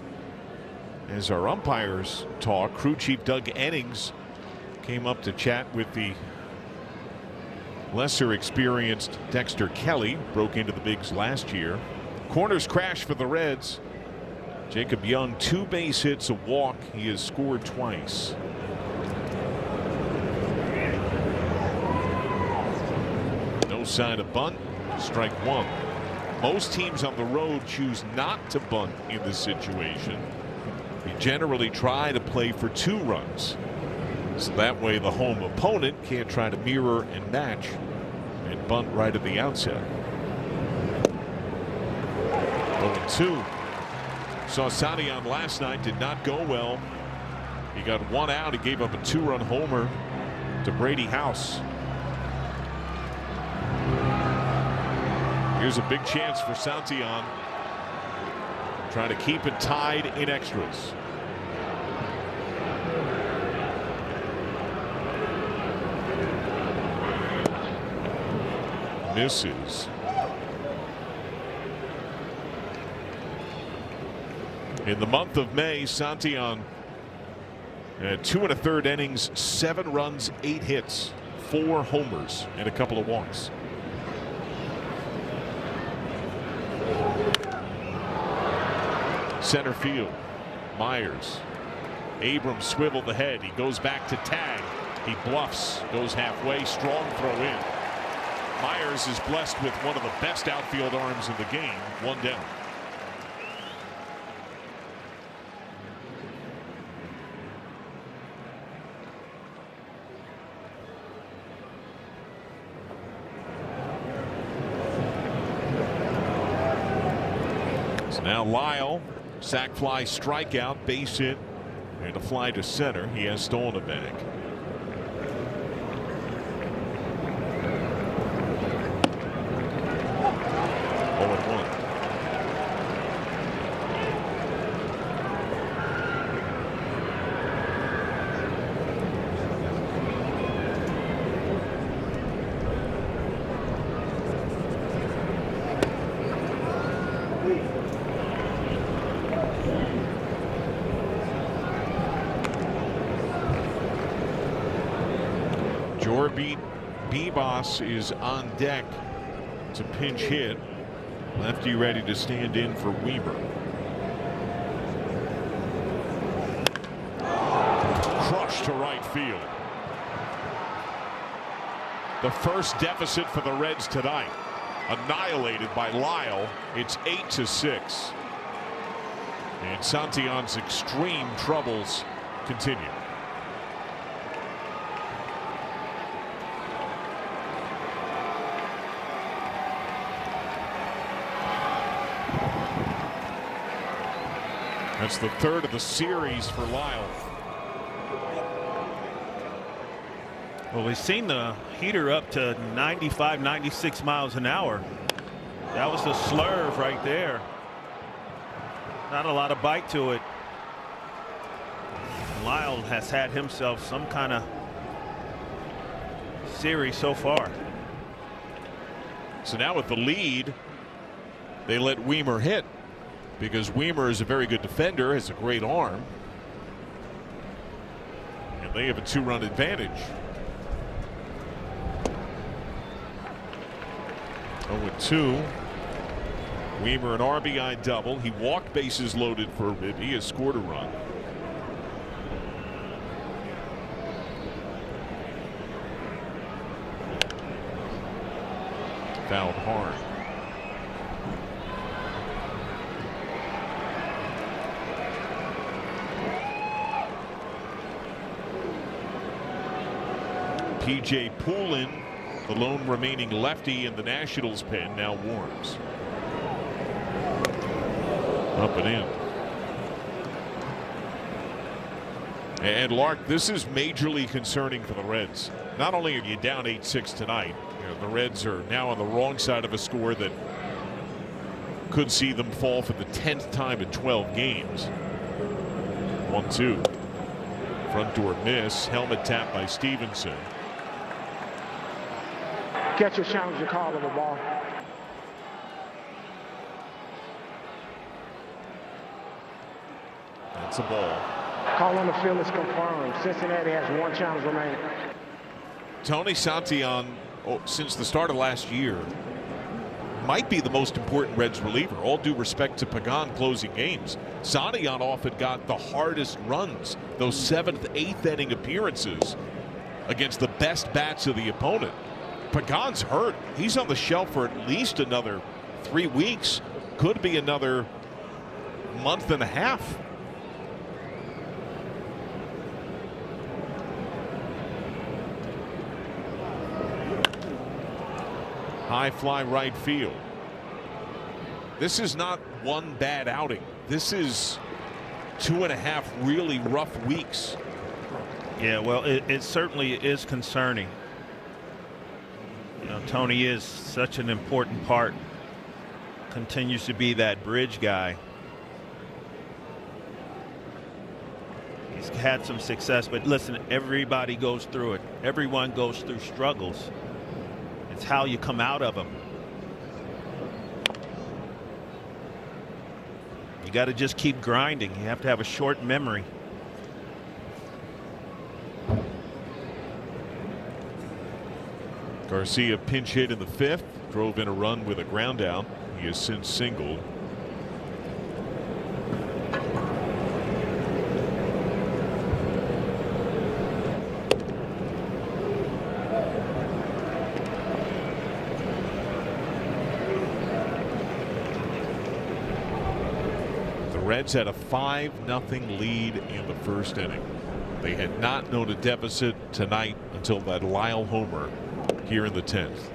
As our umpires talk, crew chief Doug Ennings came up to chat with the lesser experienced Dexter Kelly. Broke into the bigs last year. Corners crash for the Reds. Jacob Young, 2 base hits, a walk. He has scored twice. No sign of bunt. Strike 1. Most teams on the road choose not to bunt in this situation. They generally try to play for 2 runs. So that way the home opponent can't try to mirror and match and bunt right at the outset. 0-2. Saw Santillan last night, did not go well. He got 1 out. He gave up a 2-run homer to Brady House. Here's a big chance for Santillan. Trying to keep it tied in extras. Misses. In the month of May, Santillan had 2 1/3 innings, 7 runs, 8 hits, 4 homers, and a couple of walks. Center field, Myers. Abrams swiveled the head. He goes back to tag. He bluffs, goes halfway, strong throw in. Myers is blessed with one of the best outfield arms in the game. 1 down. So now Lyle, sac fly, strikeout, base hit, and a fly to center. He has stolen a bag. Jorby Bebos is on deck to pinch hit. Lefty ready to stand in for Weaver. Crushed to right field. The first deficit for the Reds tonight. Annihilated by Lyle. It's 8-6. And Santillan's extreme troubles continue. That's the third of the series for Lyle. Well, we've seen the heater up to 95, 96 miles an hour. That was the slurve right there. Not a lot of bite to it. Lyle has had himself some kind of series so far. So now with the lead, they let Weimer hit because Weimer is a very good defender, has a great arm, and they have a 2-run advantage. 0-2. Weimer an RBI double. He walked bases loaded for a bit. He has scored a run. Fouled hard. P.J. Poulin, the lone remaining lefty in the Nationals pen, now warms. Up and in. And Lark, this is majorly concerning for the Reds. Not only are you down 8-6 tonight, the Reds are now on the wrong side of a score that could see them fall for the 10th time in 12 games. 1-2. Front door miss. Helmet tap by Stevenson. Catch your challenge, your call of the ball. That's a ball. Call on the field is confirmed. Cincinnati has 1 challenge remaining. Tony Santillan, since the start of last year, might be the most important Reds reliever. All due respect to Pagan closing games. Santillan often got the hardest runs, those 7th, 8th inning appearances against the best bats of the opponent. Pagan's hurt. He's on the shelf for at least another 3 weeks. Could be another month and a half. High fly right field. This is not one bad outing. This is 2.5 really rough weeks. Yeah, well, it certainly is concerning. Tony is such an important part. Continues to be that bridge guy. He's had some success, but listen, everybody goes through it. Everyone goes through struggles. It's how you come out of them. You got to just keep grinding. You have to have a short memory. Garcia pinch hit in the 5th, drove in a run with a ground out. He has since singled. The Reds had a 5-0 lead in the first inning. They had not known a deficit tonight until that Lyle homer here in the 10th.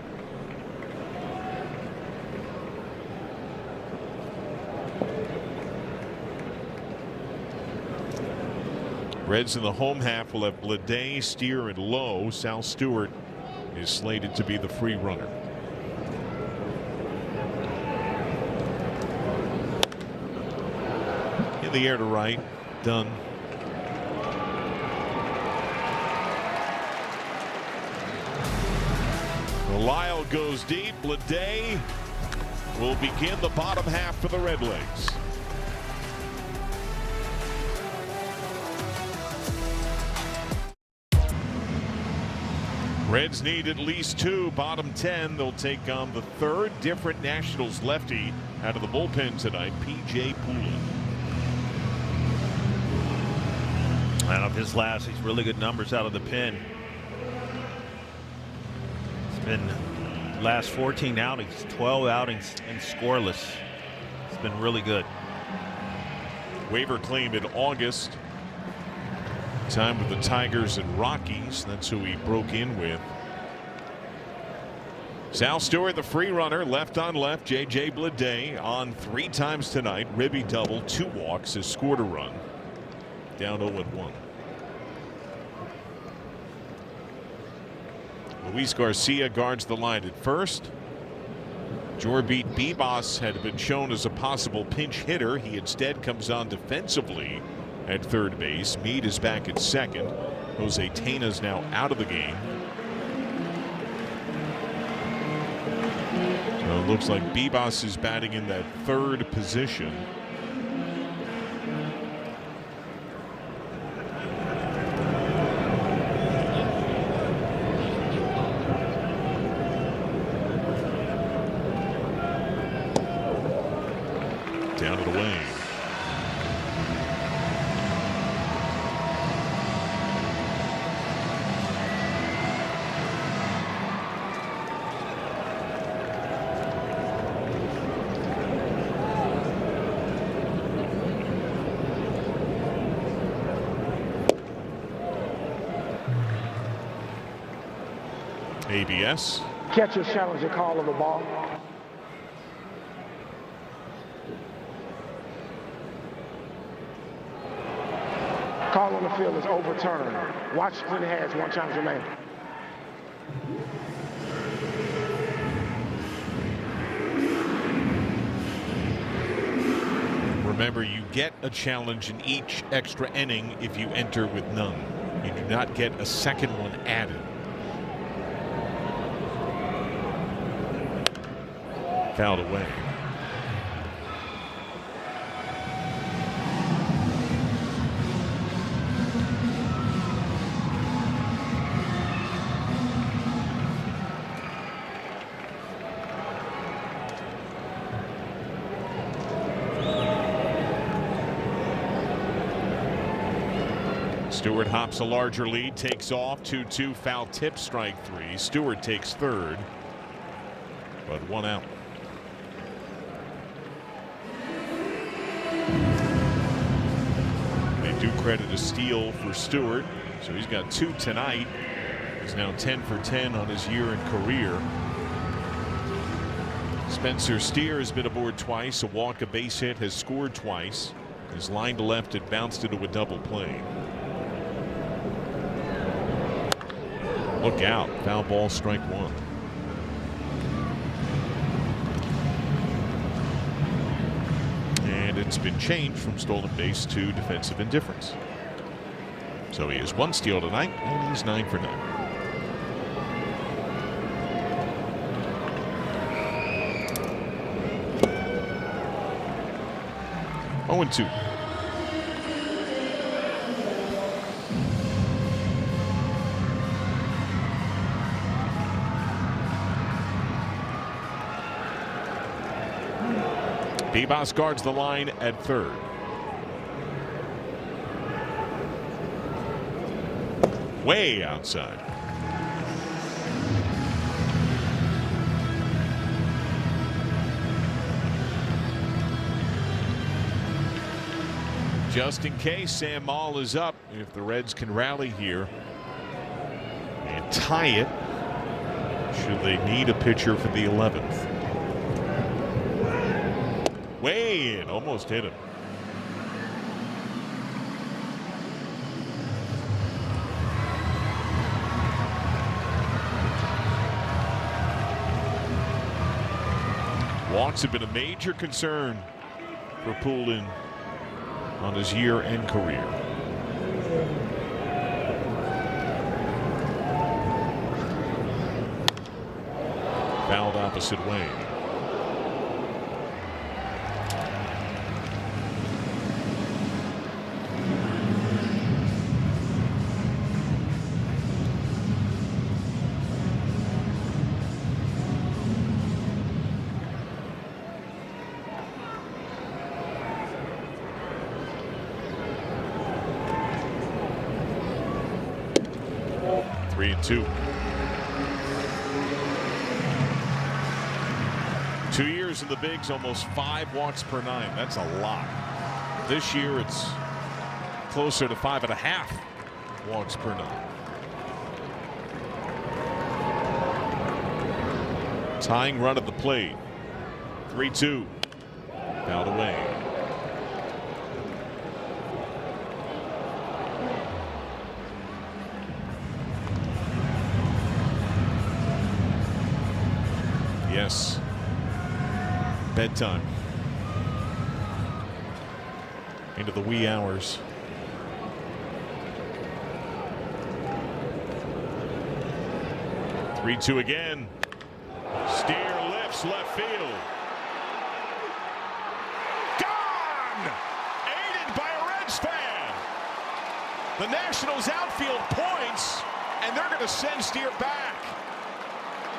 Reds in the home half will have Bleday, Steer, and Lowe. Sal Stewart is slated to be the free runner. In the air to right, done. Lyle goes deep. Bleday will begin the bottom half for the Redlegs. Reds need at least 2, bottom 10. They'll take on the third different Nationals lefty out of the bullpen tonight, P.J. Poulin. Out of his last, he's really good numbers out of the pen. It's been last 14 outings, 12 outings and scoreless. It's been really good. Waiver claim in August. Time with the Tigers and Rockies. That's who he broke in with. Sal Stewart, the free runner, left on left. J.J. Bleday on 3 times tonight. Ribby double, 2 walks, has scored a run. Down 0-1. Luis Garcia guards the line at first. Jorbit Bibas had been shown as a possible pinch hitter. He instead comes on defensively at third base. Meade is back at second. Jose Tena's now out of the game. So it looks like Bibas is batting in that third position. Down and away. ABS. Catcher's challenge a call of the ball. Call on the field is overturned. Washington has 1 challenge remaining. Remember, you get a challenge in each extra inning if you enter with none. You do not get a second one added. Fouled away. Stewart hops a larger lead, takes off 2-2, foul tip, strike 3. Stewart takes third, but 1 out. They do credit a steal for Stewart, so he's got 2 tonight. He's now 10 for 10 on his year and career. Spencer Steer has been aboard twice, a walk, a base hit, has scored twice. His line to left, it bounced into a double play. Look out, foul ball, strike 1. And it's been changed from stolen base to defensive indifference. So he has 1 steal tonight, and he's 9 for 9. Oh, and 2. Bibas guards the line at third. Way outside. Just in case, Sam Maul is up. If the Reds can rally here and tie it, should they need a pitcher for the 11th. Way in, almost hit him. Walks have been a major concern for Poulin on his year and career. Fouled opposite way. 3-2. 2 years in the bigs, almost 5 walks per 9. That's a lot. This year it's closer to 5.5 walks per 9. Tying run at the plate. 3-2. Fouled away. Yes. Bedtime. Into the wee hours. Three-two again. Steer lifts left field. Gone! Aided by a Reds fan. The Nationals outfield points, and they're going to send Steer back.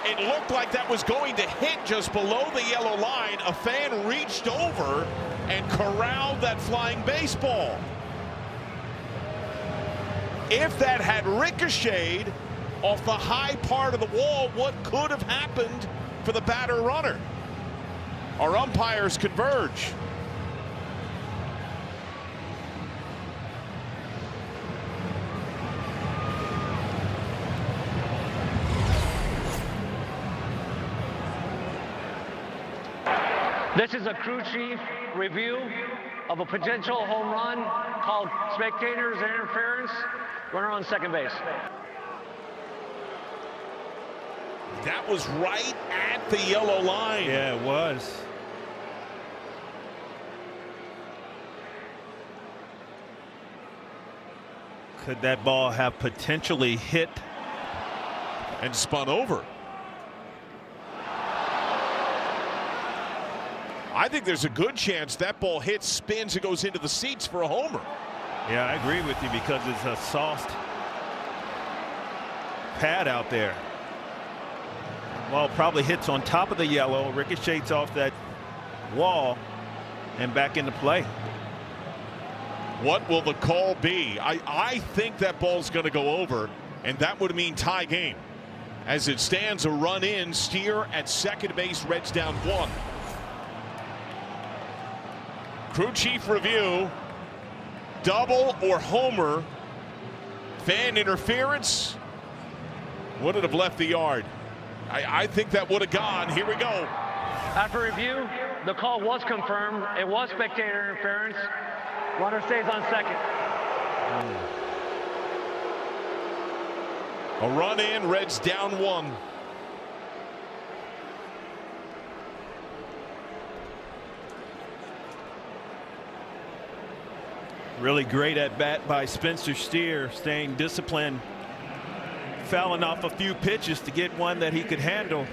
It looked like that was going to hit just below the yellow line. A fan reached over and corralled that flying baseball. If that had ricocheted off the high part of the wall, what could have happened for the batter runner? Our umpires converge. This is a crew chief review of a potential home run called spectators interference. Runner on second base. That was right at the yellow line. Yeah, it was. Could that ball have potentially hit and spun over? I think there's a good chance that ball hits, spins, and goes into the seats for a homer. Yeah, I agree with you because it's a soft pad out there. Ball probably hits on top of the yellow, ricochets off that wall, and back into play. What will the call be? I think that ball's going to go over, and that would mean tie game. As it stands, a run in, Steer at second base, Reds down 1. Crew chief review. Double or homer. Fan interference. Would it have left the yard? I think that would have gone. Here we go. After review, the call was confirmed. It was spectator interference. Runner stays on second. A run in, Reds down 1. Really great at bat by Spencer Steer, staying disciplined, fouling off a few pitches to get one that he could handle.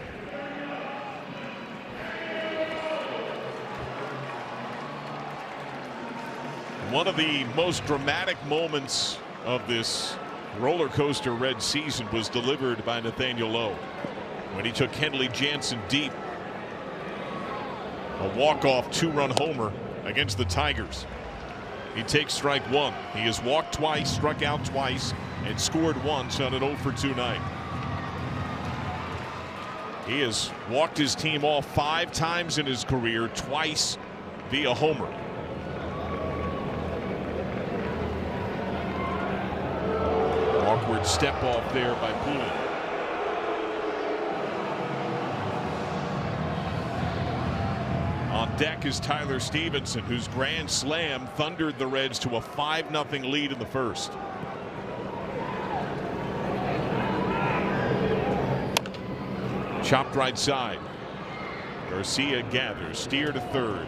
One of the most dramatic moments of this roller coaster Red season was delivered by Nathaniel Lowe when he took Kenley Jansen deep. A walk-off 2-run homer against the Tigers. He takes strike 1. He has walked twice, struck out twice, and scored once on an 0-for-2 night. He has walked his team off 5 times in his career, twice via homer. Awkward step off there by Poole. On deck is Tyler Stevenson, whose grand slam thundered the Reds to a 5-0 lead in the first. Chopped right side. Garcia gathers, Steer to third.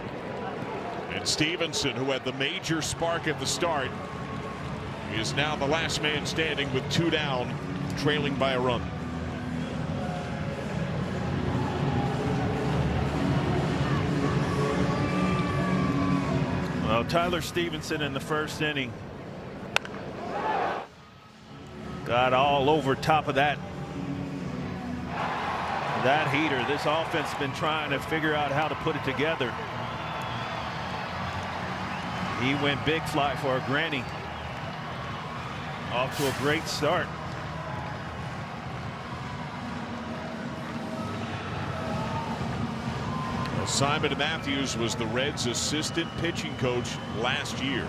And Stevenson, who had the major spark at the start, is now the last man standing with 2 down, trailing by a run. Well, Tyler Stevenson in the first inning got all over top of that heater. This offense has been trying to figure out how to put it together. He went big fly for a granny. Off to a great start. Simon Matthews was the Reds' assistant pitching coach last year.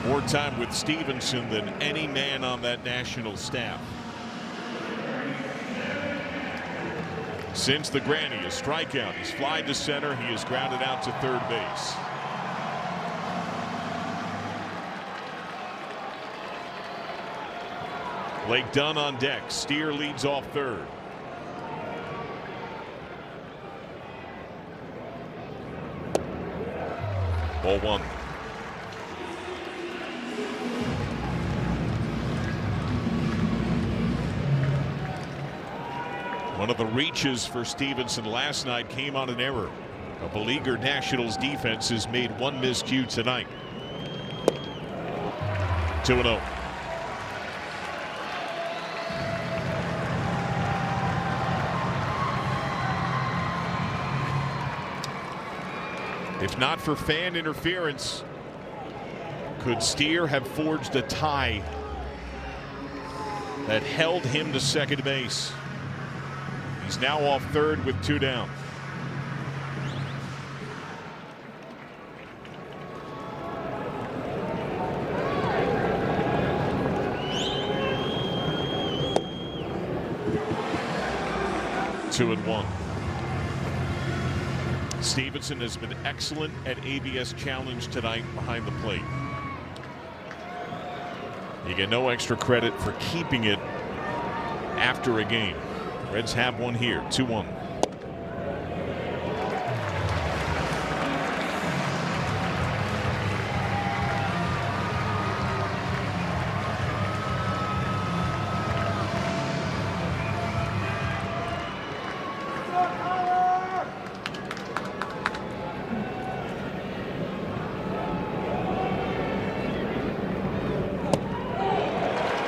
More time with Stevenson than any man on that national staff. Since the granny, a strikeout. He's flied to center. He is grounded out to third base. Blake Dunn on deck. Steer leads off third. Ball one. One of the reaches for Stevenson last night came on an error. A beleaguered Nationals defense has made one miscue tonight. 2-0. If not for fan interference, could Steer have forged a tie that held him to second base? He's now off third with two down. Two and one. Stevenson has been excellent at ABS challenge tonight behind the plate. You get no extra credit for keeping it after a game. Reds have one here, 2-1.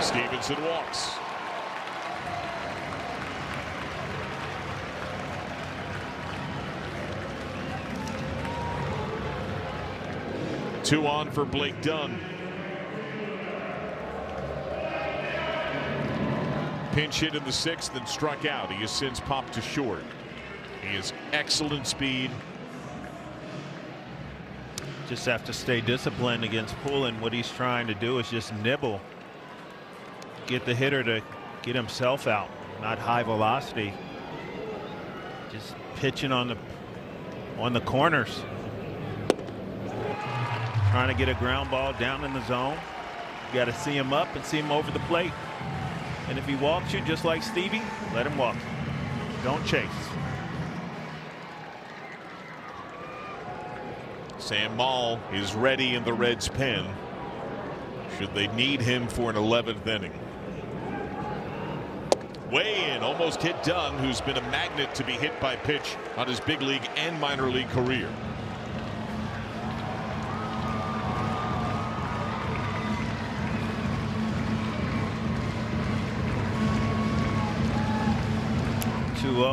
Stevenson walks. Two on for Blake Dunn. Pinch hit in the sixth and struck out. He has since popped to short. He has excellent speed. Just have to stay disciplined against Poulin. What he's trying to do is just nibble. Get the hitter to get himself out, not high velocity. Just pitching on the corners. Trying to get a ground ball down in the zone. You got to see him up and see him over the plate. And if he walks you just like Stevie, let him walk. Don't chase. Sam Maul is ready in the Reds' pen should they need him for an 11th inning. Way in, almost hit Dunn, who's been a magnet to be hit by pitch on his big league and minor league career.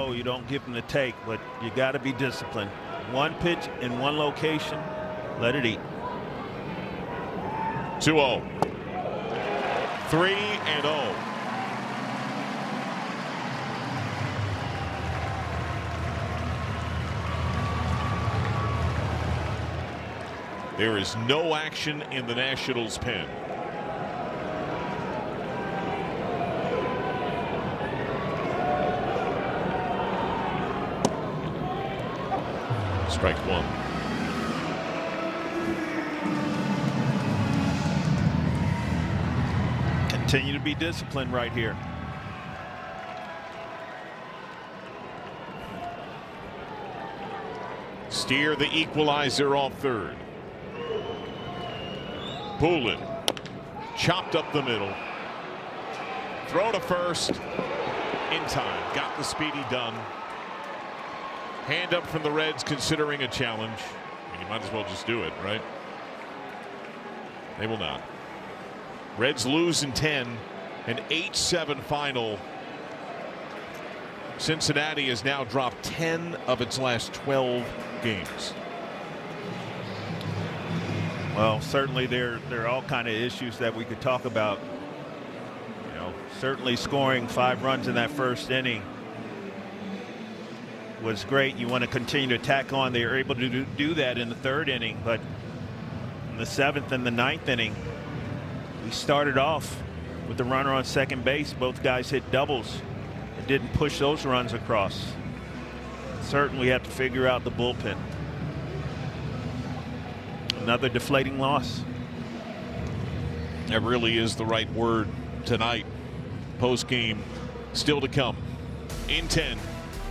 You don't give him the take, but you got to be disciplined. One pitch in one location, let it eat. 2-0. 3-0. There is no action in the Nationals' pen. Strike one. Continue to be disciplined right here. Steer the equalizer off third. Poulin chopped up the middle. Throw to first in time. Got the speedy Dunn. Hand up from the Reds considering a challenge. I mean, you might as well just do it, right? They will not. Reds lose in 10. An 8-7 final. Cincinnati has now dropped 10 of its last 12 games. Well, certainly there are all kind of issues that we could talk about. You know, certainly scoring 5 runs in that first inning was great. You want to continue to attack on. They were able to do that in the 3rd inning, but in the 7th and the 9th inning, we started off with the runner on second base. Both guys hit doubles. It didn't push those runs across. Certainly we have to figure out the bullpen. Another deflating loss. That really is the right word tonight. Post game still to come. In 10,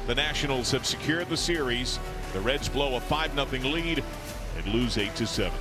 the Nationals have secured the series. The Reds blow a 5-0 lead and lose 8-7.